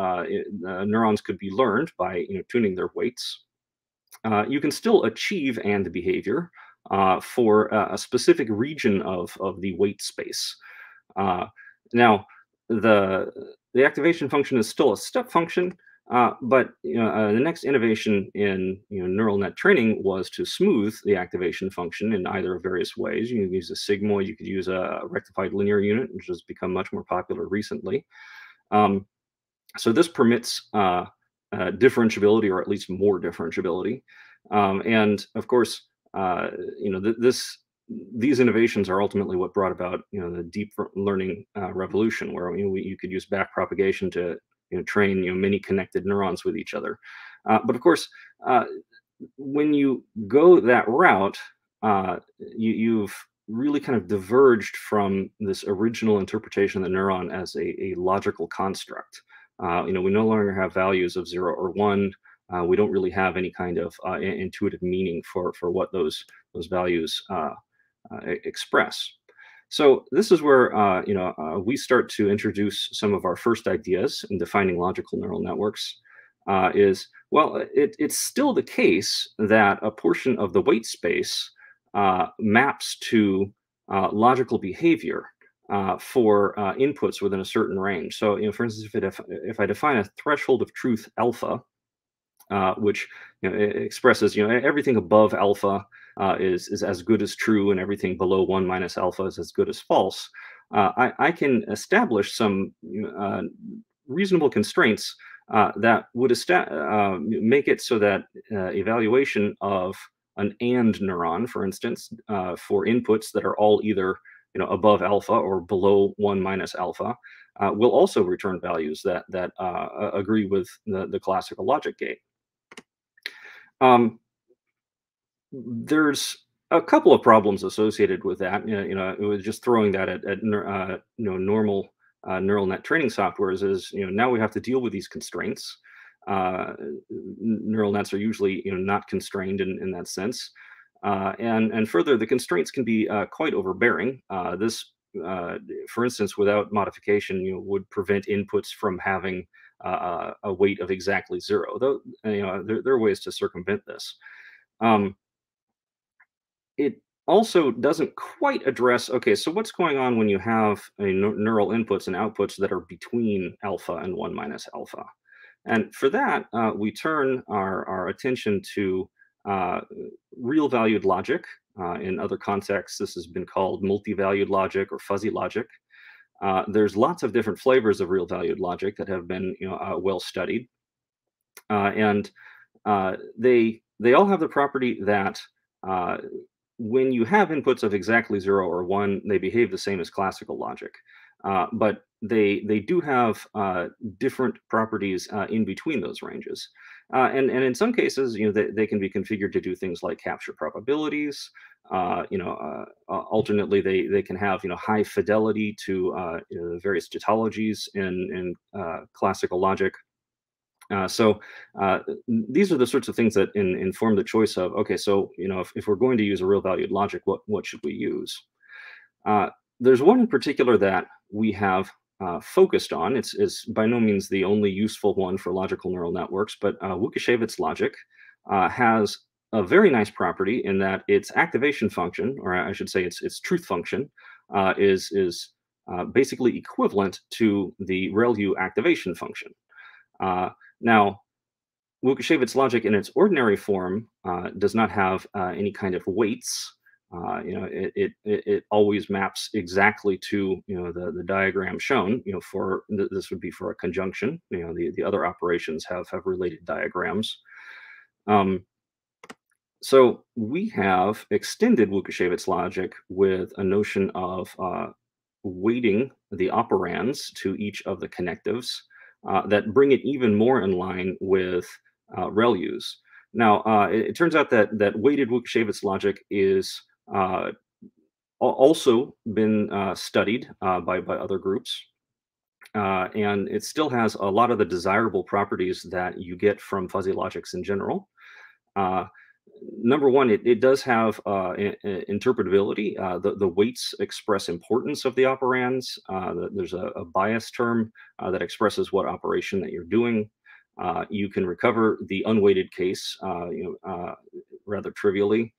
neurons could be learned by tuning their weights. You can still achieve and behavior for a specific region of the weight space. Now, the activation function is still a step function, but the next innovation in neural net training was to smooth the activation function in either of various ways. You can use a sigmoid, you could use a rectified linear unit, which has become much more popular recently. So this permits differentiability, or at least more differentiability. And of course, these innovations are ultimately what brought about the deep learning revolution, where you could use back propagation to train many connected neurons with each other. But of course, when you go that route, you've really kind of diverged from this original interpretation of the neuron as a logical construct. We no longer have values of 0 or 1. We don't really have any kind of intuitive meaning for what those values express. So this is where we start to introduce some of our first ideas in defining logical neural networks. It's still the case that a portion of the weight space maps to logical behavior for inputs within a certain range. So, for instance, if I define a threshold of truth alpha, which expresses everything above alpha is as good as true, and everything below 1 minus alpha is as good as false, I can establish some reasonable constraints that would make it so that evaluation of an AND neuron, for instance, for inputs that are all either above alpha or below 1 minus alpha, will also return values that agree with the classical logic gate. There's a couple of problems associated with that. It was just throwing that at normal neural net training softwares is now we have to deal with these constraints. Neural nets are usually not constrained in that sense, and further, the constraints can be quite overbearing. This, for instance, without modification, would prevent inputs from having a weight of exactly 0. Though there are ways to circumvent this. It also doesn't quite address, okay, so what's going on when you have neural inputs and outputs that are between alpha and 1 minus alpha? And for that, we turn our attention to real valued logic. In other contexts, this has been called multi-valued logic or fuzzy logic. There's lots of different flavors of real valued logic that have been well studied. And they all have the property that when you have inputs of exactly 0 or 1, they behave the same as classical logic. But they do have different properties in between those ranges. And in some cases, they can be configured to do things like capture probabilities. Alternately, they can have high fidelity to various tautologies in classical logic. So these are the sorts of things that inform the choice of, okay, so if we're going to use a real valued logic, what should we use? There's one in particular that we have focused on. It's by no means the only useful one for logical neural networks, but Łukasiewicz logic has a very nice property in that its activation function, or I should say its truth function, is basically equivalent to the ReLU activation function. Now, Łukasiewicz logic in its ordinary form does not have any kind of weights. It always maps exactly to the diagram shown. For this would be for a conjunction. The other operations have related diagrams. So we have extended Łukasiewicz logic with a notion of weighting the operands to each of the connectives that bring it even more in line with ReLUs. Now, it turns out that weighted Łukasiewicz logic is also been studied by other groups, and it still has a lot of the desirable properties that you get from fuzzy logics in general. Number one, it does have interpretability. The weights express importance of the operands. There's a bias term that expresses what operation that you're doing. You can recover the unweighted case rather trivially.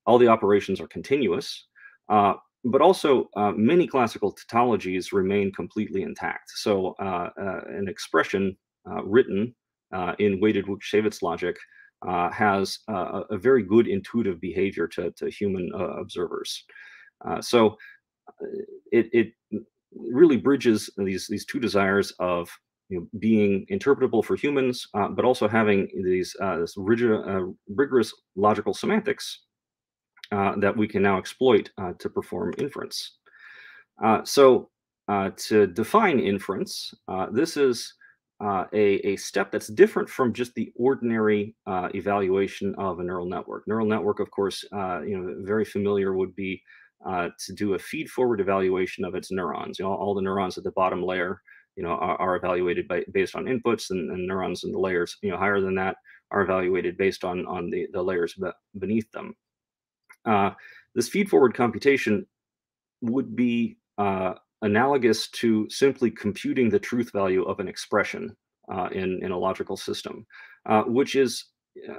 All the operations are continuous, but also many classical tautologies remain completely intact. So an expression written in weighted Łukasiewicz logic has a very good intuitive behavior to human observers. So it really bridges these two desires of being interpretable for humans, but also having this rigorous logical semantics that we can now exploit to perform inference. So to define inference, this is a step that's different from just the ordinary evaluation of a neural network. Neural network, of course, very familiar would be to do a feed-forward evaluation of its neurons. All the neurons at the bottom layer, are evaluated based on inputs, and neurons in the layers, higher than that, are evaluated based on the layers beneath them. This feed-forward computation would be analogous to simply computing the truth value of an expression in a logical system, which is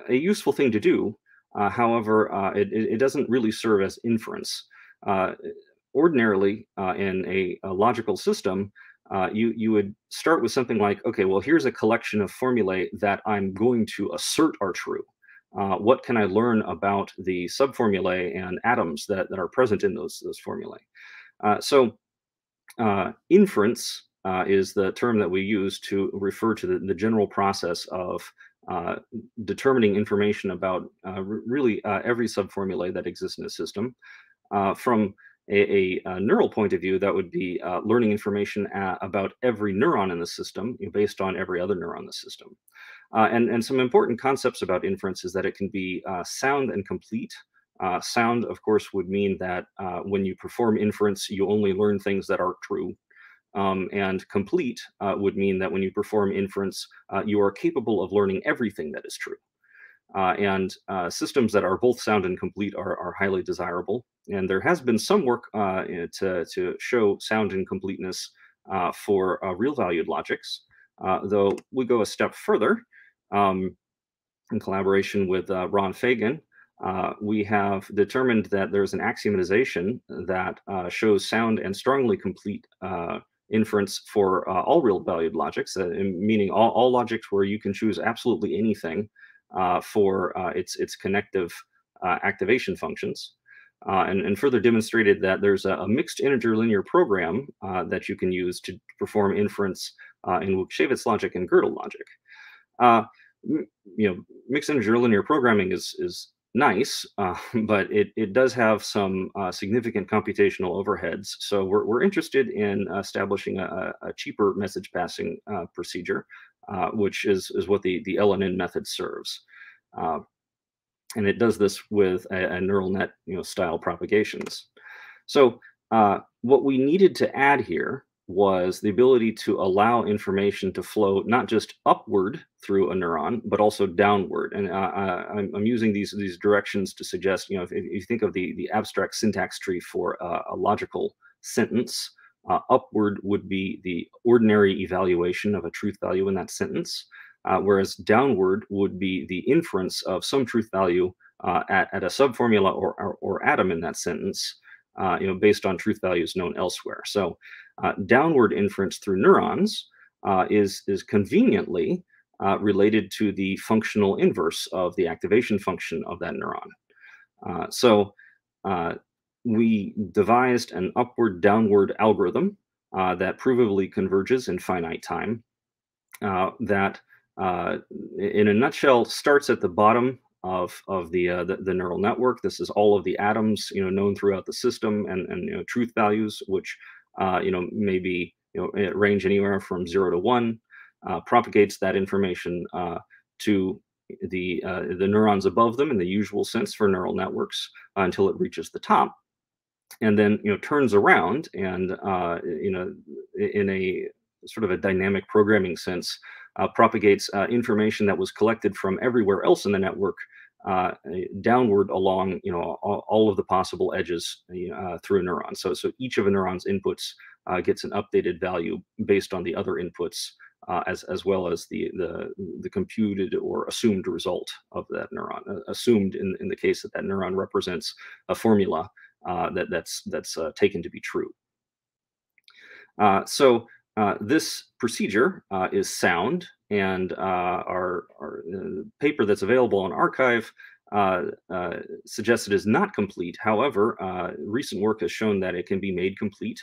a useful thing to do. However, it doesn't really serve as inference. Ordinarily, in a logical system, you would start with something like, okay, well, here's a collection of formulae that I'm going to assert are true. What can I learn about the subformulae and atoms that are present in those formulae? So inference is the term that we use to refer to the general process of determining information about really every subformulae that exists in a system. From a neural point of view, that would be learning information about every neuron in the system based on every other neuron in the system. And some important concepts about inference is that it can be sound and complete. Sound, of course, would mean that when you perform inference, you only learn things that are true. And complete would mean that when you perform inference, you are capable of learning everything that is true. And systems that are both sound and complete are highly desirable. And there has been some work to show sound and completeness for real-valued logics, though we go a step further. In collaboration with Ron Fagan, we have determined that there's an axiomatization that shows sound and strongly complete inference for all real-valued logics, meaning all logics where you can choose absolutely anything for its connective activation functions, and further demonstrated that there's a mixed integer linear program that you can use to perform inference in Lukashevitz logic and Gödel logic. Mixed integer linear programming is nice, but it does have some significant computational overheads. So we're interested in establishing a cheaper message passing procedure, which is what the LNN method serves. And it does this with a neural net style propagations. So what we needed to add here was the ability to allow information to flow not just upward through a neuron, but also downward. And I'm using these directions to suggest, if you think of the abstract syntax tree for a logical sentence, upward would be the ordinary evaluation of a truth value in that sentence, whereas downward would be the inference of some truth value at a subformula or atom in that sentence, based on truth values known elsewhere. So downward inference through neurons is conveniently related to the functional inverse of the activation function of that neuron. So we devised an upward-downward algorithm that provably converges in finite time, that in a nutshell starts at the bottom of the neural network. This is all of the atoms known throughout the system, and truth values, which maybe range anywhere from 0 to 1, propagates that information to the neurons above them in the usual sense for neural networks until it reaches the top, and then turns around and in a sort of a dynamic programming sense propagates information that was collected from everywhere else in the network downward along all of the possible edges through a neuron. So each of a neuron's inputs gets an updated value based on the other inputs, as well as the computed or assumed result of that neuron, assumed in the case that neuron represents a formula that's taken to be true. So this procedure is sound, and our paper that's available on arXiv suggests it is not complete. However, recent work has shown that it can be made complete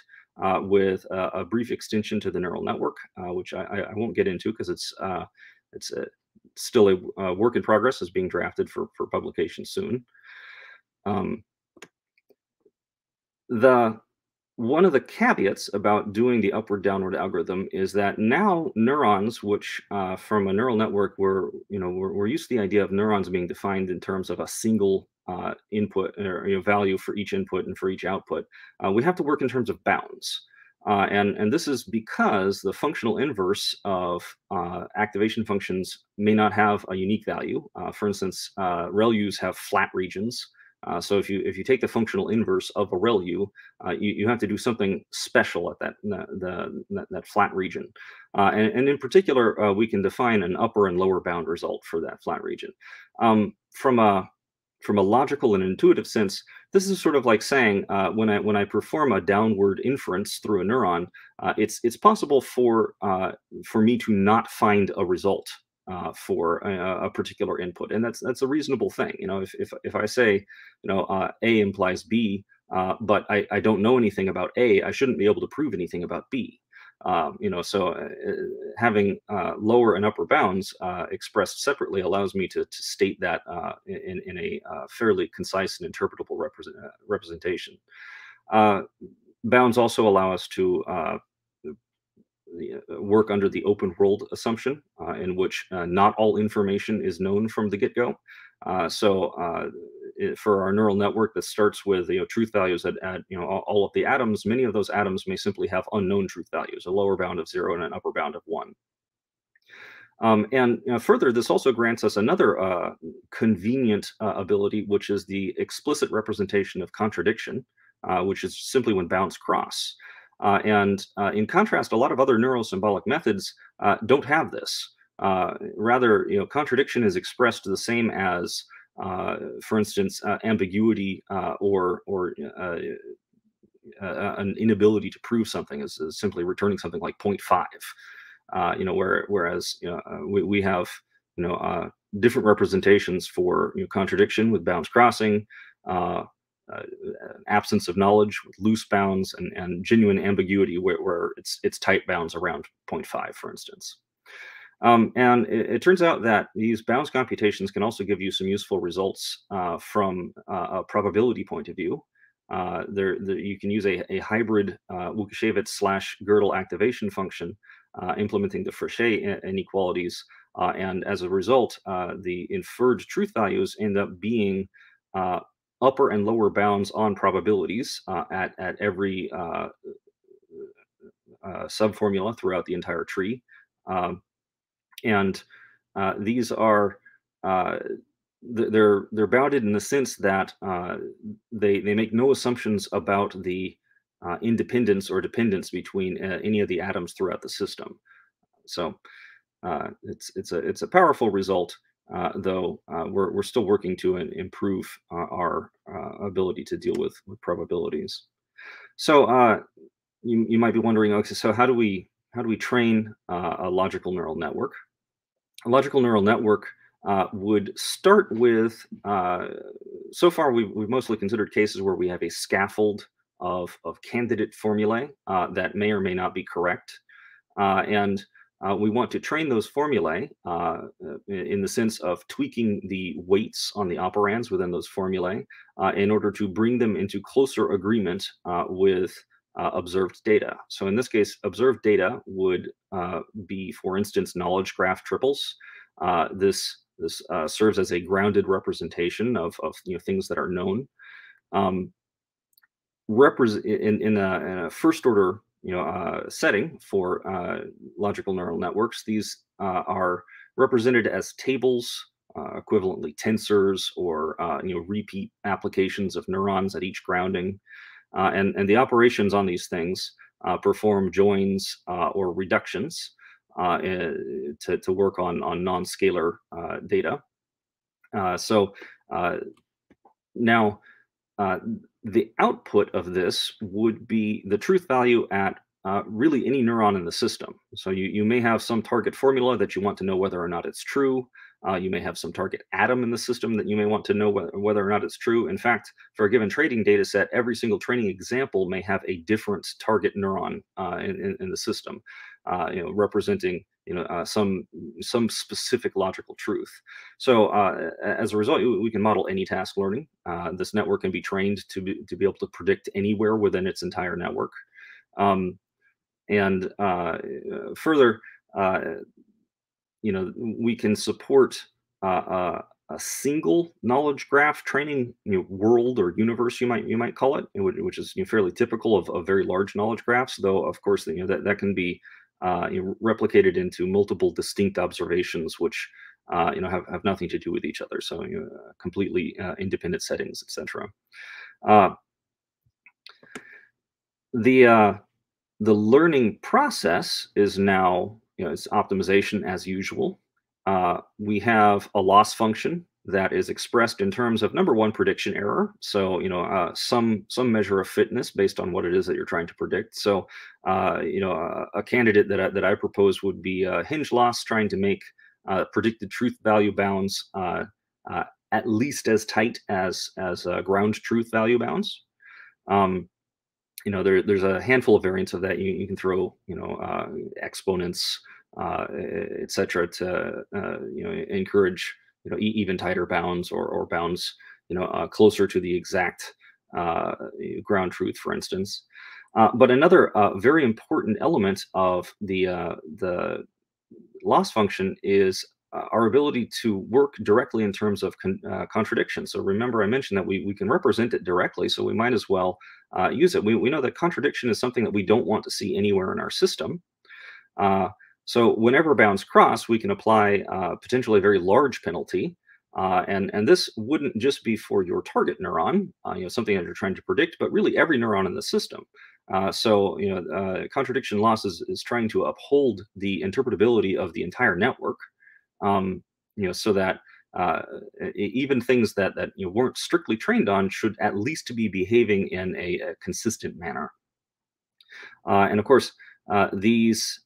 with a brief extension to the neural network, which I won't get into because it's still a work in progress, is being drafted for publication soon. one of the caveats about doing the upward-downward algorithm is that now neurons, which from a neural network, we're used to the idea of neurons being defined in terms of a single input or value for each input and for each output. We have to work in terms of bounds. And this is because the functional inverse of activation functions may not have a unique value. For instance, ReLUs have flat regions. So if you take the functional inverse of a ReLU, you have to do something special at that flat region. And in particular, we can define an upper and lower bound result for that flat region. From a logical and intuitive sense, this is sort of like saying when I perform a downward inference through a neuron, it's possible for me to not find a result for a particular input, and that's a reasonable thing. If I say A implies B, but I don't know anything about A, I shouldn't be able to prove anything about B. So having lower and upper bounds expressed separately allows me to state that in a fairly concise and interpretable representation. Bounds also allow us to work under the open world assumption, in which not all information is known from the get-go. For our neural network that starts with truth values at all of the atoms, many of those atoms may simply have unknown truth values, a lower bound of 0 and an upper bound of 1. Further, this also grants us another convenient ability, which is the explicit representation of contradiction, which is simply when bounds cross. In contrast, a lot of other neurosymbolic methods don't have this. Rather, contradiction is expressed the same as, for instance, ambiguity or an inability to prove something is simply returning something like 0.5. Whereas we have different representations for contradiction with bounds crossing, absence of knowledge with loose bounds, and genuine ambiguity where it's tight bounds around 0.5, for instance. And it turns out that these bounds computations can also give you some useful results from a probability point of view. You can use a hybrid Lukasiewicz/Gödel activation function implementing the Fréchet inequalities, and as a result, the inferred truth values end up being upper and lower bounds on probabilities at every subformula throughout the entire tree. These are they're bounded in the sense that they make no assumptions about the independence or dependence between any of the atoms throughout the system. So it's a powerful result, though we're still working to improve our ability to deal with probabilities. So you might be wondering, okay, so how do we train a logical neural network? A logical neural network would start with, so far we've mostly considered cases where we have a scaffold of candidate formulae that may or may not be correct. We want to train those formulae in the sense of tweaking the weights on the operands within those formulae in order to bring them into closer agreement with observed data. So in this case, observed data would be, for instance, knowledge graph triples. This serves as a grounded representation of things that are known. In a first order setting for logical neural networks, these are represented as tables, equivalently tensors, or repeat applications of neurons at each grounding. And the operations on these things perform joins or reductions to work on non-scalar data. Now the output of this would be the truth value at really any neuron in the system. So you may have some target formula that you want to know whether or not it's true. You may have some target atom in the system that you may want to know whether or not it's true. In fact, for a given training data set, every single training example may have a different target neuron in the system. representing some specific logical truth. So as a result, we can model any task learning. This network can be trained to be able to predict anywhere within its entire network. And further, we can support a single knowledge graph training world or universe, you might call it, which is fairly typical of very large knowledge graphs. Though of course that can be replicated into multiple distinct observations, which have nothing to do with each other. So completely independent settings, etc. The learning process is now it's optimization as usual. We have a loss function that is expressed in terms of, number one, prediction error. So some measure of fitness based on what it is that you're trying to predict. So a candidate that I propose would be hinge loss, trying to make predicted truth value bounds at least as tight as ground truth value bounds. There's a handful of variants of that. You can throw exponents, etc., to encourage even tighter bounds or bounds closer to the exact ground truth, for instance. But another very important element of the loss function is our ability to work directly in terms of contradiction. So remember, I mentioned that we can represent it directly, so we might as well use it. We know that contradiction is something that we don't want to see anywhere in our system. So whenever bounds cross, we can apply potentially a very large penalty. And this wouldn't just be for your target neuron, something that you're trying to predict, but really every neuron in the system. So contradiction loss is trying to uphold the interpretability of the entire network, so that even things that weren't strictly trained on should at least be behaving in a consistent manner. And of course, these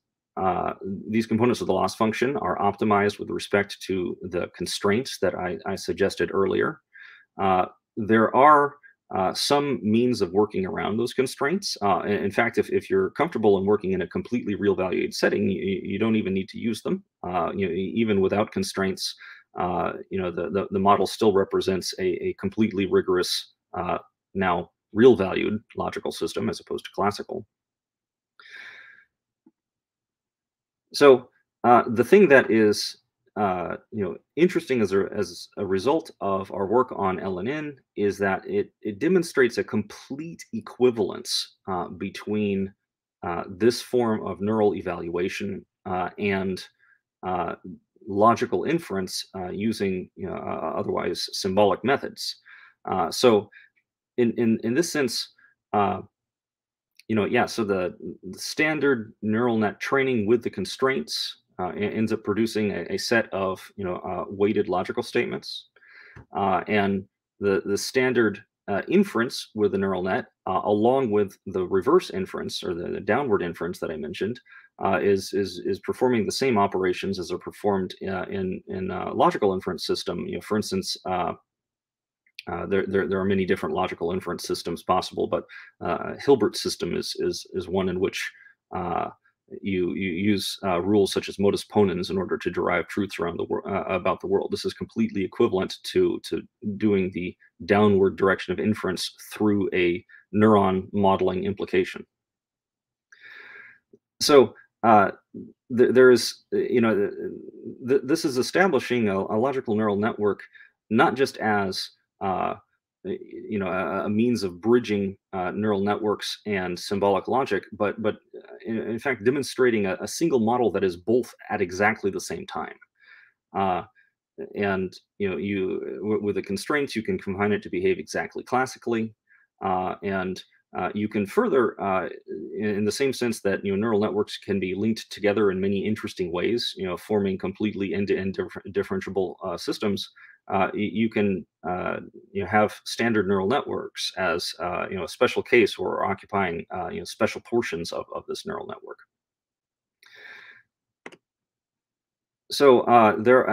components of the loss function are optimized with respect to the constraints that I suggested earlier. There are some means of working around those constraints. In fact, if you're comfortable in working in a completely real valued setting, you don't even need to use them. Even without constraints, the model still represents a completely rigorous, now real valued logical system as opposed to classical. So the thing that is interesting as a result of our work on LNN is that it demonstrates a complete equivalence between this form of neural evaluation and logical inference using otherwise symbolic methods. So in this sense, so the standard neural net training with the constraints ends up producing a set of weighted logical statements, and the standard inference with the neural net, along with the reverse inference or the downward inference that I mentioned, is performing the same operations as are performed in a logical inference system. For instance, there are many different logical inference systems possible, but Hilbert's system is one in which you use rules such as modus ponens in order to derive truths around about the world. This is completely equivalent to doing the downward direction of inference through a neuron modeling implication. So there is, this is establishing a logical neural network not just as a means of bridging neural networks and symbolic logic, but in fact demonstrating a single model that is both at exactly the same time. And with the constraints, you can combine it to behave exactly classically, and you can further, in the same sense that neural networks can be linked together in many interesting ways, forming completely end-to-end differentiable systems. You can have standard neural networks as a special case or occupying special portions of this neural network. So there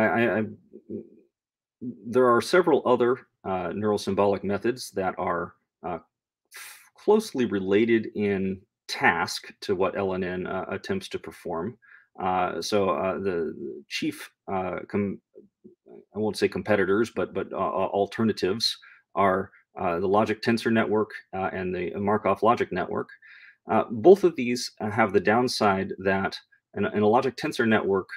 are several other neural symbolic methods that are closely related in task to what LNN attempts to perform. The chief, I won't say competitors, but alternatives are the logic tensor network and the Markov logic network. Both of these have the downside that in a logic tensor network,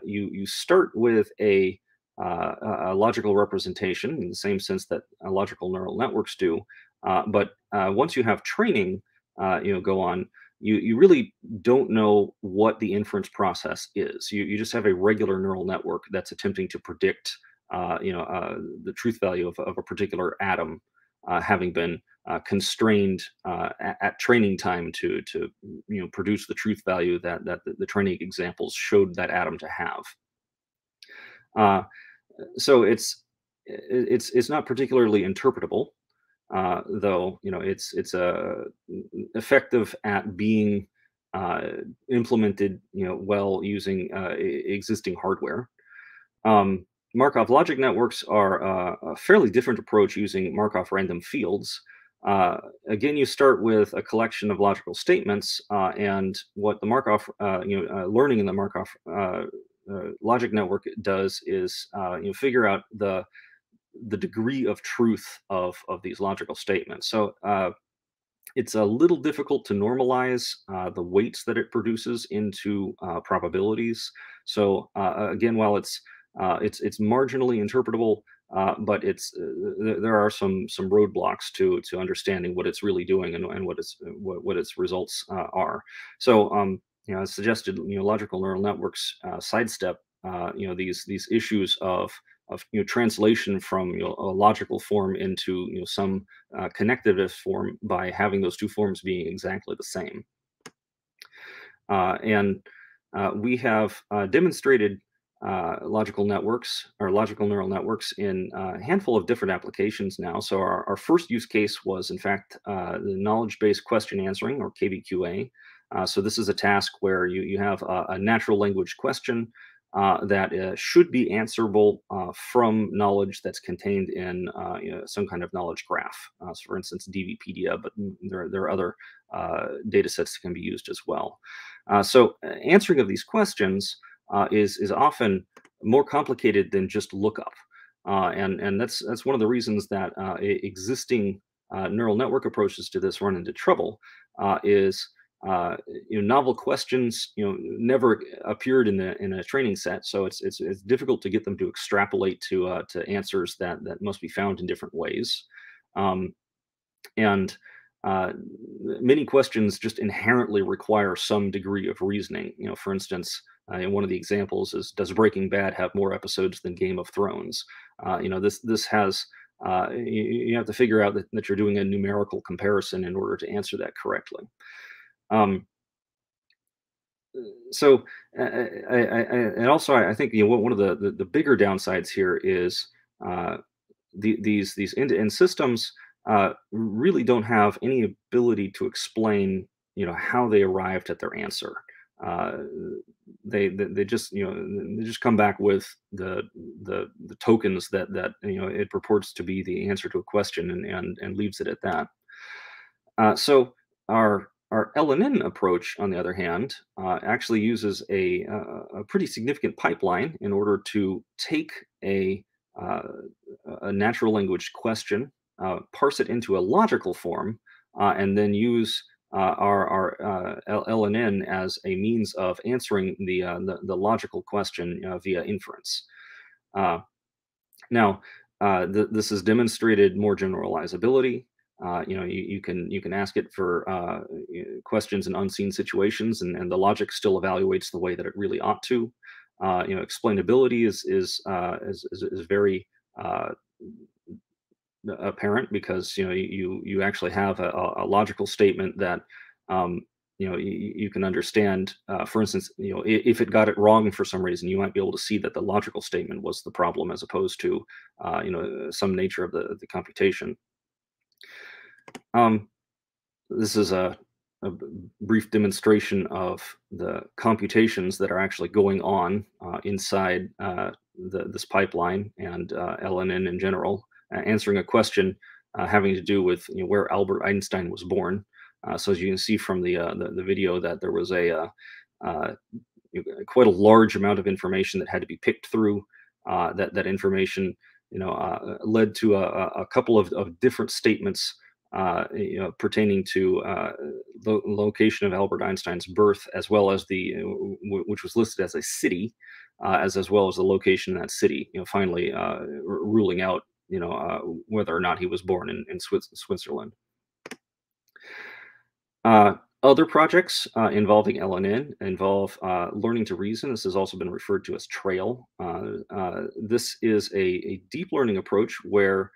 you start with a logical representation in the same sense that logical neural networks do. But once you have training, go on, you really don't know what the inference process is. You just have a regular neural network that's attempting to predict, the truth value of a particular atom, having been constrained at training time to produce the truth value that the training examples showed that atom to have. So it's not particularly interpretable, though it's effective at being implemented well using existing hardware. Markov logic networks are a fairly different approach using Markov random fields. Again, you start with a collection of logical statements, and what the Markov learning in the Markov logic network does is figure out the degree of truth of these logical statements. So it's a little difficult to normalize the weights that it produces into probabilities. So again, while it's marginally interpretable, but there are some roadblocks to understanding what it's really doing and what its results are. So as suggested, logical neural networks sidestep these issues of translation from a logical form into some connectivist form by having those two forms being exactly the same. And we have demonstrated logical networks or logical neural networks in a handful of different applications now. So our first use case was, in fact, the knowledge-based question answering, or KBQA. So this is a task where you have a natural language question that should be answerable from knowledge that's contained in some kind of knowledge graph. So for instance, DVpedia, but there are other data sets that can be used as well. So answering of these questions is often more complicated than just lookup. And that's one of the reasons that existing neural network approaches to this run into trouble. Novel questions never appeared in a training set, so it's difficult to get them to extrapolate to answers that must be found in different ways. And many questions just inherently require some degree of reasoning. For instance, one of the examples is, does Breaking Bad have more episodes than Game of Thrones? This has you have to figure out that you're doing a numerical comparison in order to answer that correctly. So and also I think one of the bigger downsides here is these end-to-end systems really don't have any ability to explain how they arrived at their answer. They just they just come back with the tokens that it purports to be the answer to a question and leaves it at that. So our LNN approach, on the other hand, actually uses a pretty significant pipeline in order to take a natural language question, parse it into a logical form, and then use our LNN as a means of answering the logical question via inference. Now, this has demonstrated more generalizability. You can ask it for questions in unseen situations, and the logic still evaluates the way that it really ought to. Explainability is very apparent, because you actually have a logical statement that you can understand. For instance, if it got it wrong for some reason, you might be able to see that the logical statement was the problem, as opposed to some nature of the computation. This is a brief demonstration of the computations that are actually going on inside this pipeline and LNN in general, answering a question having to do with where Albert Einstein was born. So as you can see from the video, that there was quite a large amount of information that had to be picked through. That information, led to a couple of different statements, pertaining to the location of Albert Einstein's birth, as well as which was listed as a city, as well as the location in that city. Finally ruling out, whether or not he was born in Switzerland. Other projects involving LNN involve learning to reason. This has also been referred to as trail. This is a deep learning approach where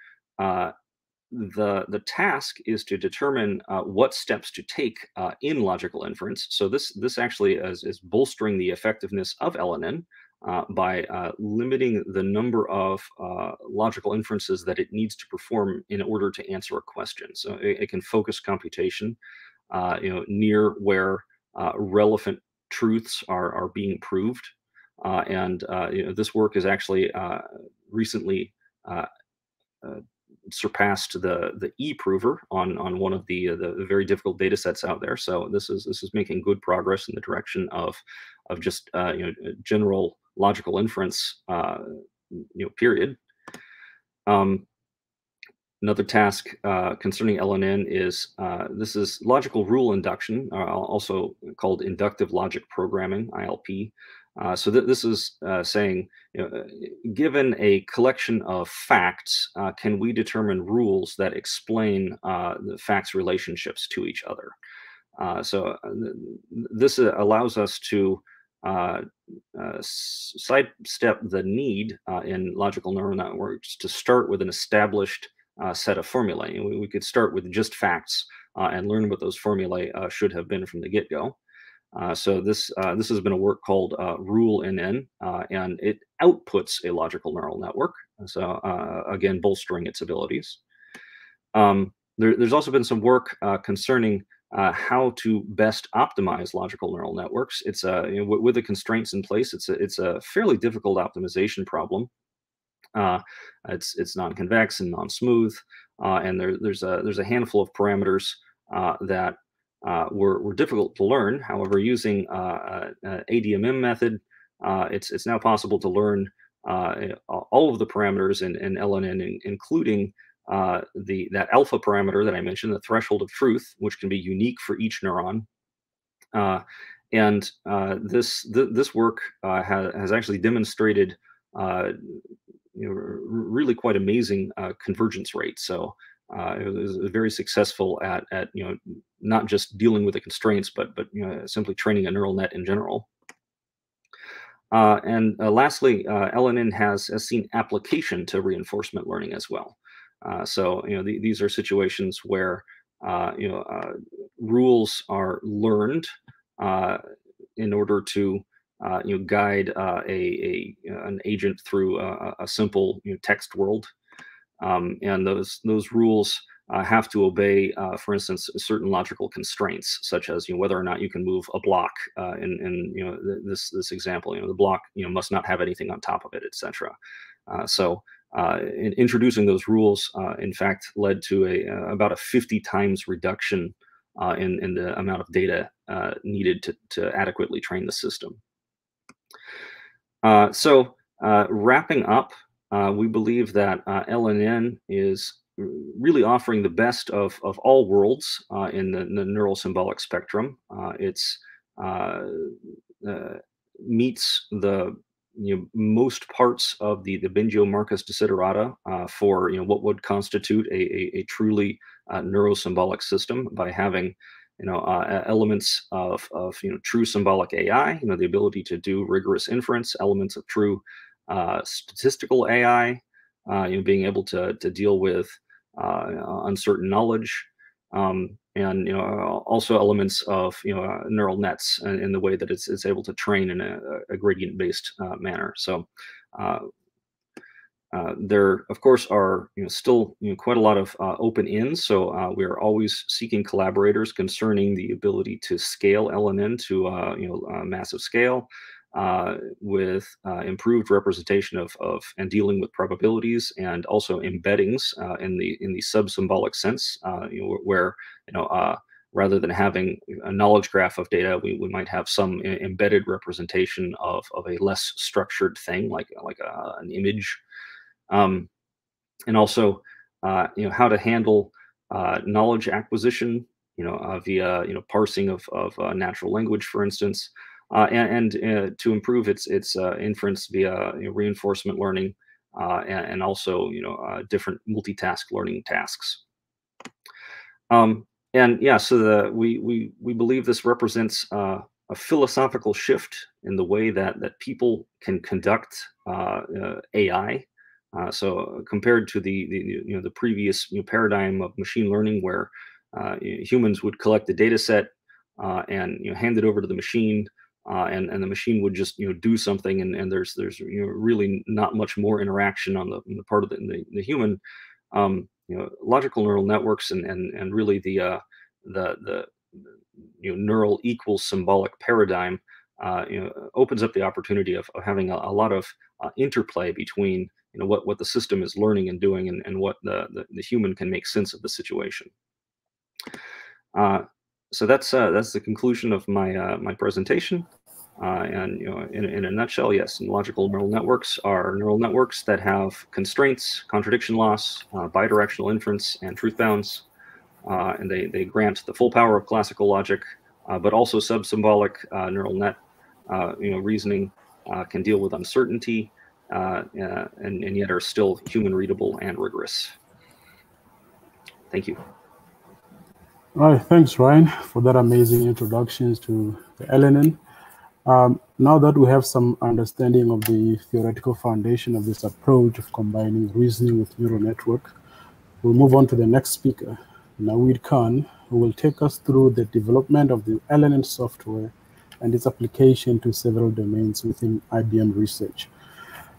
the task is to determine what steps to take in logical inference. So this actually is bolstering the effectiveness of LNN by limiting the number of logical inferences that it needs to perform in order to answer a question. So it can focus computation near where relevant truths are being proved. And this work is actually recently surpassed the eProver on one of the very difficult data sets out there. So this is making good progress in the direction of just general logical inference, period. Another task concerning LNN is this is logical rule induction, also called inductive logic programming, ILP. So this is saying, given a collection of facts, can we determine rules that explain the facts' relationships to each other? So this allows us to sidestep the need in logical neural networks to start with an established set of formulae. We could start with just facts and learn what those formulae should have been from the get-go. So this has been a work called RuleNN, and it outputs a logical neural network. So again, bolstering its abilities. There's also been some work concerning how to best optimize logical neural networks. It's with the constraints in place, it's a fairly difficult optimization problem. It's non-convex and non-smooth, and there's a handful of parameters that were difficult to learn. However, using ADMM method, it's now possible to learn all of the parameters in LNN, including that alpha parameter that I mentioned, the threshold of truth, which can be unique for each neuron. And this work has actually demonstrated really quite amazing convergence rates. So it was very successful at not just dealing with the constraints, but simply training a neural net in general. And lastly, LNN has seen application to reinforcement learning as well. So these are situations where rules are learned in order to guide an agent through a simple text world, and those rules have to obey, for instance, certain logical constraints, such as whether or not you can move a block. In this example, the block must not have anything on top of it, etc. So in introducing those rules, in fact, led to about a 50 times reduction in the amount of data needed to adequately train the system. So wrapping up, we believe that LNN is really offering the best of all worlds in the neural symbolic spectrum. It's meets the most parts of the Bengio-Marcus desiderata for what would constitute a truly neurosymbolic system, by having elements of true symbolic AI, the ability to do rigorous inference, elements of true statistical AI, being able to deal with uncertain knowledge, and also elements of neural nets in the way that it's able to train in a gradient-based manner. So there, of course, are still quite a lot of open ends. So we are always seeking collaborators concerning the ability to scale LNN to a massive scale with improved representation of and dealing with probabilities, and also embeddings in the sub-symbolic sense, where rather than having a knowledge graph of data, we might have some embedded representation of a less structured thing, like an image, and also how to handle knowledge acquisition, via parsing of natural language, for instance, and to improve its inference via reinforcement learning, and also different multitask learning tasks. And yeah, so we believe this represents a philosophical shift in the way that people can conduct AI. So compared to the previous paradigm of machine learning, where humans would collect the data set and hand it over to the machine, and the machine would just do something, and there's really not much more interaction on the part of the human. Logical neural networks and really the neural equals symbolic paradigm opens up the opportunity of having a lot of interplay between what the system is learning and doing, and what the human can make sense of the situation. So that's the conclusion of my presentation. And in a nutshell, yes, logical neural networks are neural networks that have constraints, contradiction loss, bidirectional inference, and truth bounds, and they grant the full power of classical logic, but also sub-symbolic neural net reasoning can deal with uncertainty, and yet are still human readable and rigorous. Thank you. All right, thanks, Ryan, for that amazing introductions to the LNN. Now that we have some understanding of the theoretical foundation of this approach of combining reasoning with neural network, we'll move on to the next speaker, Naweed Khan, who will take us through the development of the LNN software and its application to several domains within IBM Research.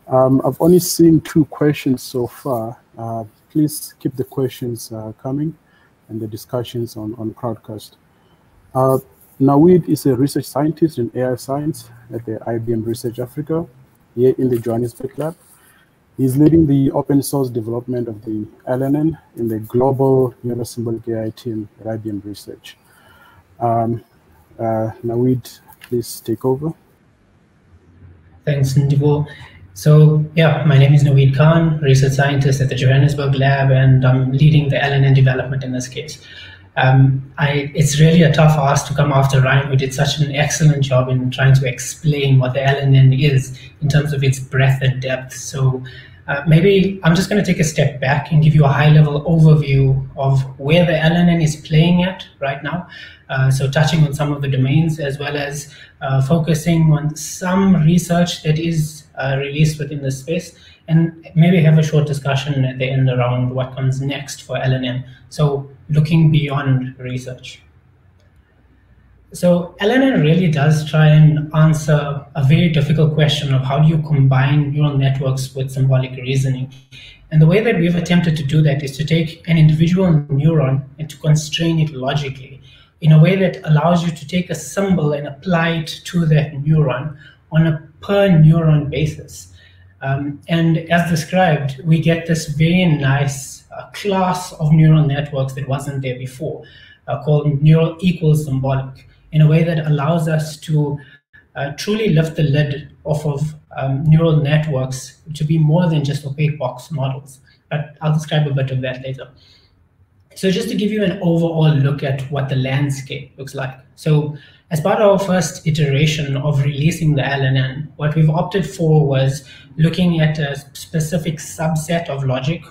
I've only seen 2 questions so far. Please keep the questions coming and the discussions on Crowdcast. Naweed is a research scientist in AI science at the IBM Research Africa, here in the Johannesburg lab. He's leading the open source development of the LNN in the global Symbolic AI team at IBM Research. Naweed, please take over. Thanks, Ndivo. So yeah, my name is Naweed Khan, research scientist at the Johannesburg lab, and I'm leading the LNN development in this case. It's really a tough ask to come after Ryan, who did such an excellent job in trying to explain what the LNN is in terms of its breadth and depth. So maybe I'm just going to take a step back and give you a high-level overview of where the LNN is playing at right now. So touching on some of the domains, as well as focusing on some research that is released within the space, and maybe have a short discussion at the end around what comes next for LNN. So looking beyond research. So LNN really does try and answer a very difficult question of how do you combine neural networks with symbolic reasoning. And the way that we've attempted to do that is to take an individual neuron and to constrain it logically in a way that allows you to take a symbol and apply it to that neuron on a per neuron basis. And as described, we get this very nice class of neural networks that wasn't there before, called neural equals symbolic, in a way that allows us to truly lift the lid off of neural networks to be more than just opaque box models. But I'll describe a bit of that later. So just to give you an overall look at what the landscape looks like. So as part of our first iteration of releasing the LNN, what we've opted for was looking at a specific subset of logic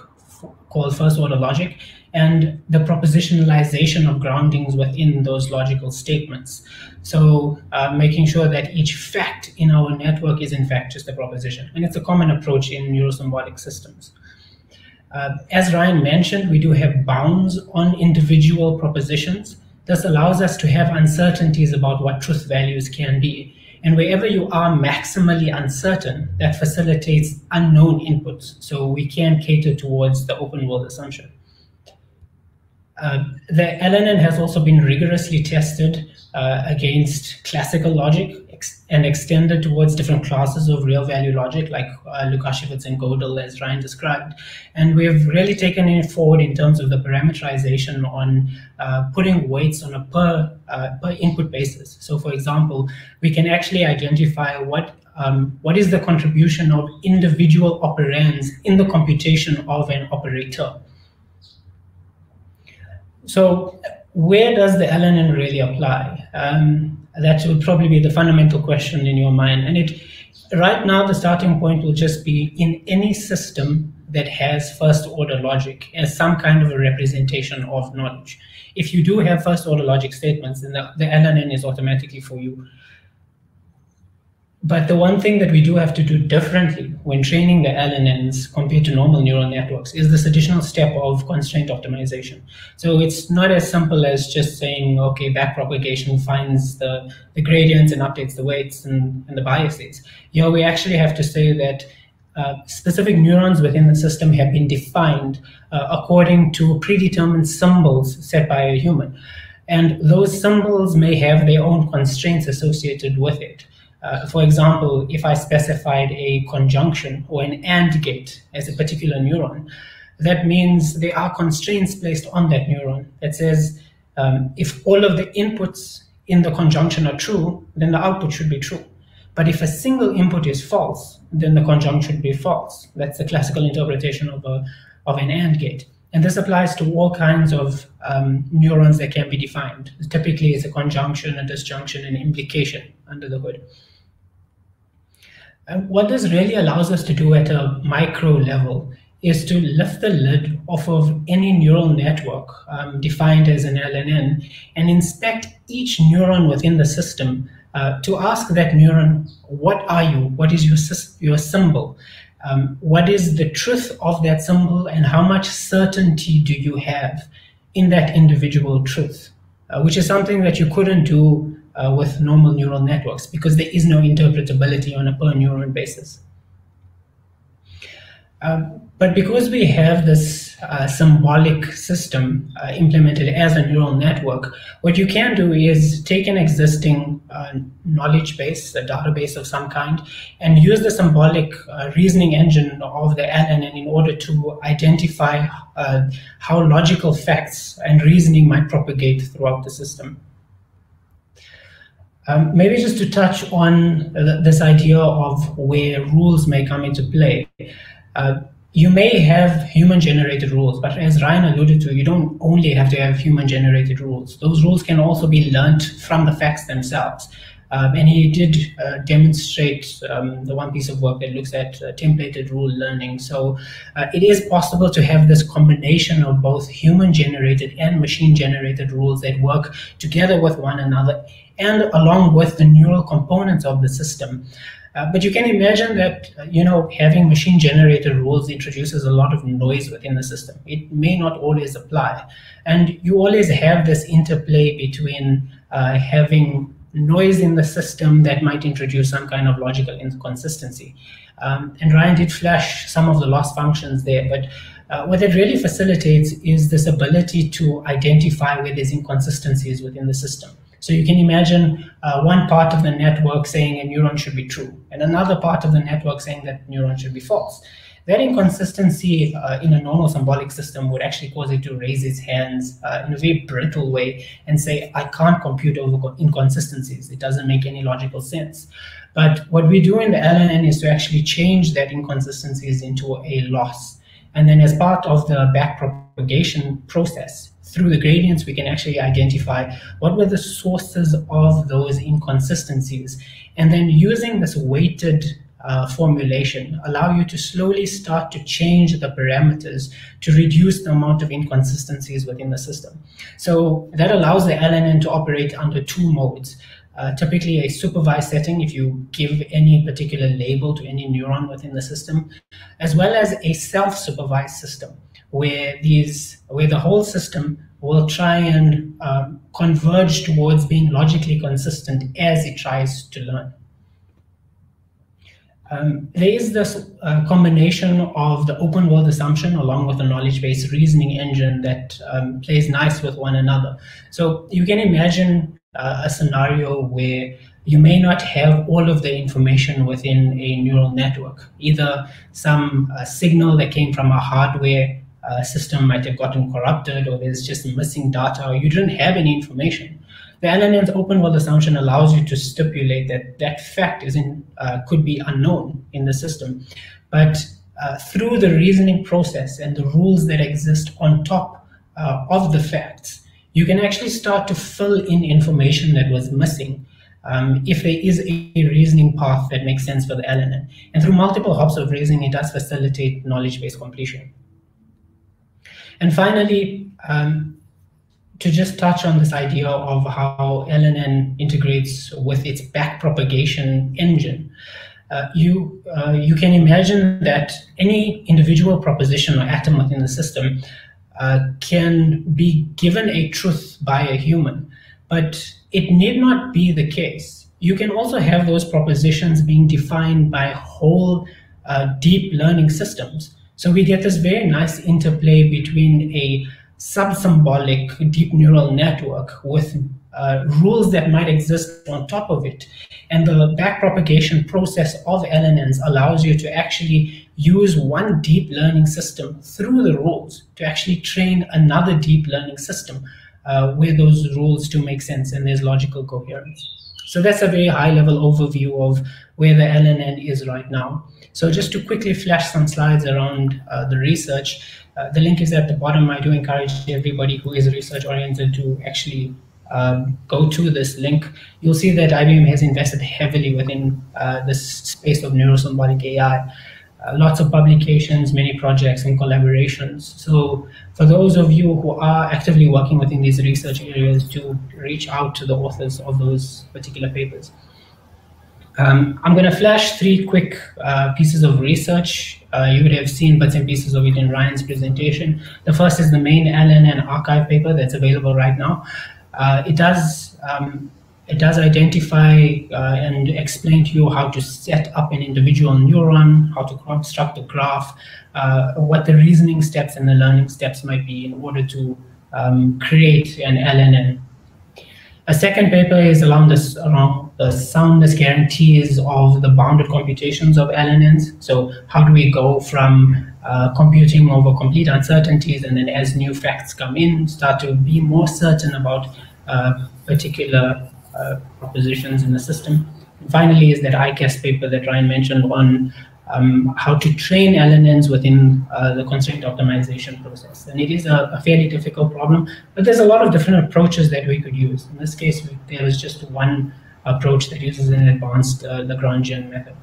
called first order logic, and the propositionalization of groundings within those logical statements. So making sure that each fact in our network is in fact just a proposition. And it's a common approach in neurosymbolic systems. As Ryan mentioned, we do have bounds on individual propositions. This allows us to have uncertainties about what truth values can be. And wherever you are maximally uncertain, that facilitates unknown inputs. So we can cater towards the open world assumption. The LNN has also been rigorously tested against classical logic and extended towards different classes of real value logic, like Lukasiewicz and Gödel, as Ryan described. And we've really taken it forward in terms of the parameterization on putting weights on a per input basis. So, for example, we can actually identify what is the contribution of individual operands in the computation of an operator. So where does the LNN really apply? That would probably be the fundamental question in your mind. And right now, the starting point will just be in any system that has first order logic as some kind of a representation of knowledge. If you do have first order logic statements, then the LNN is automatically for you. But the one thing that we do have to do differently when training the LNNs compared to normal neural networks is this additional step of constraint optimization. So it's not as simple as just saying, okay, backpropagation finds the gradients and updates the weights and the biases. Here we actually have to say that specific neurons within the system have been defined according to predetermined symbols set by a human. And those symbols may have their own constraints associated with it. For example, if I specified a conjunction or an AND gate as a particular neuron, that means there are constraints placed on that neuron that says if all of the inputs in the conjunction are true, then the output should be true. But if a single input is false, then the conjunction should be false. That's the classical interpretation of an AND gate. And this applies to all kinds of neurons that can be defined. Typically, it's a conjunction, a disjunction, and implication under the hood. And what this really allows us to do at a micro level is to lift the lid off of any neural network defined as an LNN and inspect each neuron within the system to ask that neuron, what are you? What is your symbol? What is the truth of that symbol, and how much certainty do you have in that individual truth? Which is something that you couldn't do with normal neural networks because there is no interpretability on a per neuron basis. But because we have this symbolic system implemented as a neural network, what you can do is take an existing knowledge base, a database of some kind, and use the symbolic reasoning engine of the LNN in order to identify how logical facts and reasoning might propagate throughout the system. Maybe just to touch on this idea of where rules may come into play. You may have human-generated rules, but as Ryan alluded to, you don't only have to have human-generated rules. Those rules can also be learnt from the facts themselves. And he did demonstrate the one piece of work that looks at templated rule learning. So it is possible to have this combination of both human-generated and machine-generated rules that work together with one another and along with the neural components of the system. But you can imagine that, having machine-generated rules introduces a lot of noise within the system. It may not always apply. And you always have this interplay between having noise in the system that might introduce some kind of logical inconsistency. And Ryan did flash some of the loss functions there, but what it really facilitates is this ability to identify where there's inconsistencies within the system. So you can imagine one part of the network saying a neuron should be true, and another part of the network saying that neuron should be false. That inconsistency in a normal symbolic system would actually cause it to raise its hands in a very brittle way and say, I can't compute over inconsistencies. It doesn't make any logical sense. But what we do in the LNN is to actually change that inconsistencies into a loss. And then as part of the backpropagation process, through the gradients, we can actually identify what were the sources of those inconsistencies. And then using this weighted formulation, allow you to slowly start to change the parameters to reduce the amount of inconsistencies within the system. So that allows the LNN to operate under two modes. Typically a supervised setting, if you give any particular label to any neuron within the system, as well as a self-supervised system, where the whole system will try and converge towards being logically consistent as it tries to learn. There is this combination of the open world assumption along with the knowledge-based reasoning engine that plays nice with one another. So you can imagine a scenario where you may not have all of the information within a neural network. Either some signal that came from a hardware system might have gotten corrupted, or there's just missing data, or you didn't have any information. The LNN's open world assumption allows you to stipulate that that fact could be unknown in the system. But through the reasoning process and the rules that exist on top of the facts, you can actually start to fill in information that was missing if there is a reasoning path that makes sense for the LNN. And through multiple hops of reasoning, it does facilitate knowledge-based completion. And finally, to just touch on this idea of how LNN integrates with its backpropagation engine, you can imagine that any individual proposition or atom within the system can be given a truth by a human, but it need not be the case. You can also have those propositions being defined by whole deep learning systems. So we get this very nice interplay between a sub-symbolic deep neural network with rules that might exist on top of it. And the backpropagation process of LNNs allows you to actually use one deep learning system through the rules to actually train another deep learning system where those rules do make sense and there's logical coherence. So that's a very high-level overview of where the LNN is right now. So just to quickly flash some slides around the research, the link is at the bottom. I do encourage everybody who is research-oriented to actually go to this link. You'll see that IBM has invested heavily within this space of neurosymbolic AI. Lots of publications, many projects and collaborations. So for those of you who are actively working within these research areas, to reach out to the authors of those particular papers. I'm going to flash three quick pieces of research. You would have seen bits and pieces of it in Ryan's presentation. The first is the main LNN archive paper that's available right now. It does identify and explain to you how to set up an individual neuron, how to construct a graph, what the reasoning steps and the learning steps might be in order to create an LNN. A second paper is around the soundness guarantees of the bounded computations of LNNs. So how do we go from computing over complete uncertainties, and then as new facts come in, start to be more certain about particular propositions in the system. And finally is that ICAS paper that Ryan mentioned on how to train LNNs within the constraint optimization process. And it is a fairly difficult problem, but there's a lot of different approaches that we could use. In this case, there was just one approach that uses an advanced Lagrangian method.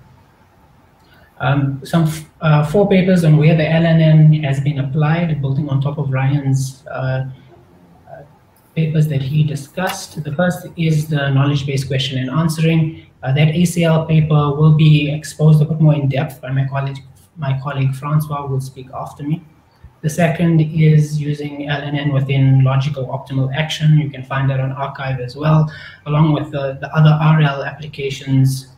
Some 4 papers on where the LNN has been applied, building on top of Ryan's papers that he discussed. The first is the knowledge-based question and answering. That ACL paper will be exposed a bit more in depth by my colleague Francois, who will speak after me. The second is using LNN within logical optimal action. You can find that on arXiv as well, along with the other RL applications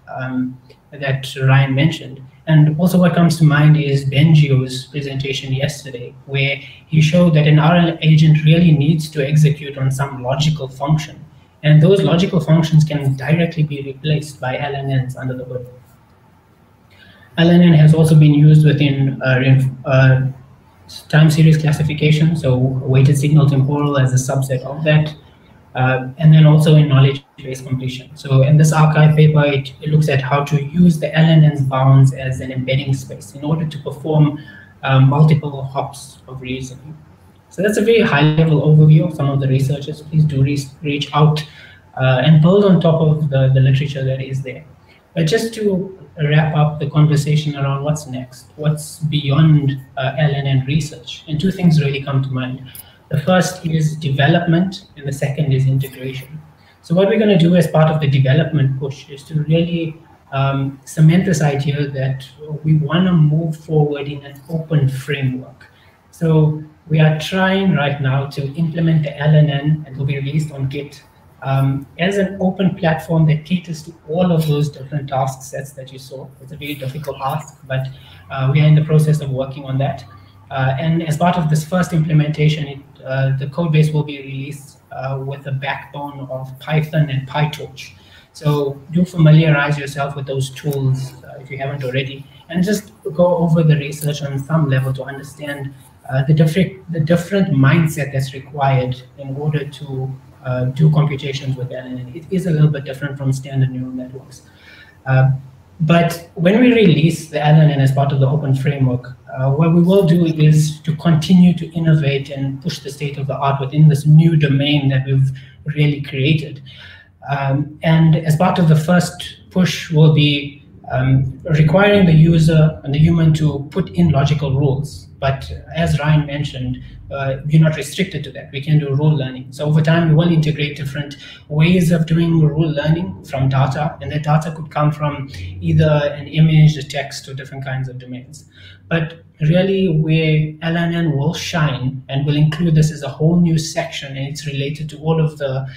that Ryan mentioned. And also what comes to mind is Benjio's presentation yesterday, where he showed that an RL agent really needs to execute on some logical function. And those logical functions can directly be replaced by LNNs under the hood. LNN has also been used within time series classification, so weighted signal temporal as a subset of that, and then also in knowledge-based completion. So in this arXiv paper, it looks at how to use the LNN's bounds as an embedding space in order to perform multiple hops of reasoning. So that's a very high-level overview of some of the researchers. Please do reach out and build on top of the literature that is there. But just to wrap up the conversation around what's next, what's beyond LNN research, and 2 things really come to mind. The first is development, and the second is integration. So what we're going to do as part of the development push is to really cement this idea that we want to move forward in an open framework. So we are trying right now to implement the LNN, and it will be released on Git, as an open platform that caters to all of those different task sets that you saw. It's a very difficult ask, but we are in the process of working on that. And as part of this first implementation, the code base will be released with a backbone of Python and PyTorch. So do familiarize yourself with those tools if you haven't already, and just go over the research on some level to understand the different mindset that's required in order to do computations with LNN. It is a little bit different from standard neural networks. But when we release the LNN as part of the open framework, what we will do is to continue to innovate and push the state of the art within this new domain that we've really created. And as part of the first push will be requiring the user and the human to put in logical rules. But as Ryan mentioned, we're not restricted to that. We can do rule learning. So over time, we will integrate different ways of doing rule learning from data, and that data could come from either an image, a text, or different kinds of domains. But really, where LNN will shine, and we'll include this as a whole new section, and it's related to all of the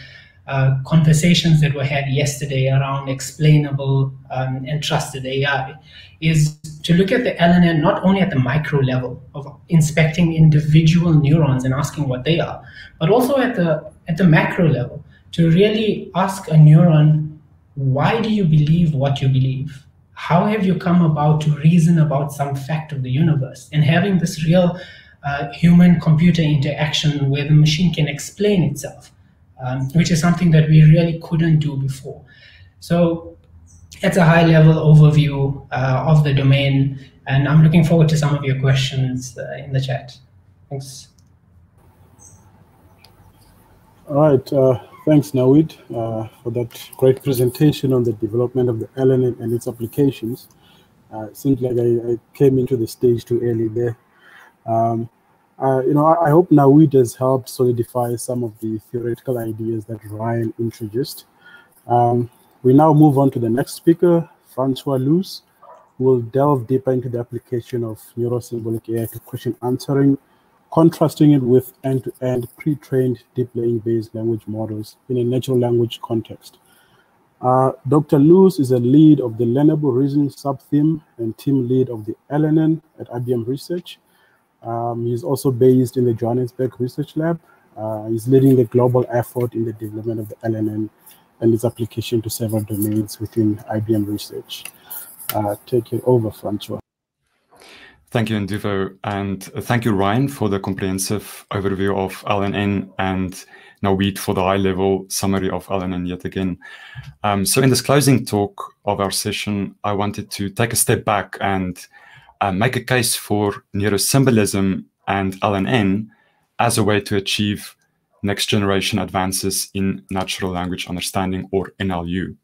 conversations that were had yesterday around explainable and trusted AI, is to look at the LNN not only at the micro level of inspecting individual neurons and asking what they are, but also at the macro level to really ask a neuron, why do you believe what you believe? How have you come about to reason about some fact of the universe? And having this real human-computer interaction where the machine can explain itself, which is something that we really couldn't do before. So that's a high-level overview of the domain, and I'm looking forward to some of your questions in the chat. Thanks. All right, thanks, Nawid, for that great presentation on the development of the LNN and its applications. It seems like I came into the stage too early there. I hope Nawid has helped solidify some of the theoretical ideas that Ryan introduced. We now move on to the next speaker, Francois Luz, who will delve deeper into the application of neuro-symbolic AI to question answering, contrasting it with end-to-end pre-trained deep learning-based language models in a natural language context. Dr. Luz is a lead of the Learnable Reasoning sub-theme and team lead of the LNN at IBM Research. He's also based in the Johannesburg Research Lab. He's leading the global effort in the development of the LNN and its application to several domains within IBM Research. Take it over, Francois. Thank you, Nduvo, and thank you, Ryan, for the comprehensive overview of LNN, and Nawid for the high-level summary of LNN yet again. So in this closing talk of our session, I wanted to take a step back and make a case for neurosymbolism and LNN as a way to achieve next-generation advances in natural language understanding, or NLU.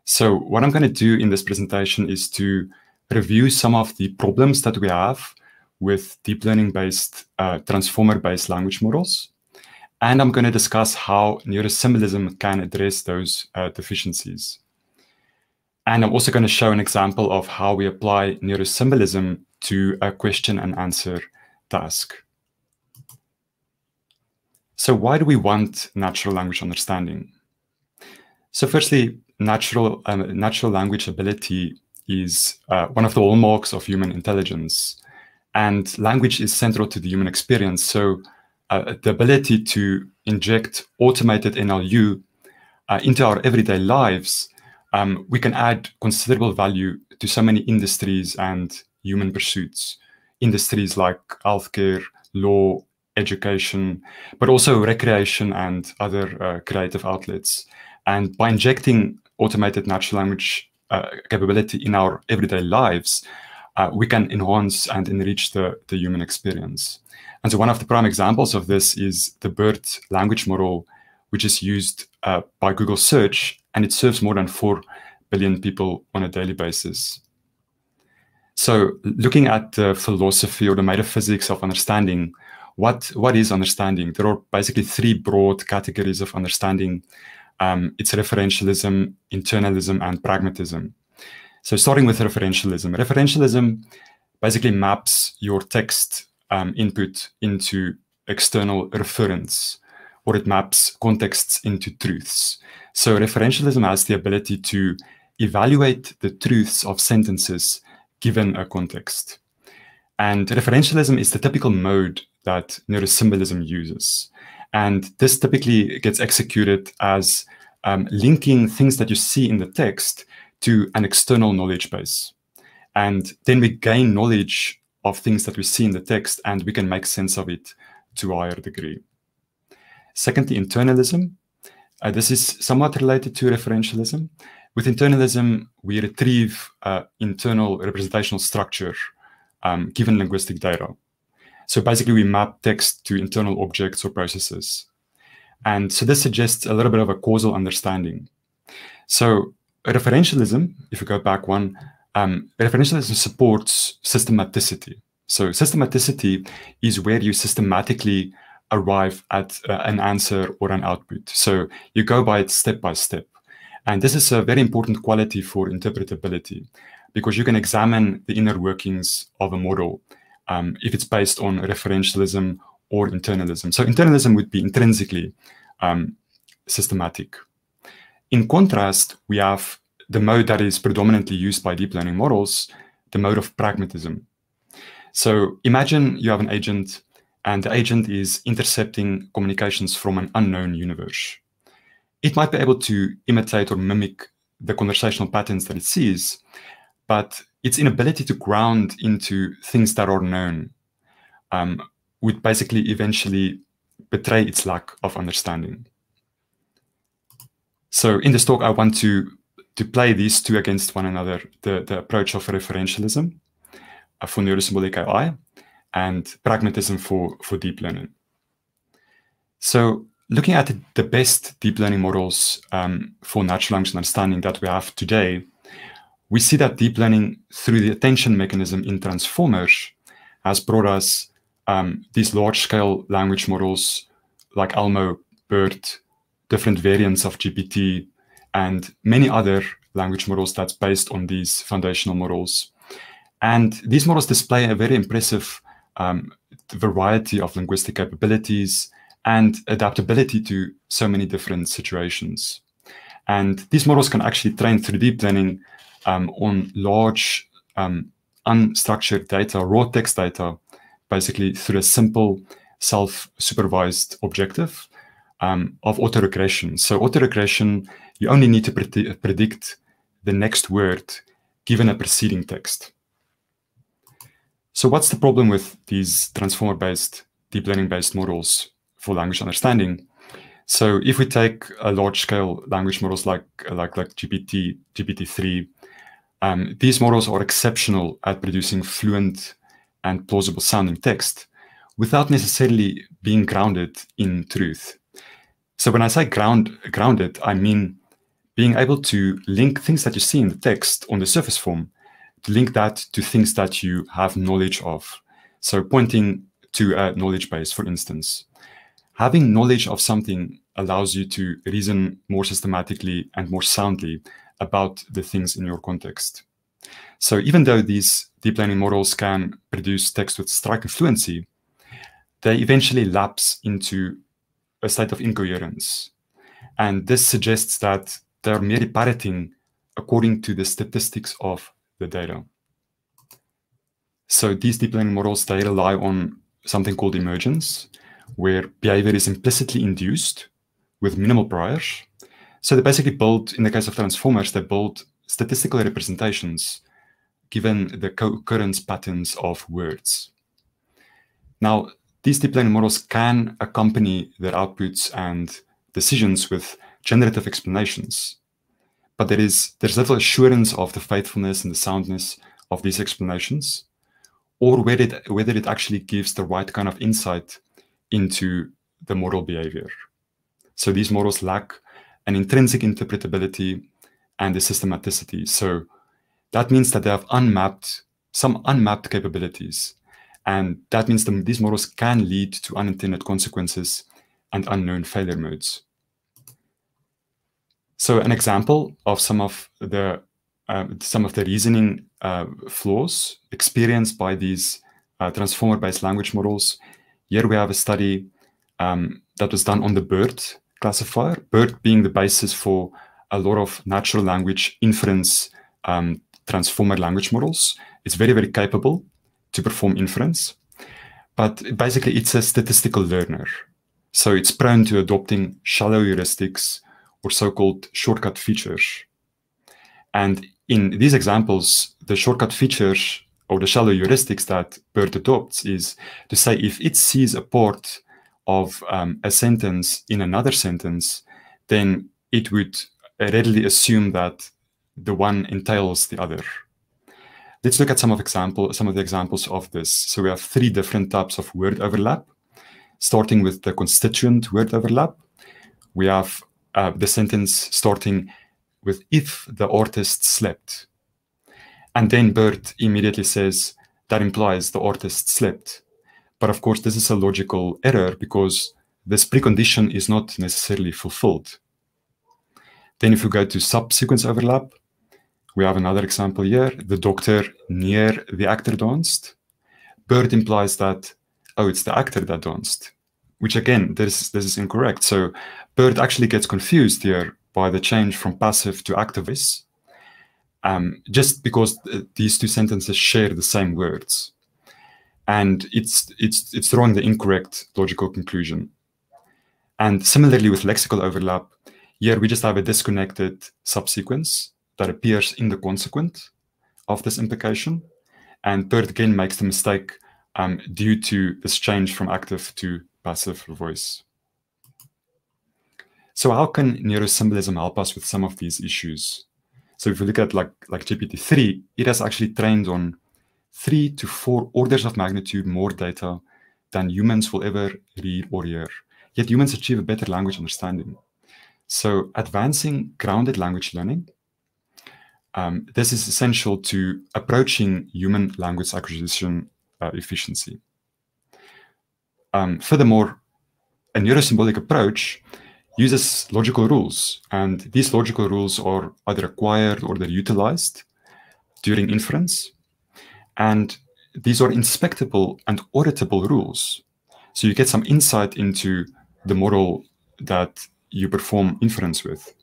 So what I'm going to do in this presentation is to review some of the problems that we have with deep learning-based, transformer-based language models. And I'm going to discuss how neurosymbolism can address those deficiencies. And I'm also going to show an example of how we apply neurosymbolism to a question and answer task. So why do we want natural language understanding? So firstly, natural language ability is one of the hallmarks of human intelligence. And language is central to the human experience. So the ability to inject automated NLU into our everyday lives, we can add considerable value to so many industries and human pursuits. Industries like healthcare, law, education, but also recreation and other creative outlets. And by injecting automated natural language capability in our everyday lives, we can enhance and enrich the human experience. And so one of the prime examples of this is the BERT language model, which is used by Google Search, and it serves more than 4 billion people on a daily basis. So looking at the philosophy or the metaphysics of understanding, what is understanding? There are basically 3 broad categories of understanding. It's referentialism, internalism, and pragmatism. So starting with referentialism. Referentialism basically maps your text input into external reference, or it maps contexts into truths. So referentialism has the ability to evaluate the truths of sentences given a context. And referentialism is the typical mode that neurosymbolism uses. And this typically gets executed as linking things that you see in the text to an external knowledge base. And then we gain knowledge of things that we see in the text, and we can make sense of it to a higher degree. Secondly, internalism. This is somewhat related to referentialism. With internalism, we retrieve internal representational structure given linguistic data. So basically, we map text to internal objects or processes. And so this suggests a little bit of a causal understanding. So referentialism, if we go back one, referentialism supports systematicity. So systematicity is where you systematically arrive at an answer or an output. So you go by it step by step. And this is a very important quality for interpretability, because you can examine the inner workings of a model if it's based on referentialism or internalism. So internalism would be intrinsically systematic. In contrast, we have the mode that is predominantly used by deep learning models, the mode of pragmatism. So imagine you have an agent, and the agent is intercepting communications from an unknown universe. It might be able to imitate or mimic the conversational patterns that it sees, but its inability to ground into things that are known would basically eventually betray its lack of understanding. So in this talk, I want to play these two against one another, the approach of referentialism for Neurosymbolic Ai and pragmatism for deep learning. So looking at the best deep learning models for natural language understanding that we have today, we see that deep learning through the attention mechanism in transformers has brought us these large-scale language models like Elmo, BERT, different variants of GPT, and many other language models that's based on these foundational models. And these models display a very impressive variety of linguistic capabilities and adaptability to so many different situations. And these models can actually train through deep learning on large unstructured data, raw text data, basically through a simple self-supervised objective of autoregression. So autoregression, you only need to predict the next word given a preceding text. So what's the problem with these transformer-based, deep learning-based models for language understanding? So if we take a large-scale language models like GPT-3, these models are exceptional at producing fluent and plausible sounding text without necessarily being grounded in truth. So when I say grounded, I mean being able to link things that you see in the text on the surface form, to link that to things that you have knowledge of. So pointing to a knowledge base, for instance. Having knowledge of something allows you to reason more systematically and more soundly about the things in your context. So even though these deep learning models can produce text with striking fluency, they eventually lapse into a state of incoherence. And this suggests that they're merely parroting according to the statistics of the data. So these deep learning models, they rely on something called emergence, where behavior is implicitly induced with minimal priors. So they basically build, in the case of transformers, they build statistical representations given the co-occurrence patterns of words. Now, these deep learning models can accompany their outputs and decisions with generative explanations, but there's little assurance of the faithfulness and the soundness of these explanations, or whether it actually gives the right kind of insight into the model behavior. So these models lack an intrinsic interpretability and a systematicity. So that means that they have some unmapped capabilities. And that means that these models can lead to unintended consequences and unknown failure modes. So an example of some of the reasoning flaws experienced by these transformer-based language models. Here we have a study that was done on the BERT classifier, BERT being the basis for a lot of natural language inference transformer language models. It's very, very capable to perform inference. but basically it's a statistical learner. So it's prone to adopting shallow heuristics or so-called shortcut features. And in these examples, the shortcut features or the shallow heuristics that BERT adopts is to say if it sees a part of a sentence in another sentence, then it would readily assume that the one entails the other. Let's look at some of the examples of this. So we have 3 different types of word overlap, starting with the constituent word overlap. We have the sentence starting with if the artist slept. And then BERT immediately says that implies the artist slept. But of course, this is a logical error because this precondition is not necessarily fulfilled. Then if we go to subsequence overlap, we have another example here. The doctor near the actor danced. BERT implies that, oh, it's the actor that danced, which again, this is incorrect. So BERT actually gets confused here by the change from passive to active voice, just because these 2 sentences share the same words. And it's drawing the incorrect logical conclusion. And similarly with lexical overlap, here we just have a disconnected subsequence that appears in the consequent of this implication. And BERT again makes the mistake due to this change from active to passive voice. So how can neurosymbolism help us with some of these issues? So if we look at like GPT-3, it has actually trained on 3 to 4 orders of magnitude more data than humans will ever read or hear. Yet humans achieve a better language understanding. So advancing grounded language learning, this is essential to approaching human language acquisition efficiency. Furthermore, a neurosymbolic approach uses logical rules, and these logical rules are either acquired or they're utilized during inference. And these are inspectable and auditable rules. So you get some insight into the model that you perform inference with.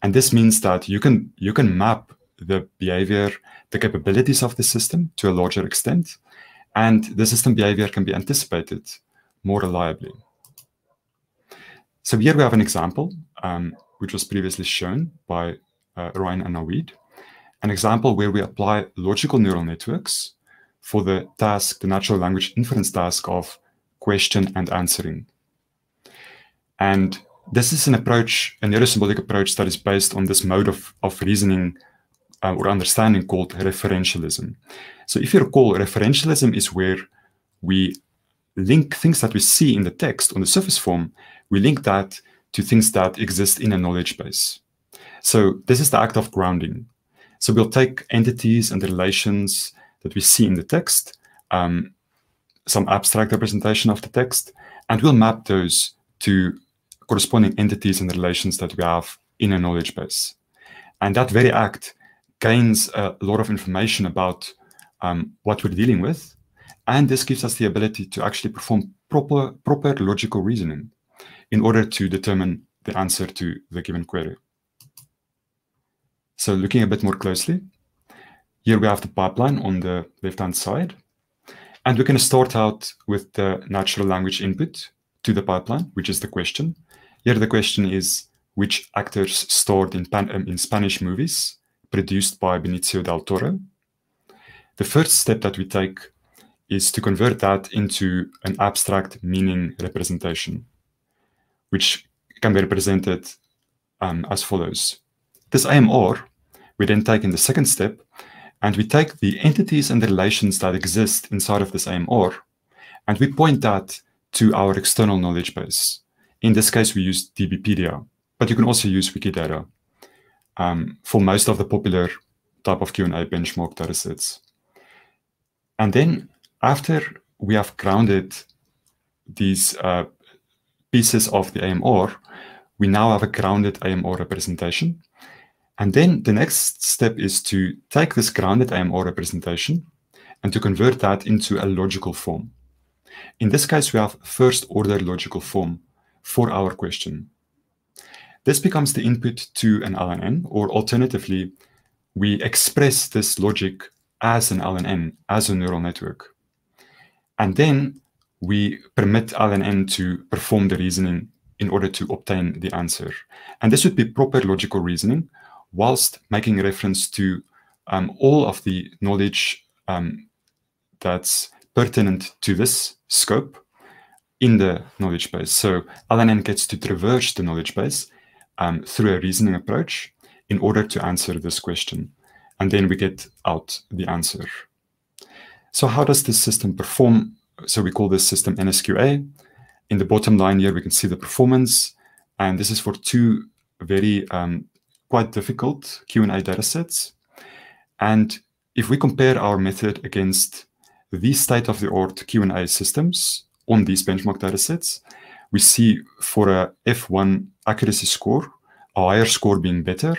And this means that you can map the behavior, the capabilities of the system to a larger extent, and the system behavior can be anticipated more reliably. So here we have an example, which was previously shown by Ryan and Naweed, an example where we apply logical neural networks for the task, the natural language inference task of question and answering. And this is an approach, a neurosymbolic approach that is based on this mode of reasoning or understanding called referentialism. So if you recall, referentialism is where we link things that we see in the text on the surface form, we link that to things that exist in a knowledge base. So this is the act of grounding. So we'll take entities and the relations that we see in the text, some abstract representation of the text, and we'll map those to corresponding entities and relations that we have in a knowledge base. And that very act gains a lot of information about what we're dealing with, and this gives us the ability to actually perform proper logical reasoning in order to determine the answer to the given query. So looking a bit more closely, here we have the pipeline on the left-hand side, and we're going to start out with the natural language input to the pipeline, which is the question. Here the question is, which actors starred in Spanish movies produced by Benicio del Toro? The first step that we take is to convert that into an abstract meaning representation, which can be represented as follows. This AMR, we then take in the second step, and we take the entities and the relations that exist inside of this AMR, and we point that to our external knowledge base. In this case, we use DBpedia, but you can also use Wikidata for most of the popular type of Q&A benchmark datasets. And then after we have grounded these pieces of the AMR, we now have a grounded AMR representation. And then the next step is to take this grounded AMR representation and to convert that into a logical form. In this case, we have first-order logical form for our question. This becomes the input to an LNN, or alternatively, we express this logic as an LNN, as a neural network. And then we permit LNN to perform the reasoning in order to obtain the answer. And this would be proper logical reasoning, whilst making reference to all of the knowledge that's pertinent to this scope in the knowledge base. So LNN gets to traverse the knowledge base through a reasoning approach in order to answer this question. And then we get out the answer. So how does this system perform? So we call this system NSQA. In the bottom line here, we can see the performance. And this is for two very quite difficult Q&A datasets. And if we compare our method against the state-of-the-art Q&A systems on these benchmark datasets, we see for a F1 accuracy score, a higher score being better,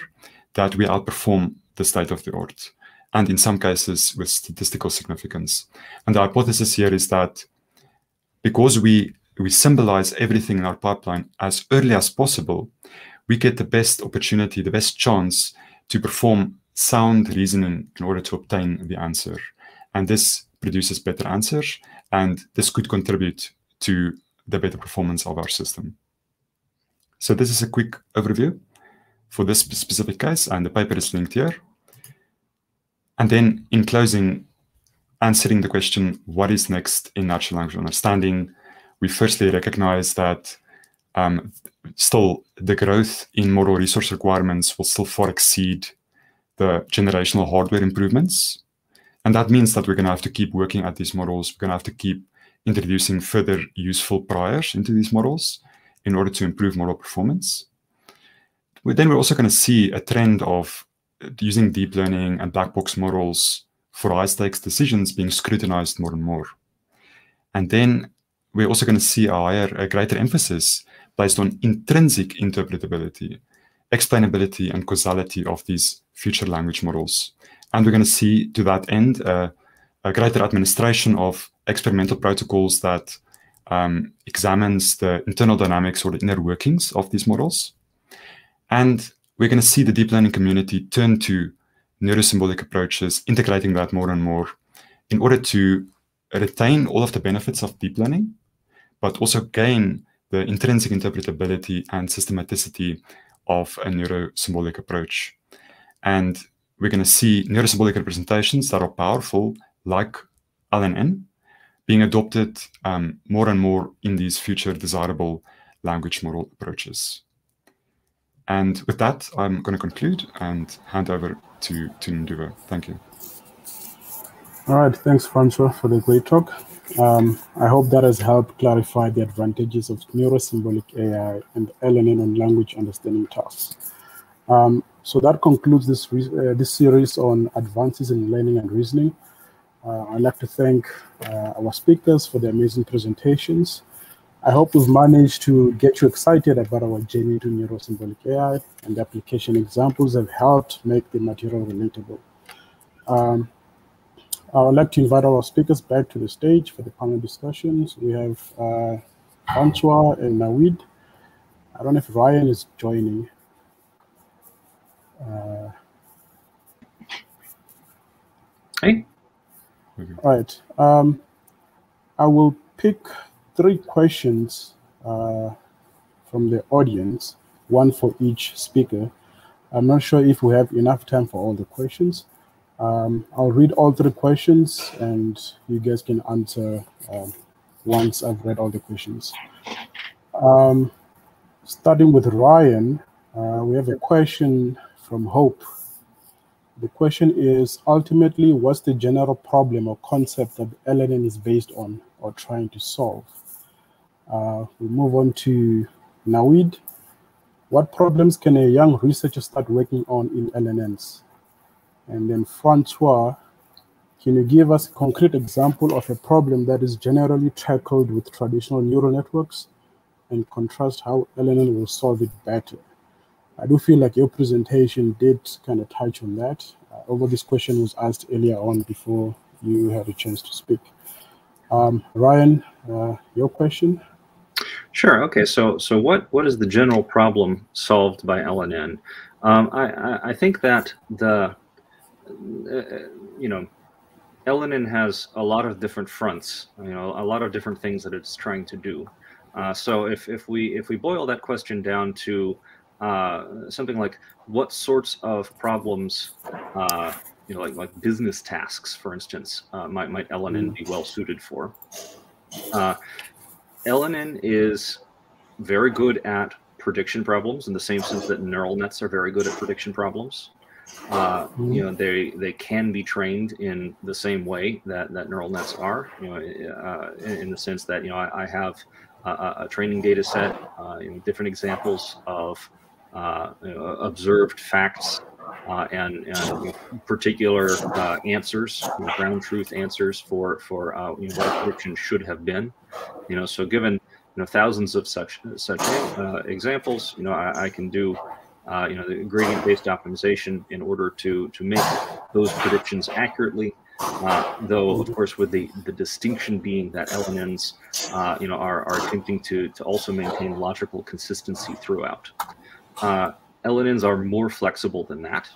that we outperform the state-of-the-art, and in some cases with statistical significance. And the hypothesis here is that because we symbolize everything in our pipeline as early as possible, we get the best opportunity, the best chance to perform sound reasoning in order to obtain the answer. And this produces better answers, and this could contribute to the better performance of our system. So this is a quick overview for this specific case, and the paper is linked here. And then in closing, answering the question, what is next in natural language understanding? We firstly recognize that still the growth in model resource requirements will still far exceed the generational hardware improvements. And that means that we're going to have to keep working at these models. We're going to have to keep introducing further useful priors into these models in order to improve model performance. Then we're also going to see a trend of using deep learning and black box models for high-stakes decisions being scrutinized more and more. And then we're also going to see a greater emphasis placed on intrinsic interpretability, explainability, and causality of these future language models. And we're going to see, to that end, a greater administration of experimental protocols that examines the internal dynamics or the inner workings of these models. And we're going to see the deep learning community turn to neurosymbolic approaches, integrating that more and more in order to retain all of the benefits of deep learning, but also gain the intrinsic interpretability and systematicity of a neurosymbolic approach. And we're going to see neurosymbolic representations that are powerful, like LNN, being adopted more and more in these future desirable language model approaches. And with that, I'm going to conclude and hand over to Nduva. Thank you. All right, thanks, Francois, for the great talk. I hope that has helped clarify the advantages of neurosymbolic AI and LNN on language understanding tasks. So that concludes this series on advances in learning and reasoning. I'd like to thank our speakers for their amazing presentations. I hope we've managed to get you excited about our journey to neurosymbolic AI, and the application examples have helped make the material relatable. I would like to invite our speakers back to the stage for the panel discussions. We have Francois and Nawid. I don't know if Ryan is joining. Hey. All right. I will pick 3 questions from the audience, 1 for each speaker. I'm not sure if we have enough time for all the questions. I'll read all 3 questions, and you guys can answer once I've read all the questions. Starting with Ryan, we have a question from Hope. The question is, ultimately, what's the general problem or concept that LNN is based on or trying to solve? We move on to Nawid. What problems can a young researcher start working on in LNNs? And then Francois, can you give us a concrete example of a problem that is generally tackled with traditional neural networks and contrast how LNN will solve it better? I do feel like your presentation did kind of touch on that, although this question was asked earlier on before you had a chance to speak. Ryan, your question? Sure. Okay. So what is the general problem solved by LNN? I think that the LNN has a lot of different fronts, a lot of different things that it's trying to do. So if we boil that question down to something like what sorts of problems, like business tasks, for instance, might LNN be well suited for? LNN is very good at prediction problems in the same sense that neural nets are very good at prediction problems. They can be trained in the same way that neural nets are, in the sense that I have a training data set, different examples of observed facts and particular answers, ground truth answers for what a prediction should have been. So given thousands of such examples, I can do the gradient-based optimization in order to make those predictions accurately. Though, of course, with the distinction being that LNNs, are attempting to also maintain logical consistency throughout. LNNs are more flexible than that.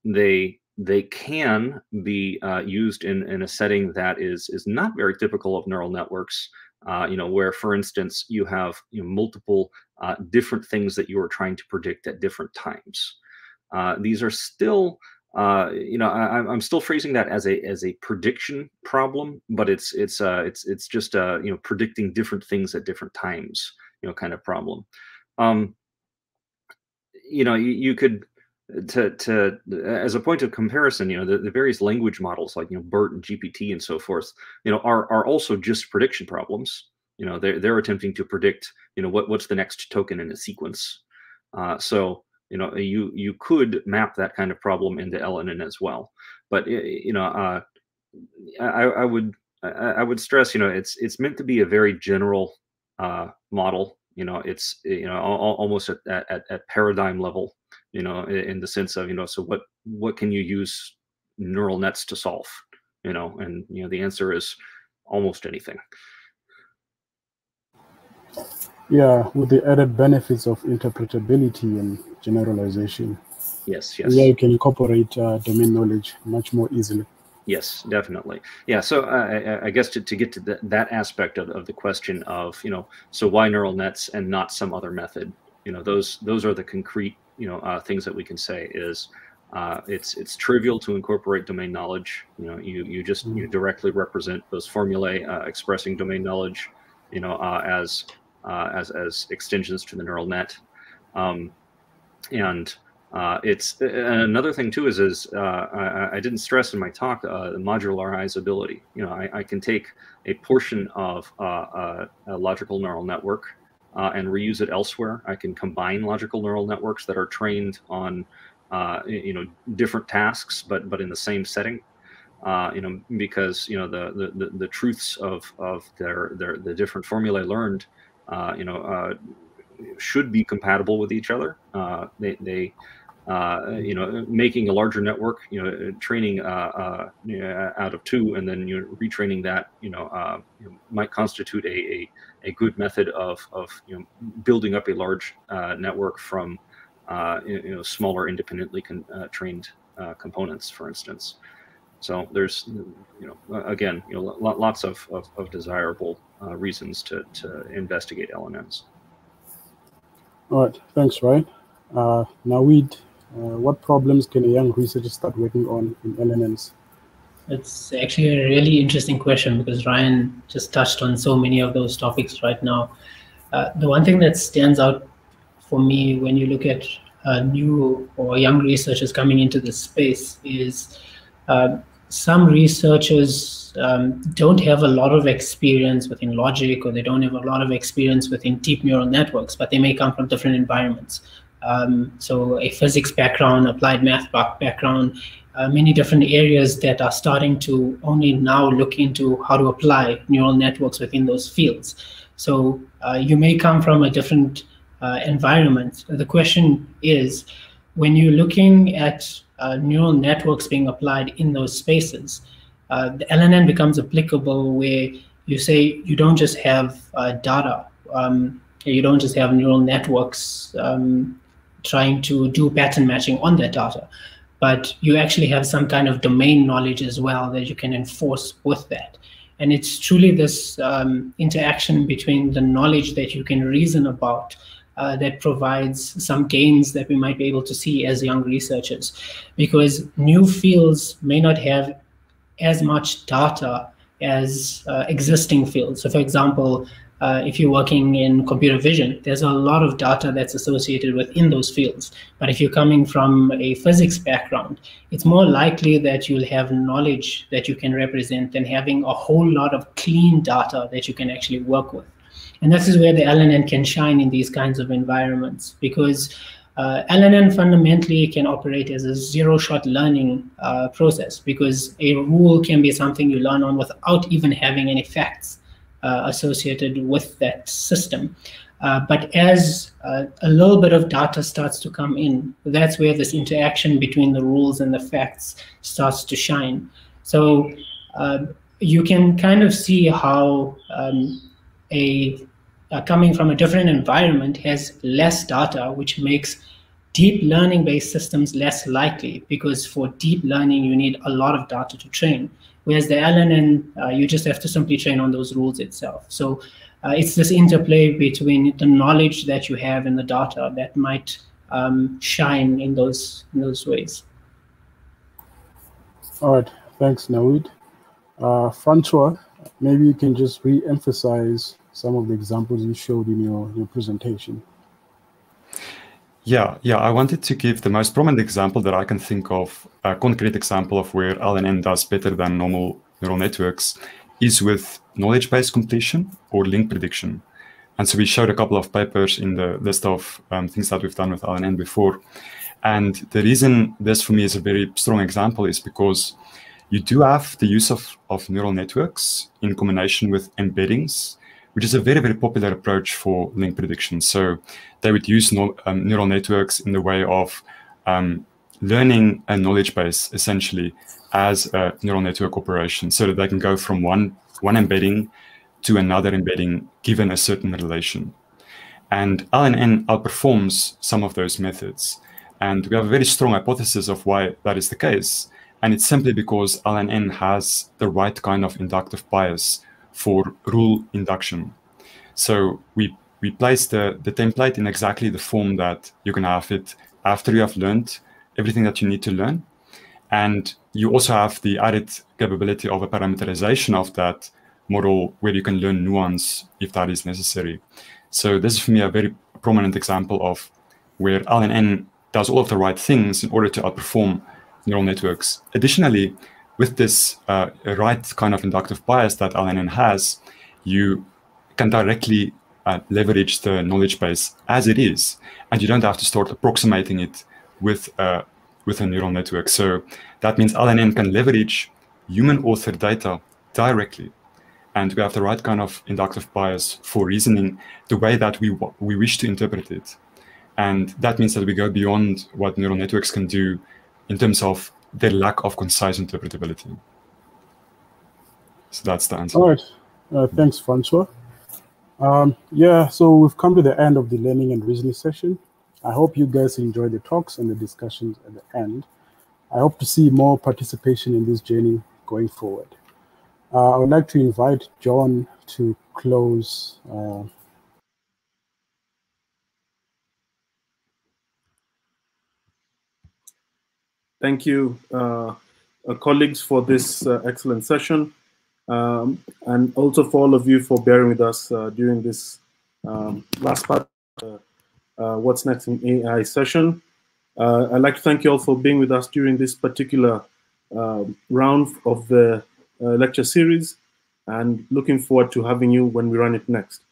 They can be used in a setting that is not very typical of neural networks. Where, for instance, you have multiple different things that you are trying to predict at different times. These are still, I'm still phrasing that as a prediction problem, but it's just predicting different things at different times, kind of problem. You could. As a point of comparison, the various language models like BERT and GPT and so forth, are also just prediction problems. They're attempting to predict what's the next token in a sequence. So you could map that kind of problem into LNN as well. But I would stress it's meant to be a very general model. It's almost at paradigm level. In the sense of, so what can you use neural nets to solve? And the answer is almost anything. Yeah, with the added benefits of interpretability and generalization. Yes. Yeah, you can incorporate domain knowledge much more easily. Yes, definitely. Yeah, so I guess to get to that aspect of the question of, so why neural nets and not some other method? Those are the concrete things that we can say is it's trivial to incorporate domain knowledge. You just directly represent those formulae expressing domain knowledge, as extensions to the neural net. It's another thing too is I didn't stress in my talk modularizability. I can take a portion of a logical neural network and reuse it elsewhere. I can combine logical neural networks that are trained on different tasks, but in the same setting. Because the truths of the different formulae learned, should be compatible with each other. Making a larger network, training out of two, and then retraining that, might constitute a good method of building up a large network from smaller independently trained components, for instance. So there's again lots of desirable reasons to investigate LNNs. All right, thanks, Ryan. Naweed, what problems can a young researcher start working on in LNNs? It's actually a really interesting question because Ryan just touched on so many of those topics right now. The one thing that stands out for me when you look at new or young researchers coming into this space is some researchers don't have a lot of experience within logic, or they don't have a lot of experience within deep neural networks, but they may come from different environments. So a physics background, applied math background, many different areas that are starting to only now look into how to apply neural networks within those fields. So you may come from a different environment. The question is, when you're looking at neural networks being applied in those spaces, the LNN becomes applicable where you say you don't just have data, you don't just have neural networks trying to do pattern matching on that data. but you actually have some kind of domain knowledge as well that you can enforce with that. And it's truly this interaction between the knowledge that you can reason about that provides some gains that we might be able to see as young researchers, because new fields may not have as much data as existing fields. So for example, if you're working in computer vision, there's a lot of data that's associated within those fields. But if you're coming from a physics background, it's more likely that you'll have knowledge that you can represent than having a whole lot of clean data that you can actually work with. And this is where the LNN can shine in these kinds of environments, because LNN fundamentally can operate as a zero-shot learning process, because a rule can be something you learn on without even having any facts associated with that system. But as a little bit of data starts to come in, that's where this interaction between the rules and the facts starts to shine. So you can kind of see how coming from a different environment has less data, which makes deep learning-based systems less likely, because for deep learning, you need a lot of data to train. Whereas the LNN, you just have to simply train on those rules itself. So it's this interplay between the knowledge that you have and the data that might shine in those ways. All right, thanks, Naoud. Francois, maybe you can just re-emphasize some of the examples you showed in your presentation. Yeah, I wanted to give the most prominent example that I can think of, a concrete example of where LNN does better than normal neural networks, is with knowledge-based completion or link prediction. And so we showed a couple of papers in the list of things that we've done with LNN before. And the reason this for me is a very strong example is because you do have the use of neural networks in combination with embeddings, which is a very, very popular approach for link prediction. So they would use neural networks in the way of learning a knowledge base, essentially, as a neural network operation, so that they can go from one embedding to another embedding given a certain relation. And LNN outperforms some of those methods. And we have a very strong hypothesis of why that is the case. And it's simply because LNN has the right kind of inductive bias for rule induction. So we place the template in exactly the form that you can have it after you have learned everything that you need to learn. And you also have the added capability of a parameterization of that model where you can learn nuance if that is necessary. So this is for me a very prominent example of where LNN does all of the right things in order to outperform neural networks. Additionally, with this right kind of inductive bias that LNN has, you can directly leverage the knowledge base as it is, and you don't have to start approximating it with a neural network. So that means LNN can leverage human authored data directly, and we have the right kind of inductive bias for reasoning the way that we wish to interpret it. And that means that we go beyond what neural networks can do in terms of their lack of concise interpretability. So that's the answer. All right. Thanks, Francois. Yeah, so we've come to the end of the learning and reasoning session. I hope you guys enjoyed the talks and the discussions at the end. I hope to see more participation in this journey going forward. I would like to invite John to close. Thank you, colleagues, for this excellent session, and also for all of you for bearing with us during this last part of What's Next in AI session. I'd like to thank you all for being with us during this particular round of the lecture series, and looking forward to having you when we run it next.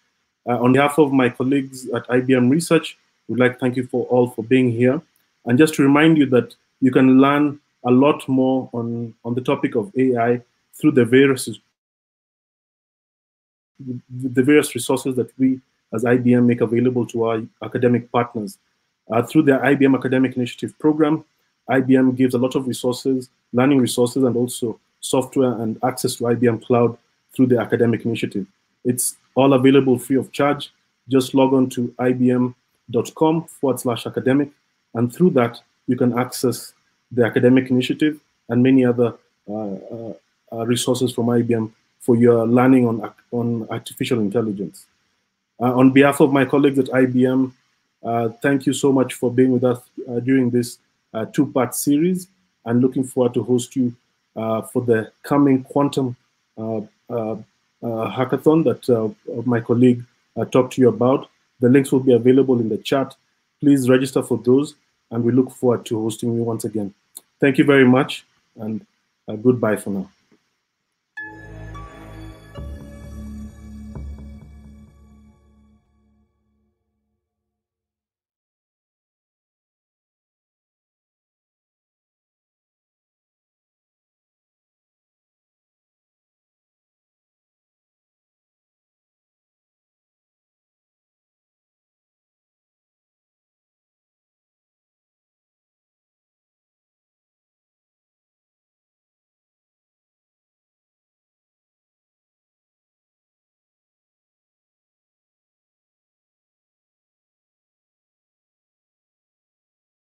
On behalf of my colleagues at IBM Research, we'd like to thank you all for being here. And just to remind you that you can learn a lot more on the topic of AI through the various resources that we as IBM make available to our academic partners. Through the IBM Academic Initiative Program, IBM gives a lot of resources, learning resources, and also software and access to IBM Cloud through the academic initiative. It's all available free of charge. Just log on to ibm.com/academic, and through that, you can access the academic initiative, and many other resources from IBM for your learning on artificial intelligence. On behalf of my colleagues at IBM, thank you so much for being with us during this two-part series, and looking forward to host you for the coming quantum hackathon that my colleague talked to you about. The links will be available in the chat. Please register for those, and we look forward to hosting you once again. Thank you very much, and goodbye for now.